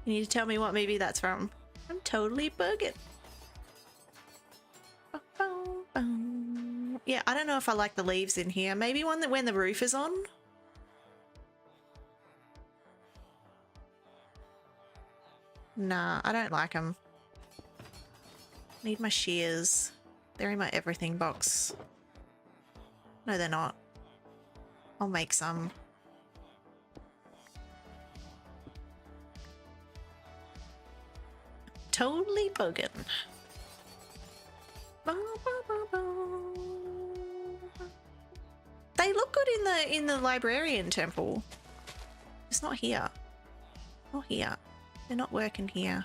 Speaker 1: You need to tell me what movie that's from. I'm totally bugging. Yeah, I don't know if I like the leaves in here. Maybe one that when the roof is on. Nah, I don't like them. Need my shears. They're in my everything box. No, they're not. I'll make some. Totally bugging. They look good in the librarian temple. It's not here. Not here. They're not working here.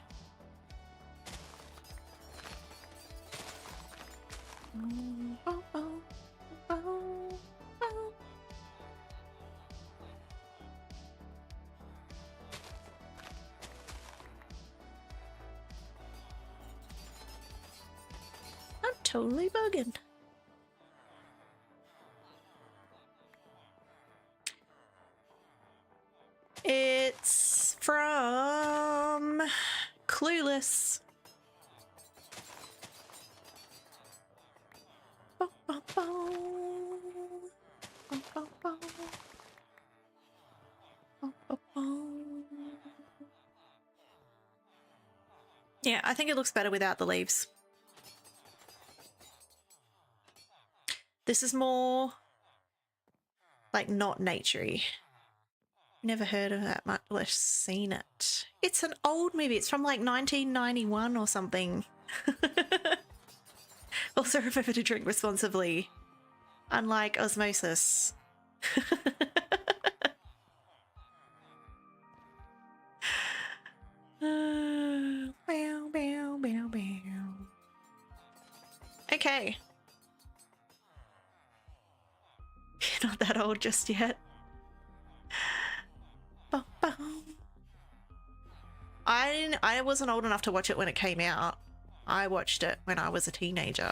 Speaker 1: I'm totally bugging. It's from Clueless. Yeah, I think it looks better without the leaves. This is more like not naturey. Never heard of that, much less seen it. It's an old movie. It's from like 1991 or something. Also remember to drink responsibly. Unlike osmosis. Okay. You're not that old just yet. I wasn't old enough to watch it when it came out. I watched it when I was a teenager.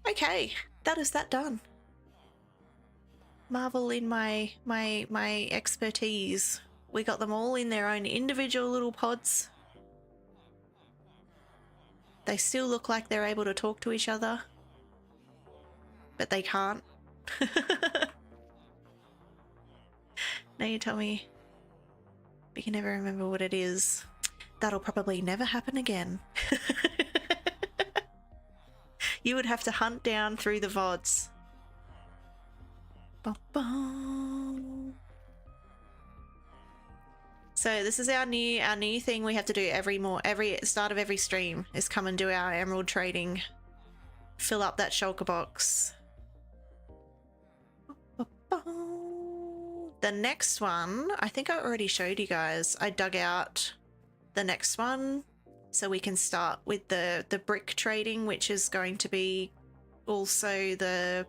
Speaker 1: Okay, that is that done. Marvel in my expertise. We got them all in their own individual little pods. They still look like they're able to talk to each other, but they can't. Now you tell me we can never remember what it is. That'll probably never happen again. You would have to hunt down through the VODs. So this is our new thing we have to do every start of every stream is come and do our emerald trading. Fill up that shulker box. The next one, I think I already showed you guys. I dug out the next one so we can start with the brick trading, which is going to be also the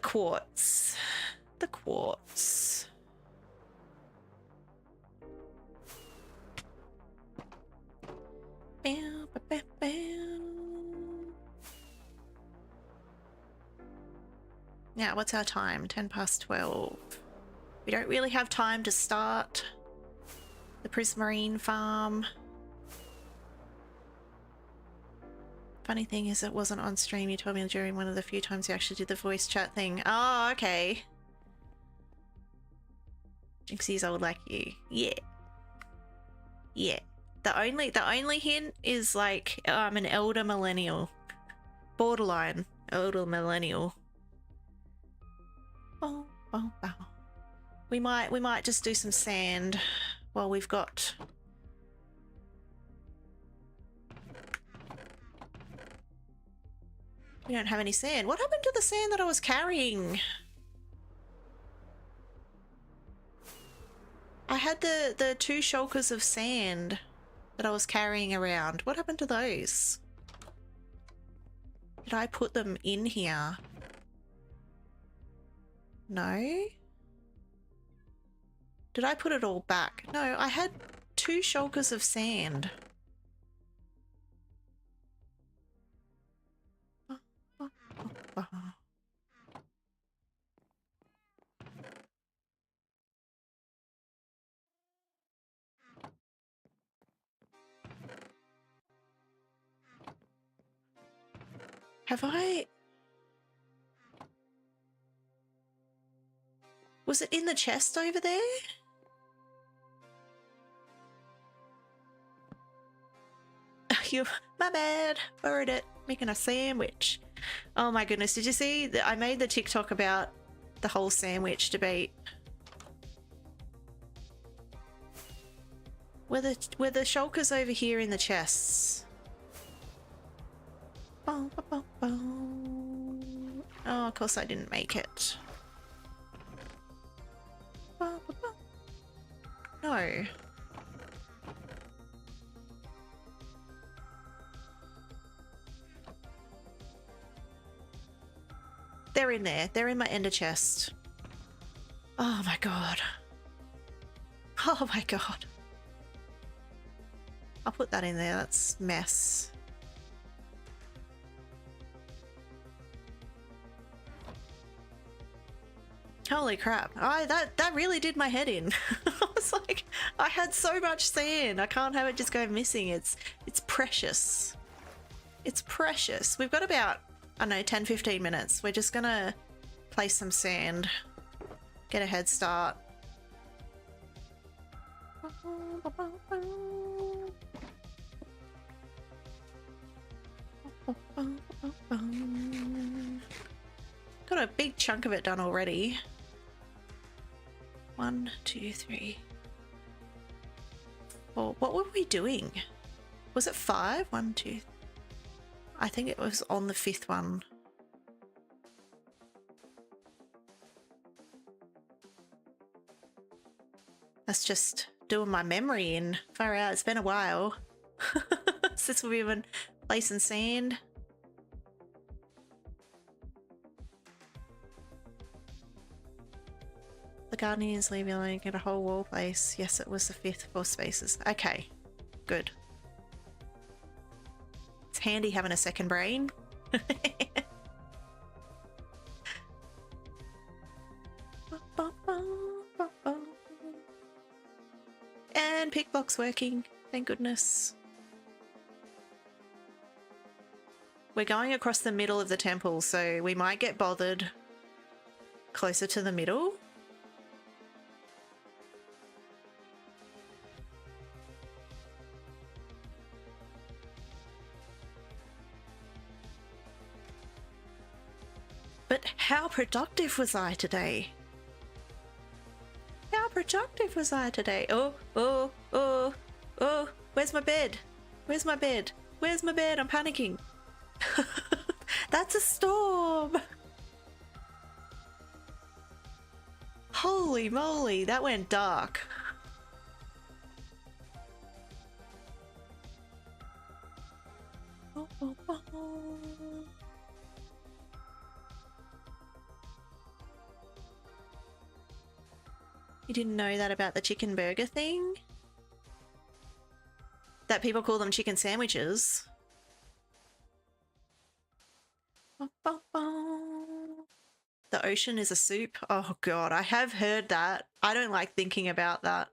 Speaker 1: quartz. The quartz. Bow, bow, bow, bow. Now, what's our time? 10 past 12. We don't really have time to start the prismarine farm. Funny thing is, it wasn't on stream. You told me during one of the few times you actually did the voice chat thing. Oh, okay. Jinxie's old like you. Yeah. Yeah. The only hint is like I'm an elder millennial. Borderline elder millennial. Oh, oh, oh. We might just do some sand while we've got. We don't have any sand. What happened to the sand that I was carrying? I had the 2 shulkers of sand that I was carrying around. What happened to those? Did I put them in here? No? Did I put it all back? No, I had 2 shulkers of sand. Have I? Was it in the chest over there? My bad. Borrowed it. Making a sandwich. Oh my goodness. Did you see that I made the TikTok about the whole sandwich debate? Were the shulkers over here in the chests? Oh, of course I didn't make it. No. They're in there. They're in my ender chest. Oh my god. Oh my god. I'll put that in there. That's mess. Holy crap. That really did my head in. I was like, I had so much sand. I can't have it just go missing. It's precious. It's precious. We've got about, I don't know, 10-15 minutes. We're just gonna place some sand. Get a head start. Got a big chunk of it done already. 1, 2, 3, 4. What were we doing? Was it 5? 1, 2. I think it was on the 5th one. That's just doing my memory in. Far out. It's been a while since we've been placing sand. The Guardians leave you alone, get a whole wall place. Yes, it was the 5th, 4 spaces. Okay, good. It's handy having a second brain. And pick box working, thank goodness. We're going across the middle of the temple, so we might get bothered closer to the middle. But how productive was I today? productive was I today? Oh, oh, oh, oh. Where's my bed? Where's my bed? Where's my bed? I'm panicking. That's a storm. Holy moly, that went dark. Oh, oh, oh. You didn't know that about the chicken burger thing? That people call them chicken sandwiches. The ocean is a soup? Oh god, I have heard that. I don't like thinking about that.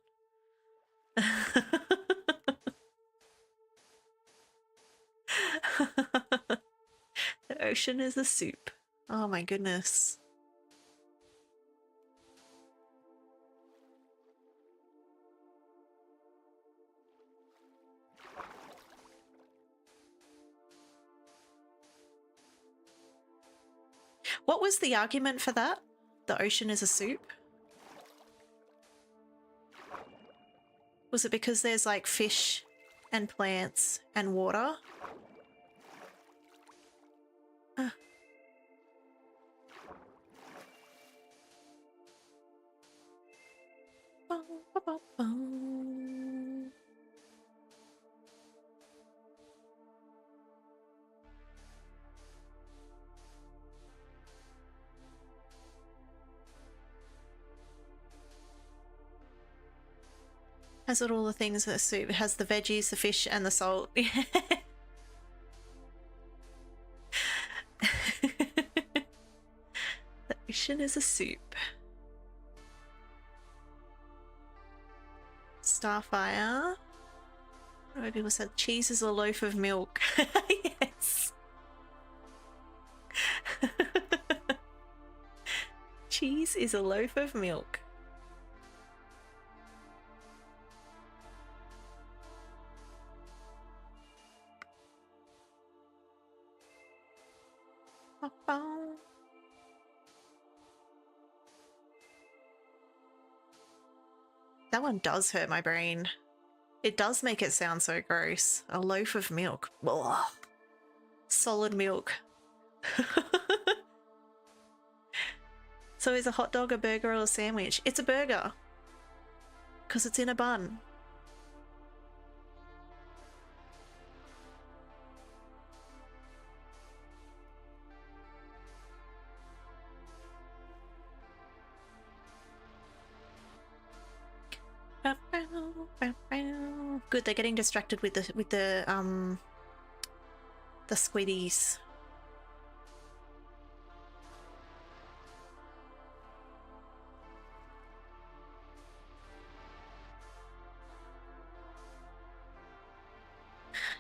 Speaker 1: The ocean is a soup. Oh my goodness. What was the argument for that? The ocean is a soup? Was it because there's like fish and plants and water? Has it all the things that soup? It has the veggies, the fish, and the salt. The ocean is a soup. Starfire. What do people said? Cheese is a loaf of milk. Yes. Cheese is a loaf of milk. That one does hurt my brain. It does make it sound so gross. A loaf of milk. Ugh. Solid milk. So is a hot dog a burger or a sandwich? It's a burger. Because it's in a bun. Good, they're getting distracted with the squiddies.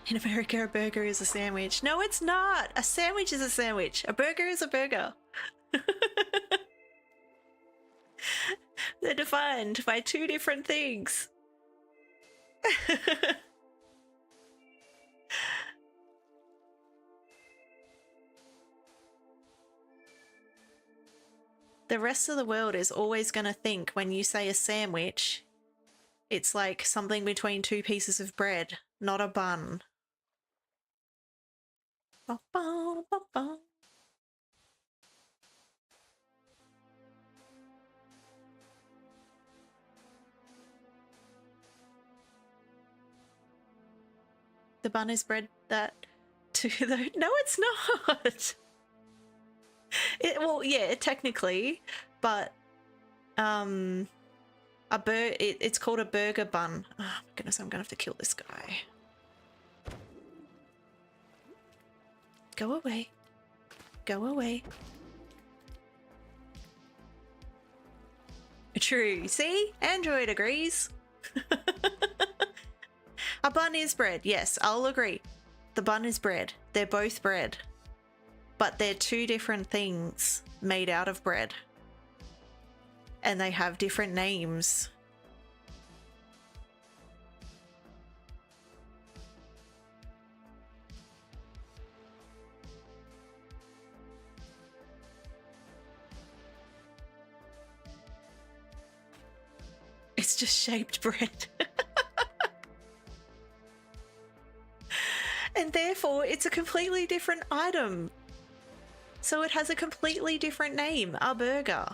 Speaker 1: In America, a burger is a sandwich. No, it's not. A sandwich is a sandwich. A burger is a burger. They're defined by two different things. The rest of the world is always going to think when you say a sandwich, it's like something between two pieces of bread, not a bun. Ba, ba, ba, ba. The bun is bread that to the... No, it's not. Well, yeah, technically, but it's called a burger bun. Oh my goodness, I'm gonna have to kill this guy. Go away. Go away. True. See? Android agrees. A bun is bread. Yes, I'll agree. The bun is bread. They're both bread. But they're two different things made out of bread. And they have different names. just shaped bread. And therefore, it's a completely different item. So it has a completely different name, a burger.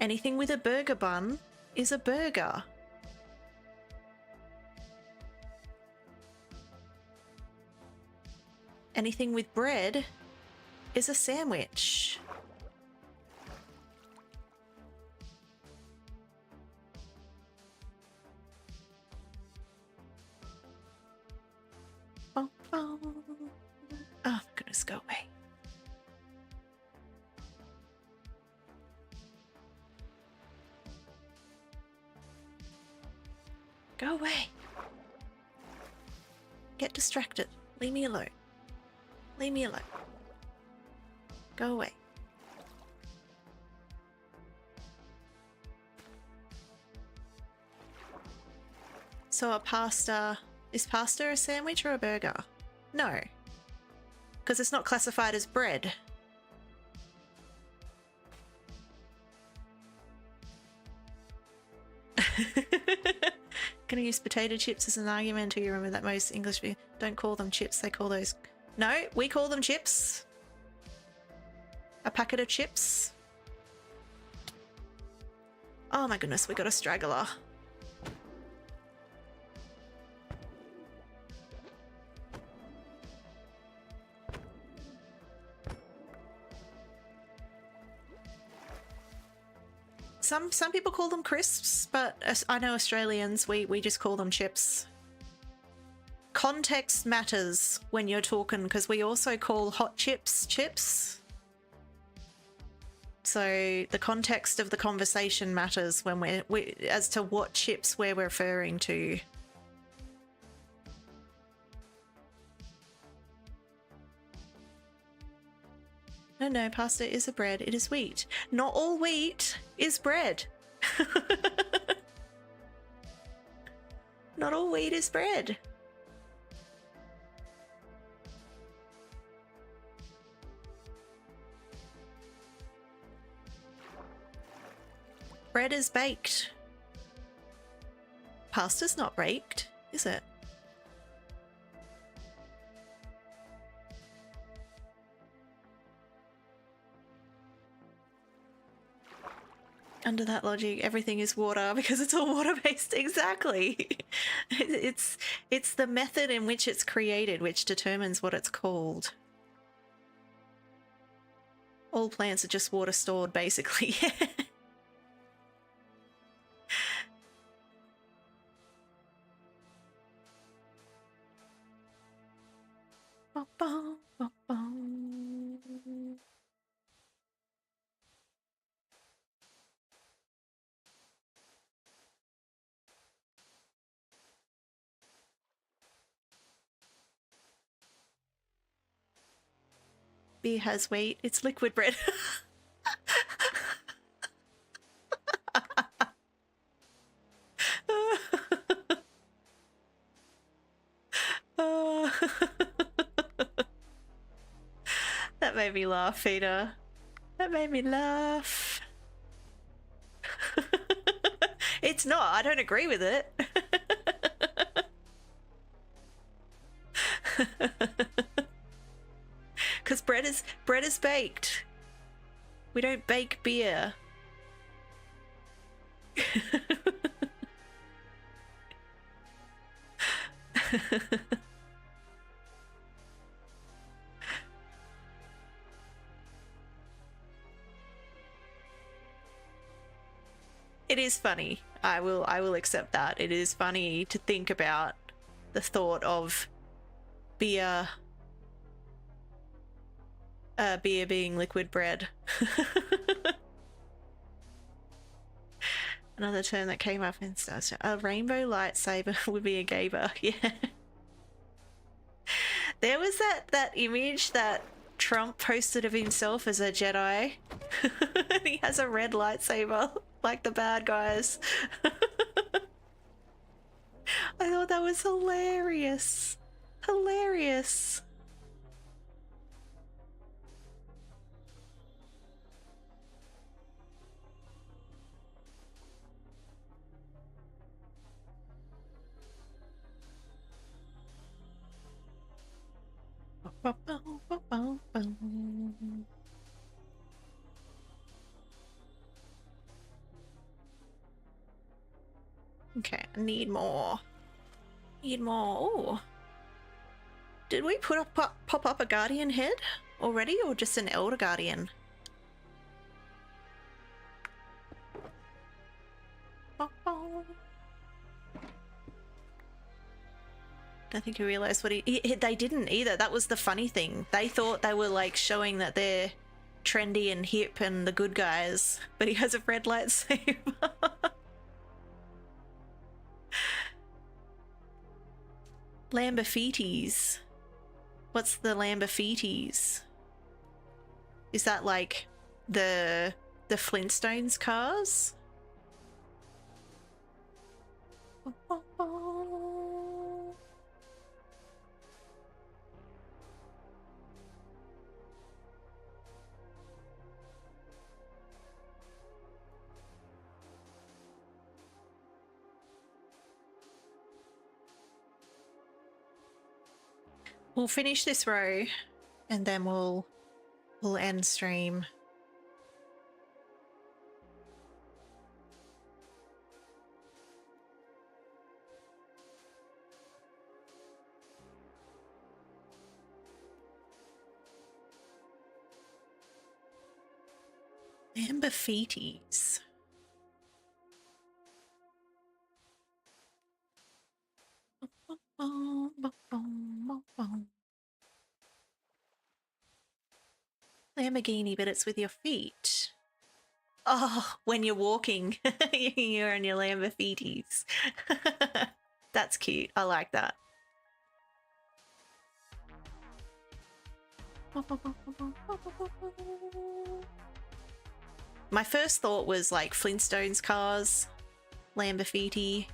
Speaker 1: Anything with a burger bun is a burger. Anything with bread is a sandwich. Oh my goodness, go away. Go away. Get distracted. Leave me alone. Leave me alone. Go away. So a pasta... Is pasta a sandwich or a burger? No. Because it's not classified as bread. Gonna use potato chips as an argument to you. Remember that most English people don't call them chips, they call those... No, we call them chips. A packet of chips. Oh my goodness, we got a straggler. Some people call them crisps, but I know Australians, we just call them chips. Context matters when you're talking, because we also call hot chips chips. So the context of the conversation matters when we as to what chips we're referring to. No, pasta is a bread. It is wheat. Not all wheat is bread. Not all wheat is bread. Bread is baked. Pasta's not baked, is it? Under that logic, everything is water because it's all water-based. Exactly. It's the method in which it's created which determines what it's called. All plants are just water stored, basically. Beer has weight. It's liquid bread. That made me laugh, Peter. That made me laugh. It's not. I don't agree with it. Because bread is baked. We don't bake beer. It is funny. I will accept that. It is funny to think about the thought of beer being liquid bread. Another term that came up in Star Wars, a rainbow lightsaber would be a gaber. Yeah. There was that image that Trump posted of himself as a Jedi. He has a red lightsaber like the bad guys. I thought that was hilarious. Hilarious. Okay, I need more. Need more. Oh. Did we pop up a guardian head already, or just an elder guardian? Don't think he realized what they didn't either. That was the funny thing. They thought they were like showing that they're trendy and hip and the good guys, but he has a red lightsaber. Lamborghinis. What's the Lamborghinis? Is that like the Flintstones cars? We'll finish this row and then we'll end stream. Lamborghinis. Lamborghini, but it's with your feet. Oh, when you're walking, you're on your Lamborghinis. That's cute. I like that. My first thought was like Flintstones cars, Lamborghini,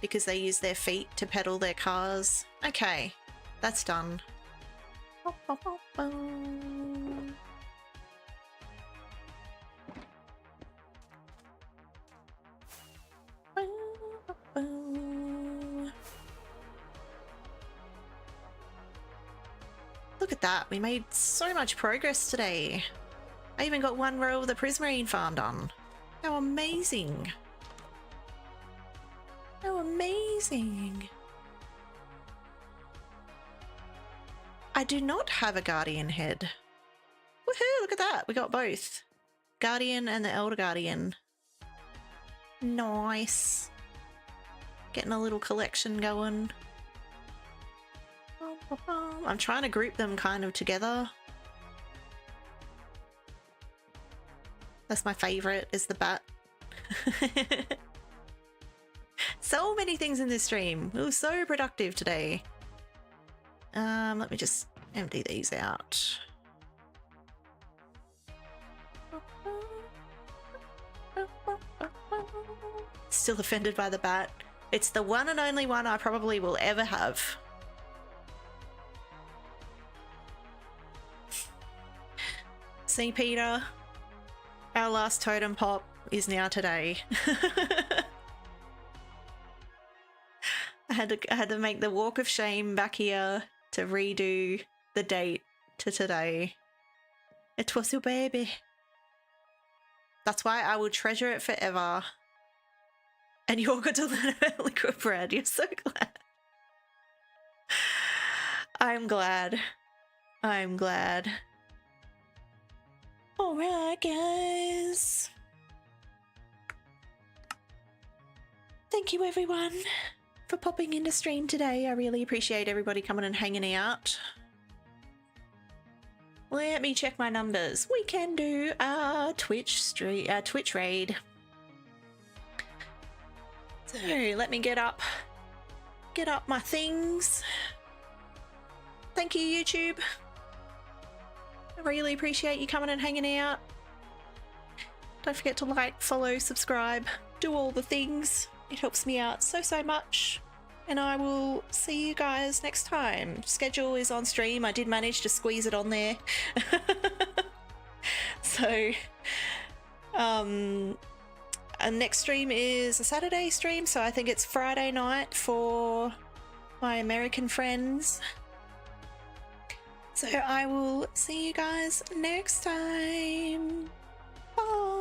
Speaker 1: because they use their feet to pedal their cars. Okay, that's done. Look at that, we made so much progress today. I even got one row of the Prismarine farm done. How amazing. How amazing. I do not have a Guardian head. Woohoo, look at that. We got both. Guardian and the Elder Guardian. Nice. Getting a little collection going. I'm trying to group them kind of together. That's my favorite, is the bat. So many things in this stream. It was so productive today. Let me just empty these out. Still offended by the bat. It's the one and only one I probably will ever have. See, Peter? Our last totem pop is now today. I had to make the walk of shame back here to redo the date to today. It was your baby. That's why I will treasure it forever. And you all got to learn about liquid bread. You're so glad. I'm glad. I'm glad. Alright, guys. Thank you, everyone, for popping into stream today. I really appreciate everybody coming and hanging out. Let me check my numbers. We can do a Twitch raid. So let me get up my things. Thank you, YouTube. I really appreciate you coming and hanging out. Don't forget to like, follow, subscribe, do all the things. It helps me out so much. And I will see you guys next time. Schedule is on stream. I did manage to squeeze it on there. So, and next stream is a Saturday stream, so I think it's Friday night for my American friends. So I will see you guys next time. Bye.